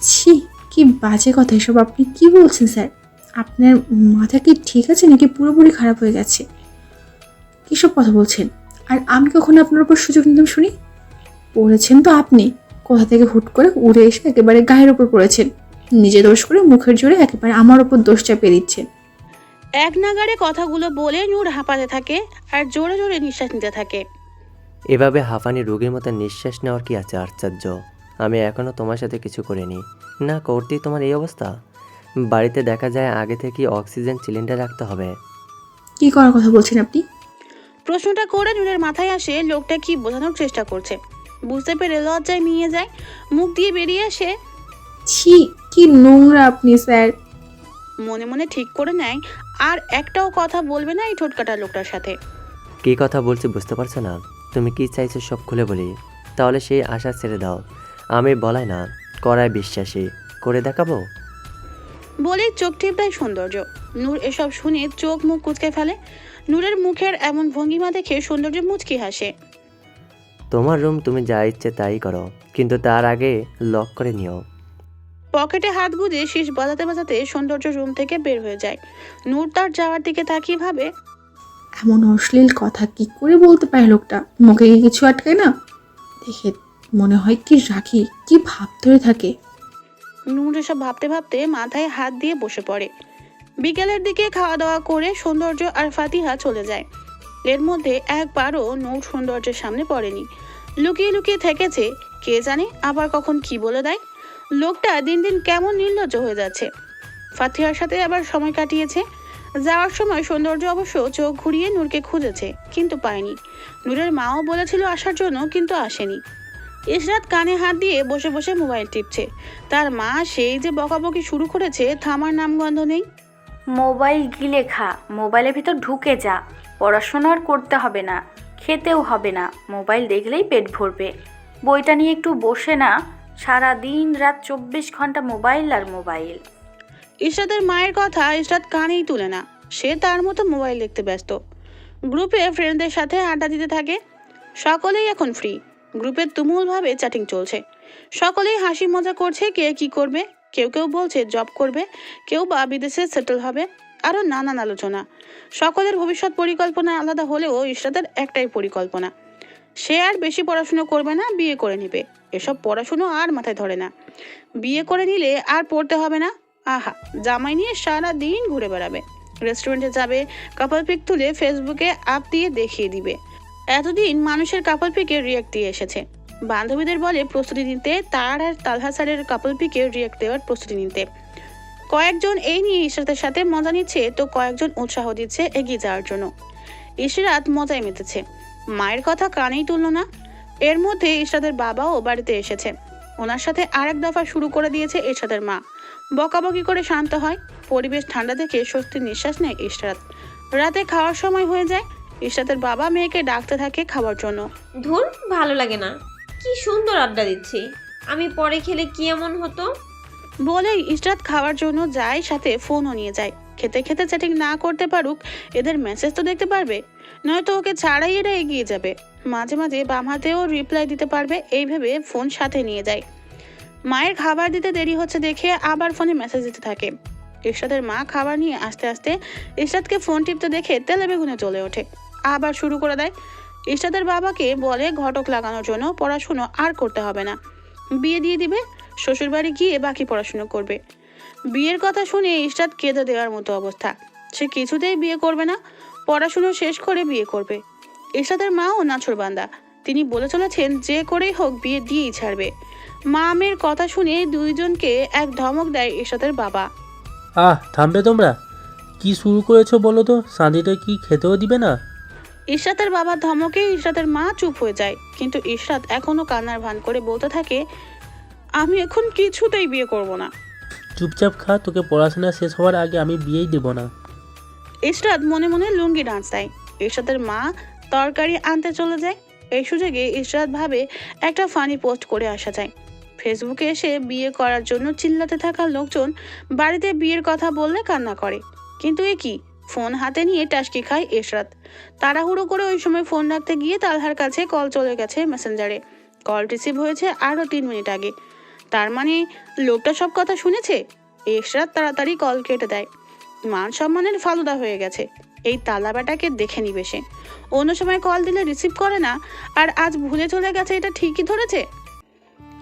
ছি, কি বাজে কথা এসব! আপনি কি বলছেন স্যার? আপনার মাথা কি ঠিক আছে নাকি পুরোপুরি খারাপ হয়ে গেছে? কিসব কথা বলছেন? আর আমি কখনো আপনার উপর সুযোগ নিতাম শুনি? পড়েছেন তো আপনি, কোথা থেকে হুট করে উড়ে এসে একেবারে গায়ের উপর পড়েছেন। নিজে দোষ করে মুখের জোরে একেবারে আমার উপর দোষ চাপিয়ে দিচ্ছেন। এক নাগাড়ে কথাগুলো বলে নূর হাঁপাতে থাকে আর জোরে জোরে নিঃশ্বাস নিতে থাকে। এভাবে হাঁফানি রোগীর মতো নিঃশ্বাস নেওয়ার কি আছে আশ্চর্য? আমি এখনও তোমার সাথে কিছু করিনি, না করতেই তোমার এই অবস্থা। বাড়িতে দেখা যায় আগে থেকে অক্সিজেন সিলিন্ডার রাখতে হবে। কি করার কথা বলছেন আপনি? প্রশ্নটা করে নূরের মাথায় আসে লোকটা কি বোঝানোর চেষ্টা করছে। বুঝতে পেরে লজ্জায় মিয়ে যায়, মুখ দিয়ে বেরিয়ে আসে ছি, কি নোংরা আপনি স্যার। মনে মনে ঠিক করে নেয় আর একটাও কথা বলবে না এই ঠোঁটকাটা লোকটার সাথে। কী কথা বলছি বুঝতে পারছো না? তুমি কি চাইছো সব খুলে বলি? তাহলে সেই আশা ছেড়ে দাও। আমি বলাই না, করায় বিশ্বাসী, করে দেখাবো। বলে চোখ টিপটাই সৌন্দর্য। নূর এসব শুনে চোখ মুখ কুঁচকে ফেলে। নূরের মুখের এমন ভঙ্গিমা দেখে সৌন্দর্য মুচকি হাসে। তোমার রুম, তুমি যা ইচ্ছে তাই করো, কিন্তু তার আগে লক করে নিও। পকেটে হাত গুজে শীষ বাজাতে বাজাতে সৌন্দর্য রুম থেকে বের হয়ে যায়। নূর তার যাওয়ার দিকে তাকিয়ে ভাবে, এমন অশ্লীল কথা কি করে বলতে পারে লোকটা? মুখে কি কিছু আটকায় না? দেখে মনে হয় কি রাখি, কি ভাব ধরে থাকে। নূর এসব ভাবতে ভাবতে মাথায় হাত দিয়ে বসে পড়ে। বিকেলের দিকে খাওয়া দাওয়া করে সৌন্দর্য আর ফাতিহা চলে যায়। এর মধ্যে একবারও নূর সৌন্দর্যের সামনে পড়েনি, লুকিয়ে লুকিয়ে থেকেছে। কে জানে আবার কখন কি বলে দেয়। লোকটা দিন দিন কেমন নির্লজ্জ হয়ে যাচ্ছে। ফাতিহার সাথে আবার সময় কাটিয়েছে। যাওয়ার সময় সৌন্দর্য অবশ্য চোখ ঘুরিয়ে নূরকে খুঁজেছে, কিন্তু পায়নি। নূরের মাও বলেছিল আসার জন্য, কিন্তু আসেনি। ইশরাত কানে হাত দিয়ে বসে বসে মোবাইল টিপছে। তার মা সেই যে বকাবকি শুরু করেছে, থামার নামগন্ধ নেই। মোবাইল গিলে খা, মোবাইলের ভিতর ঢুকে যা, পড়াশোনা আর করতে হবে না, খেতেও হবে না, মোবাইল দেখলেই পেট ভরবে। বইটা নিয়ে একটু বসে না, সারা দিন রাত 24 ঘন্টা মোবাইল আর মোবাইল। ইশরাতের মায়ের কথা ইশরাত কানেই তুলে না, সে তার মতো মোবাইল দেখতে ব্যস্ত। গ্রুপে ফ্রেন্ডদের সাথে আড্ডা দিতে থাকে। সকলেই এখন ফ্রি। গ্রুপে তুমুলভাবে চ্যাটিং চলছে। সকলেই হাসি মজা করছে কে কি করবে। কেউ কেউ বলছে জব করবে, কেউ বা বিদেশে সেটেল হবে, আরও নানান আলোচনা। সকলের ভবিষ্যৎ পরিকল্পনা আলাদা হলেও ইশরাতের একটাই পরিকল্পনা, সে আর বেশি পড়াশুনো করবে না, বিয়ে করে নেবে। এসব পড়াশুনো আর মাথায় ধরে না। বিয়ে করে নিলে আর পড়তে হবে না। আহা, জামাই নিয়ে সারা দিন ঘুরে বেড়াবে, রেস্টুরেন্টে যাবে, কাপল পিক তুলে ফেসবুকে আপ দিয়ে দেখিয়ে দিবে। এতদিন মানুষের কাপল পিকে রিয়াক্ট দিয়ে এসেছে। বান্ধবীদের বলে প্রস্তুতি নিতে, তার আর তালহা স্যারের কাপল পিকে রিয়াক্ট দেওয়ার প্রস্তুতি নিতে। কয়েকজন এই নিয়ে ইশরাতের সাথে মজা নিচ্ছে, তো কয়েকজন উৎসাহ দিচ্ছে এগিয়ে যাওয়ার জন্য। ইশরাত মজায় মেতেছে, মায়ের কথা কানেই তুলল না। এর মধ্যে ইশরাতের বাবাও বাড়িতে এসেছে। ওনার সাথে আরেক দফা শুরু করে দিয়েছে ইশরাতের মা। বকাবকি করে শান্ত হয়। পরিবেশ ঠান্ডা দেখে স্বস্তির নিঃশ্বাস নেয় ইশরাত। রাতে খাওয়ার সময় হয়ে যায়। ইশরাতের বাবা মেয়েকে ডাকতে থাকে খাওয়ার জন্য। ধুর, ভালো লাগে না। কি সুন্দর আড্ডা দিচ্ছি, আমি পরে খেলে কি এমন হতো? বলেই ইশরাত খাওয়ার জন্য যায়, সাথে ফোনও নিয়ে যায়। খেতে খেতে চ্যাটিং না করতে পারুক, এদের মেসেজ তো দেখতে পারবে, নয়তো ওকে ছাড়াই এরা এগিয়ে যাবে। মাঝে মাঝে বাম হাতেও রিপ্লাই দিতে পারবে, এই ভেবে ফোন সাথে নিয়ে যায়। মায়ের খাবার দিতে দেরি হচ্ছে দেখে আবার ফোনে মেসেজ দিতে থাকে। ইশরাতের মা খাবার নিয়ে আস্তে আস্তে ইশরাতকে ফোন টিপতে দেখে তেলে বেগুনে চলে ওঠে, আবার শুরু করে দেয়। ইশরাতের বাবাকে বলে ঘটক লাগানোর জন্য পড়াশুনো আর করতে হবে না, বিয়ে দিয়ে দিবে, শ্বশুরবাড়ি গিয়ে বাকি পড়াশুনো করবে। বিয়ের কথা শুনে ইশরাত কেঁদে দেওয়ার মতো অবস্থা। সে কিছুতেই বিয়ে করবে না, পড়াশুনো শেষ করে বিয়ে করবে। ইশরাতের মাও নাছোড়বান্দা, তিনি বলে চলেছেন যে করেই হোক বিয়ে দিয়েই ছাড়বে। মা মেয়ের কথা শুনে দুইজনকে এক ধমক দেয় ইশরাতের বাবা। থামবে তোমরা, কি শুরু করেছো বলো তো? সাঁদিতে কি খেতেও দিবে না? ইশরাতের বাবার ধমকে ইশরাতের মা চুপ হয়ে যায়, কিন্তু ইশরাত এখনো কান্নার ভান করে বলতে থাকে, আমি এখন কিছুতেই বিয়ে করব না। চুপচাপ খা, তোকে পড়াশোনা শেষ হওয়ার আগে আমি বিয়েই দেব না। ইশরাত মনে মনে লুঙ্গি ডান্স দেয়। ইশরাতের মা তরকারি আনতে চলে যায়। এই সুযোগে ইশরাত ভাবে একটা ফানি পোস্ট করে আসা যায়। ফেসবুকে এসে বিয়ে করার জন্য চিল্লাতে থাকা লোকজন বাড়িতে বিয়ের কথা বললে কান্না করে, কিন্তু এ কি, ফোন হাতে নিয়ে টাসকি খায় ইশরাত। তাড়াহুড়ো করে ওই সময় ফোন রাখতে গিয়ে তালহার কাছে কল চলে গেছে মেসেঞ্জারে। কল রিসিভ হয়েছে আরও 3 মিনিট আগে। তার মানে লোকটা সব কথা শুনেছে। ইশরাত তাড়াতাড়ি কল কেটে দেয়। মান সম্মানের ফালুদা হয়ে গেছে। এই তালা বেটাকে দেখে নিবে সে। অন্য সময় কল দিলে রিসিভ করে না, আর আজ ভুলে চলে গেছে, এটা ঠিকই ধরেছে।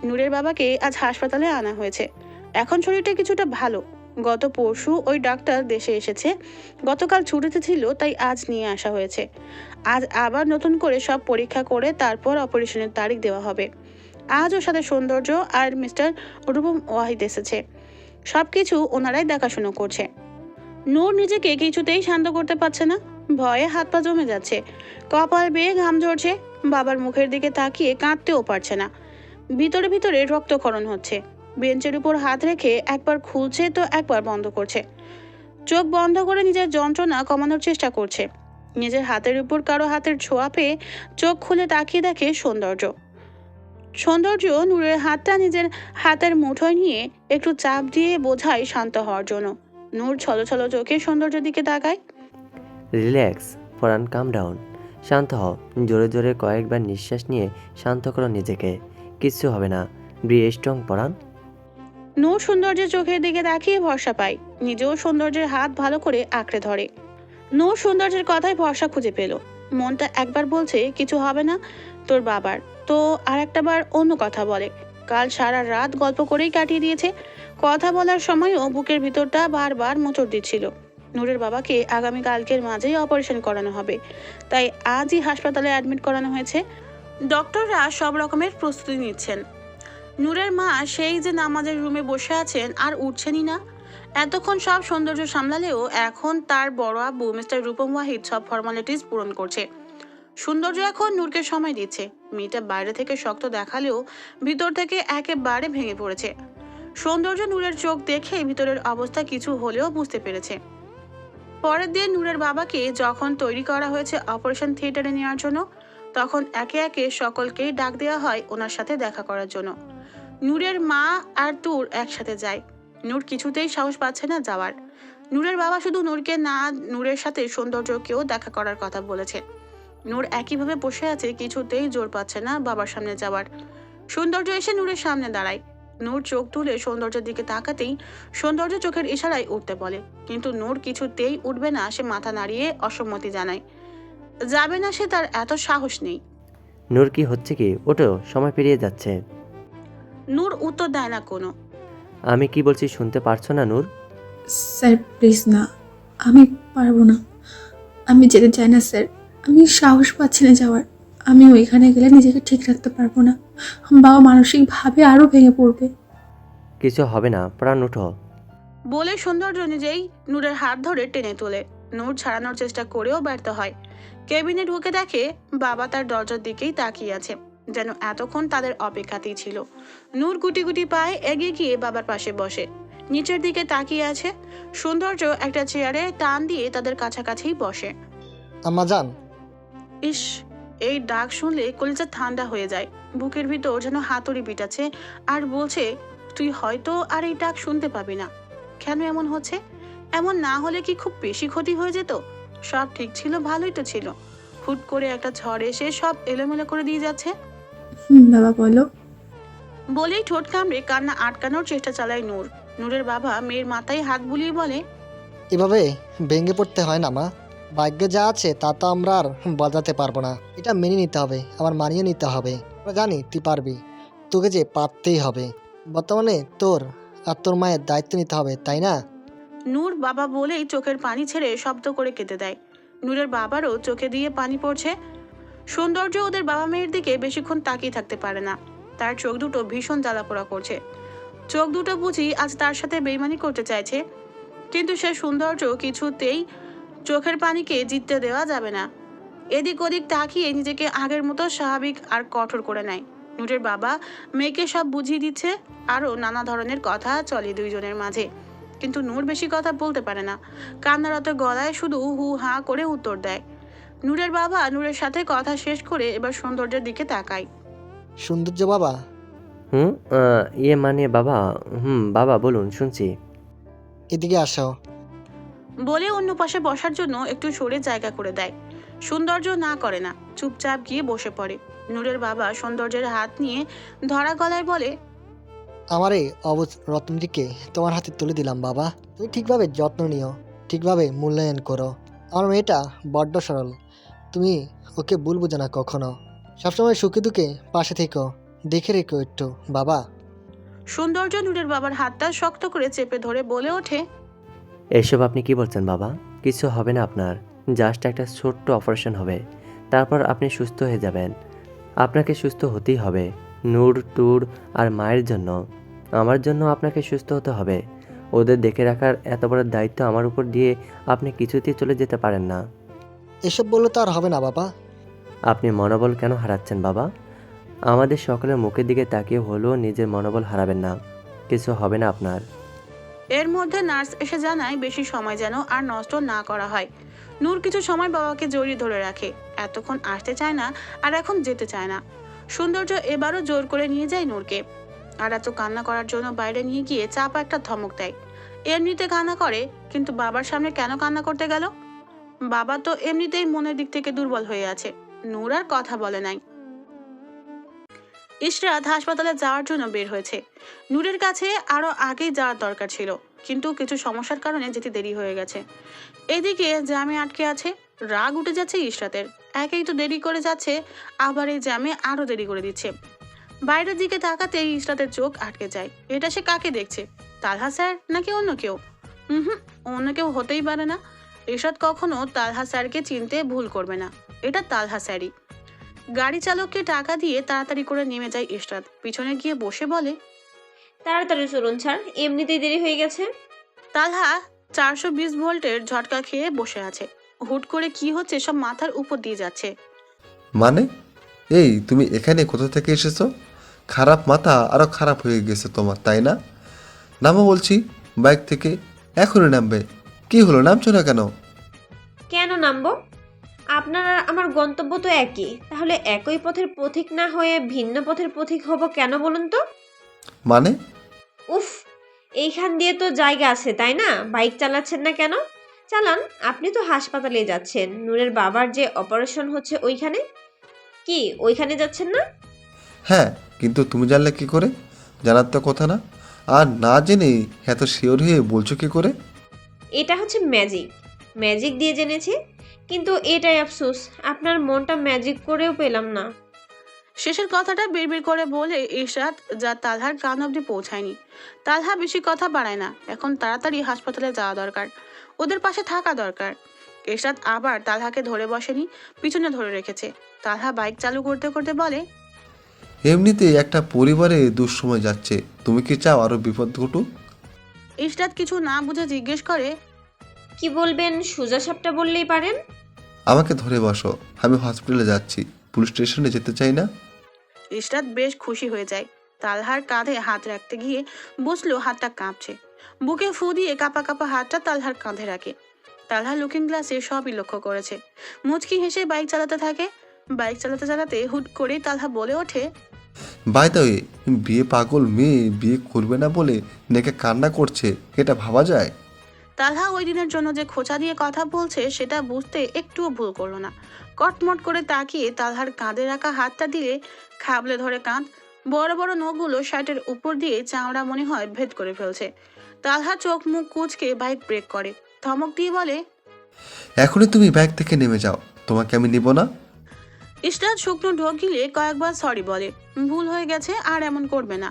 নূরের বাবাকে আজ হাসপাতালে আনা হয়েছে। এখন শরীরটা কিছুটা ভালো। গত পরশু ওই ডাক্তার দেশে এসেছে, গতকাল ছুটিতে ছিল, তাই আজ নিয়ে আসা হয়েছে। আজ আবার নতুন করে সব পরীক্ষা করে তারপর অপারেশনের তারিখ দেওয়া হবে। আজ ওর সাথে সৌন্দর্য আর মিস্টার রূপম ওয়াহিদ এসেছে। সব কিছু ওনারাই দেখাশুনো করছে। নূর নিজেকে কিছুতেই শান্ত করতে পারছে না। ভয়ে হাত পা জমে যাচ্ছে, কপাল বেয়ে ঘাম ঝরছে। বাবার মুখের দিকে তাকিয়ে কাঁদতেও পারছে না। ভিতরে ভিতরে রক্তক্ষরণ হচ্ছে। বেঞ্চের উপর হাত রেখে একবার খুলছে তো একবার বন্ধ করছে। চোখ বন্ধ করে নিজের যন্ত্রণা কমানোর চেষ্টা করছে। নিজের হাতের উপর কারো হাতের ছোঁয়া পেয়ে চোখ খুলে তাকিয়ে দেখে সৌন্দর্য নূরের হাতটা নিজের হাতের মুঠোয় নিয়ে একটু চাপ দিয়ে বোঝায় শান্ত হওয়ার জন্য। নূর ছলছল চোখে সৌন্দর্যের দিকে তাকায়। রিল্যাক্স পরাণ, কাম ডাউন, শান্ত হও। জোরে জোরে কয়েকবার নিঃশ্বাস নিয়ে শান্ত করো নিজেকে। কিচ্ছু হবে না, বি স্ট্রং পরাণ। নূর সৌন্দর্যের চোখের দিকে তাকিয়ে ভরসা পায়। নিজেও সৌন্দর্যের হাত ভালো করে আঁকড়ে ধরে। নূর সৌন্দর্যের কথায় ভরসা খুঁজে পেল। মনটা একবার বলছে কিছু হবে না তোর বাবার, তো আর একটা বার অন্য কথা বলে। কাল সারা রাত গল্প করেই কাটিয়ে দিয়েছে। কথা বলার সময়ও বুকের ভিতরটা বারবার মোচড় দিচ্ছিল। নূরের বাবাকে আগামীকালকের মাঝেই অপারেশন করানো হবে, তাই আজই হাসপাতালে অ্যাডমিট করানো হয়েছে। ডক্টররা সব রকমের প্রস্তুতি নিচ্ছেন। নূরের মা সেই যে নামাজের রুমে বসে আছেন আর উঠছেনই না। এতক্ষণ সব সৌন্দর্য সামলালেও এখন তার বড় আব্বু মিস্টার রূপম ওয়াহিদ সব ফর্মালিটিস পূরণ করছে। সৌন্দর্য এখন নূরকে সময় দিচ্ছে। মেয়েটা বাইরে থেকে শক্ত দেখালেও ভিতর থেকে একেবারে ভেঙে পড়েছে। সৌন্দর্য নূরের চোখ দেখে ভিতরের অবস্থা কিছু হলেও বুঝতে পেরেছে। পরের দিন নূরের বাবাকে যখন তৈরি করা হয়েছে অপারেশন থিয়েটারে নেওয়ার জন্য, তখন একে একে সকলকেই ডাক দেওয়া হয় ওনার সাথে দেখা করার জন্য। নূরের মা আর তুর একসাথে যায়। নূর কিছুতেই সাহস পাচ্ছে না যাওয়ার। নূরের বাবা শুধু নূরকে না, নূরের সাথে সৌন্দর্যকেও দেখা করার কথা বলেছে। নূর একইভাবে বসে আছে, কিছুতেই জোর পাচ্ছে না বাবার সামনে যাওয়ার। সৌন্দর্য এসে নূরের সামনে দাঁড়ায়। নূর চোখ তুলে সৌন্দর্যের দিকে তাকাতেই সৌন্দর্য চোখের ইশারায় উঠতে বলে, কিন্তু নূর কিছুতেই উঠবে না। সে মাথা নাড়িয়ে অসম্মতি জানায়। যাবে না সে, তার এত সাহস নেই। নূর কি হচ্ছে কি? ওটো, সময় পেরিয়ে যাচ্ছে। নূর উত্তর দেয় না কোনো। আমি কি বলছি শুনতে পারছো না নূর? স্যার প্লিজ না, আমি পারবো না। আমি যেতে চাই না স্যার, আমি সাহস পাচ্ছি না যাওয়ার। আমি ওইখানে গেলে নিজেকে ঠিক রাখতে পারবো না। বাবা মানসিকভাবে আরও ভেঙে পড়বে। কিছু হবে না, প্রাণ উঠো। বলে সৌন্দর্য নিজেই নূরের হাত ধরে টেনে তোলে। নূর ছাড়ানোর চেষ্টা করেও ব্যর্থ হয়। কেবিনে ঢুকে দেখে বাবা তার দরজার দিকেই তাকিয়ে আছে, যেন এতক্ষণ তাদের অপেক্ষাতেই ছিল। নূর গুটি গুটি পায়ে এগিয়ে গিয়ে বাবার পাশে বসে নিচের দিকে তাকিয়ে আছে। সৌন্দর্য একটা চেয়ারে টান দিয়ে তাদের কাছাকাছি বসে। আম্মা জান। ইস, এই ডাক শুনলে কলিজা ঠান্ডা হয়ে যায়। বুকের ভিতর যেন হাতুড়ি পিটাচ্ছে আর বলছে, তুই হয়তো আর এই ডাক শুনতে পাবি না। কেন এমন হচ্ছে? এমন না হলে কি খুব বেশি ক্ষতি হয়ে যেত? সব ঠিক ছিল, ভালোই তো ছিল। হুট করে একটা ঝড় এসে সব এলোমেলো করে দিয়ে যাচ্ছে। বাবা বলো। বলেই ঠোঁট কামড়ে কান্না আটকানোর চেষ্টা চালায় নূর। নূরের বাবা মেয়ের মাথায় হাত বুলিয়ে বলে, এভাবে ভেঙে পড়তে হয় না মা। ভাগ্যে যা আছে তা তো আমরা আর বদলাতে পারবো না। এটা মেনে নিতে হবে, আবার মানিয়ে নিতে হবে। আমরা জানি তুই পারবি, তোকে যে পারতেই হবে। বর্তমানে তোর আর তোর মায়ের দায়িত্ব নিতে হবে, তাই না? নূর বাবা বলেই চোখের পানি ছেড়ে শব্দ করে কেঁদে দেয়। নূরের বাবারও চোখে দিয়ে পানি পড়ছে। সৌন্দর্য ওদের বাবা মেয়ের দিকে বেশিক্ষণ তাকিয়ে থাকতে পারে না। তার চোখ দুটো ভীষণ জ্বালাপোড়া করছে। চোখ দুটো বুঝি আজ তার সাথে বেইমানি করতে চাইছে, কিন্তু সে সৌন্দর্য কিছুতেই চোখের পানিকে জিততে দেওয়া যাবে না। এদিক ওদিক তাকিয়ে নিজেকে আগের মতো স্বাভাবিক আর কঠোর করে নেয়। নূরের বাবা মেয়েকে সব বুঝিয়ে দিচ্ছে, আরও নানা ধরনের কথা চলে দুইজনের মাঝে, কিন্তু নূর বেশি কথা বলতে পারে না। কান্নারত গলায় শুধু হু হা করে উত্তর দেয়। নূরের বাবা নূরের সাথে কথা শেষ করে এবার সৌন্দর্যের দিকে তাকায়। সৌন্দর্য বাবা। ইয়ে মানে বাবা। বাবা বলুন, শুনছি। এদিকে আসো। বলে অন্য পাশে বসার জন্য একটু সরে জায়গা করে দেয়। সৌন্দর্য না করে না, চুপচাপ গিয়ে বসে পড়ে। নূরের বাবা সৌন্দর্যের হাত নিয়ে ধরা গলায় বলে, আমার এই অবুজ রত্নটিকে তোমার হাতে তুলে দিলাম বাবা। তুমি ঠিকভাবে যত্ন নিও, ঠিকভাবে মূল্যায়ন করো। আমার মেয়েটা বড্ড সরল, তুমি ওকে ভুল বোঝো না কখনো। সবসময় সুখে দুঃখে পাশে থেকো, দেখে রেখো একটু বাবা। সৌন্দর্য নূরের বাবার হাতটা শক্ত করে চেপে ধরে বলে ওঠে, এসব আপনি কি বলছেন বাবা? কিছু হবে না আপনার, জাস্ট একটা ছোট্ট অপারেশন হবে, তারপর আপনি সুস্থ হয়ে যাবেন। আপনাকে সুস্থ হতেই হবে নূর, ট্যুর আর মায়ের জন্য। আমার জন্য আপনাকে সুস্থ হতে হবে। ওদের দেখে রাখার এত বড় দায়িত্ব আমার উপর দিয়ে আপনি কিছুতেই চলে যেতে পারেন না। এসব বললে তো আর হবে না বাবা। আপনি মনোবল কেন হারাচ্ছেন বাবা? আমাদের সকলের মুখের দিকে তাকিয়ে হলেও নিজের মনোবল হারাবেন না, কিছু হবে না আপনার। এর মধ্যে নার্স এসে জানায় বেশি সময় যেন আর নষ্ট না করা হয়। নূর কিছু সময় বাবাকে জড়িয়ে ধরে রাখে, এতক্ষণ আসতে চায় না আর এখন যেতে চায় না। সৌন্দর্য এবারও জোর করে নিয়ে যায় নূরকে, আর এত কান্না করার জন্য বাইরে নিয়ে গিয়ে চাপা একটা ধমক দেয়। এমনিতে কান্না করে, কিন্তু বাবার সামনে কেন কান্না করতে গেল? বাবা তো এমনিতেই মনের দিক থেকে দুর্বল হয়ে আছে। নূর আর কথা বলে নাই। ইশরাত হাসপাতালে যাওয়ার জন্য বের হয়েছে। নূরের কাছে আরো আগেই যাওয়ার দরকার ছিল, কিন্তু কিছু সমস্যার কারণে যেতে দেরি হয়ে গেছে। এদিকে জ্যামে আটকে আছে। রাগ উঠে যাচ্ছে ইশরাতের। একেই তো দেরি করে যাচ্ছে, আবার এই জ্যামে আরো দেরি করে দিচ্ছে। বাইরের দিকে তাকাতেই ইশরাতের চোখ আটকে যায়। এটা সে কাকে দেখছে? তালহা স্যার নাকি অন্য কেউ? অন্য কেউ হতেই পারে না। ইশরাত কখনো তালহা স্যারকে চিনতে ভুল করবে না, এটা তালহা স্যারই। গাড়ি চালককে টাকা দিয়ে তাড়াতাড়ি করে নেমে যায় ইশরাত। পিছনে গিয়ে বসে বলে, তাড়াতাড়ি চলুন স্যার, এমনিতেই দেরি হয়ে গেছে। তালহা 420 ভোল্টের ঝটকা খেয়ে বসে আছে। হুট করে কি হচ্ছে সব মাথার উপর দিয়ে যাচ্ছে। মানে এই তুমি এখানে কোথা থেকে এসেছো? খারাপ মাথা আরো খারাপ হয়ে গেছে তোমার, তাই না? নামো বলছি বাইক থেকে, এখনই নামবে। কি হলো, নামছো না কেন? কেন নামবো? আপনার আর আমার গন্তব্য তো একই, তাহলে একই পথের পথিক না হয়ে ভিন্ন পথের পথিক হব কেন বলুন তো? মানে উফ, এইখান দিয়ে তো জায়গা আছে তাই না? বাইক চালাচ্ছেন না কেন? চালান, আপনি তো হাসপাতালে যাচ্ছেন। নূরের বাবার যে অপারেশন হচ্ছে ওইখানে। কি ওইখানে যাচ্ছেন না? হ্যাঁ, কিন্তু তুমি জানলে কি করে? জানার তো কথা না। আর না জেনে এত শিওর হয়ে বলছো কি করে? এটা হচ্ছে ম্যাজিক, ম্যাজিক দিয়ে জেনেছি। কিন্তু এটাই আফসোস, আপনার মনটা ম্যাজিক করেও পেলাম না। শেষের কথাটা বিড়বিড় করে বলে ইশরাত যা তালহার কান অব্দি পৌঁছায়নি। তালহা বেশি কথা বাড়ায় না, এখন তাড়াতাড়ি হাসপাতালে যাওয়া দরকার, ওদের পাশে থাকা দরকার। ইশরাত আবার তালহাকে ধরে বসেনি, পিছনে ধরে রেখেছে। তালহা বাইক চালু করতে করতে বলে, এমনিতেই একটা পরিবারে দুঃসময় যাচ্ছে, তুমি কি চাও আরো বিপদ ঘটুক? ইশরাত কিছু না বুঝে জিজ্ঞেস করে, কি বলবেন সোজা সাপটা বললেই পারেন। আমাকে ধরে বসো, আমি হসপিটালে যাচ্ছি, পুলিশ স্টেশনে যেতে চাই না। ইশরাত বেশ খুশি হয়ে যায়। তালহার কাঁধে হাত রাখতে গিয়ে বুঝলো হাতটা কাঁপছে। বুকে ফু দিয়ে কাঁপা কাঁপা হাতটা তালহার কাঁধে রাখে। তালহা লুকিং গ্লাসে সবই লক্ষ্য করেছে। মুচকি হেসে বাইক চালাতে থাকে। বাইক চালাতে চালাতে হুট করে তালহা বলে ওঠে, বাই দ্য ওয়ে, বিয়ে পাগল মেয়ে বিয়ে করবে না বলে নেকে কান্না করছে, এটা ভাবা যায়? তালহা ওই দিনের জন্য যে খোঁচা দিয়ে কথা বলছে সেটা বুঝতে একটুও ভুল করলো না। কটমট করে তাকিয়ে তালহার কাঁধে রাখা হাতটা দিয়ে খাবলে ধরে কাঁধ। বড় বড় নখগুলো শার্টের উপর দিয়ে চামড়া মনে হয় ভেদ করে ফেলছে। তালহা চোখ মুখ কুঁচকে বাইক ব্রেক করে, ধমক দিয়ে বলে, এখনই তুমি বাইক থেকে নেমে যাও, তোমাকে আমি নিব না। ইশরাত শুকনো ঢোক গিলে কয়েকবার সরি বলে, ভুল হয়ে গেছে আর এমন করবে না,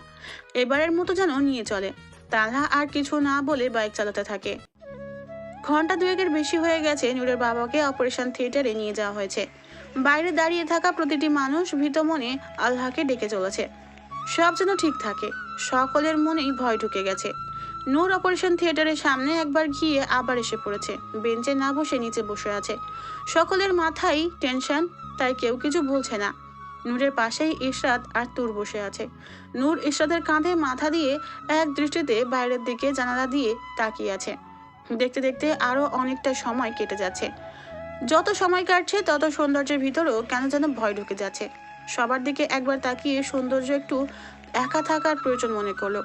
এবারের মতো যেন নিয়ে চলে। তালহা আর কিছু না বলে বাইক চালাতে থাকে। ঘন্টা দুয়েকের বেশি হয়ে গেছে নূরের বাবাকে অপারেশন থিয়েটারে নিয়ে যাওয়া হয়েছে। বাইরে দাঁড়িয়ে থাকা প্রতিটি মানুষ ভীত মনে আল্লাহকে ডেকে চলেছে, সব যেন ঠিক থাকে। সকলের মনেই ভয় ঢুকে গেছে। নূর অপারেশন থিয়েটারের সামনে একবার গিয়ে আবার এসে পড়েছে। বেঞ্চে না বসে নিচে বসে আছে। সকলের মাথায় টেনশন, তাই কেউ কিছু বলছে না। নূরের পাশেই ইশরাত আর তুর বসে আছে। নূর ইশরাতের কাঁধে মাথা দিয়ে এক দৃষ্টিতে বাইরের দিকে জানালা দিয়ে তাকিয়ে আছে। দেখতে দেখতে আরো অনেকটা সময় কেটে যাচ্ছে। যত সময় কাটছে তত সৌন্দর্যের ভিতরেও কেন যেন ভয় ঢুকে যাচ্ছে। সবার দিকে একবার তাকিয়ে সৌন্দর্য একটু একা থাকার প্রয়োজন মনে করলো।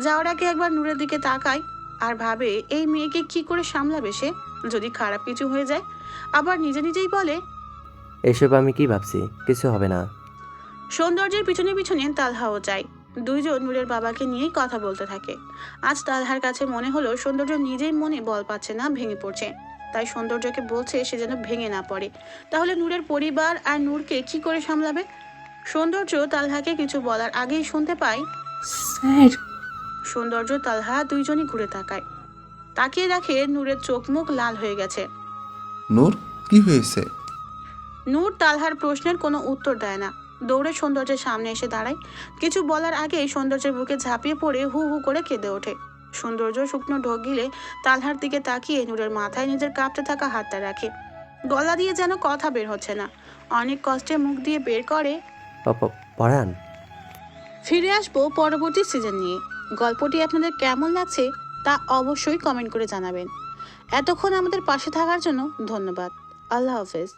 যাওয়ার আগে একবার নূরের দিকে তাকায়, আর ভাবে এই মেয়েকে কি করে সামলাবে সে, যদি খারাপ কিছু হয়ে যায়। আবার নিজে নিজেই বলে, এসব আমি কি ভাবছি, কিছু হবে না। সৌন্দর্যের পিছনে পিছনে তালহাও যায়। দুইজন নূরের বাবাকে নিয়েই কথা বলতে থাকে। আজ তালহার কাছে মনে হলো সৌন্দর্য নিজের মনে বল পাচ্ছে না, ভেঙে পড়ছে। তাই সৌন্দর্যকে বলছে সে যেন ভেঙে না পড়ে। তাহলে নূরের পরিবার আর নূরকে কি করে সামলাবে? সৌন্দর্য তালহাকে কিছু বলার আগেই শুনতে পায়, স্যার। সৌন্দর্য তালহা দুইজনই ঘুরে তাকায়। তাকিয়ে দেখে নূরের চোখ মুখ লাল হয়ে গেছে। নূর, কি হয়েছে? নূর তালহার প্রশ্নের কোনো উত্তর দেয় না, দৌড়ে সৌন্দর্যের সামনে এসে দাঁড়ায়। কিছু বলার আগেই সৌন্দর্যের বুকে ঝাঁপিয়ে পড়ে হু হু করে কেঁদে ওঠে। সৌন্দর্য শুকনো ঢোক গিলে তালহার দিকে তাকিয়ে নূরের মাথায় নিজের কাঁপতে থাকা হাতটা রাখে। গলা দিয়ে যেন কথা বের হচ্ছে না, অনেক কষ্টে মুখ দিয়ে বের করে, পড়ান। ফিরে আসবো পরবর্তী সিজন নিয়ে। গল্পটি আপনাদের কেমন লাগছে তা অবশ্যই কমেন্ট করে জানাবেন। এতক্ষণ আমাদের পাশে থাকার জন্য ধন্যবাদ। আল্লাহ হাফেজ।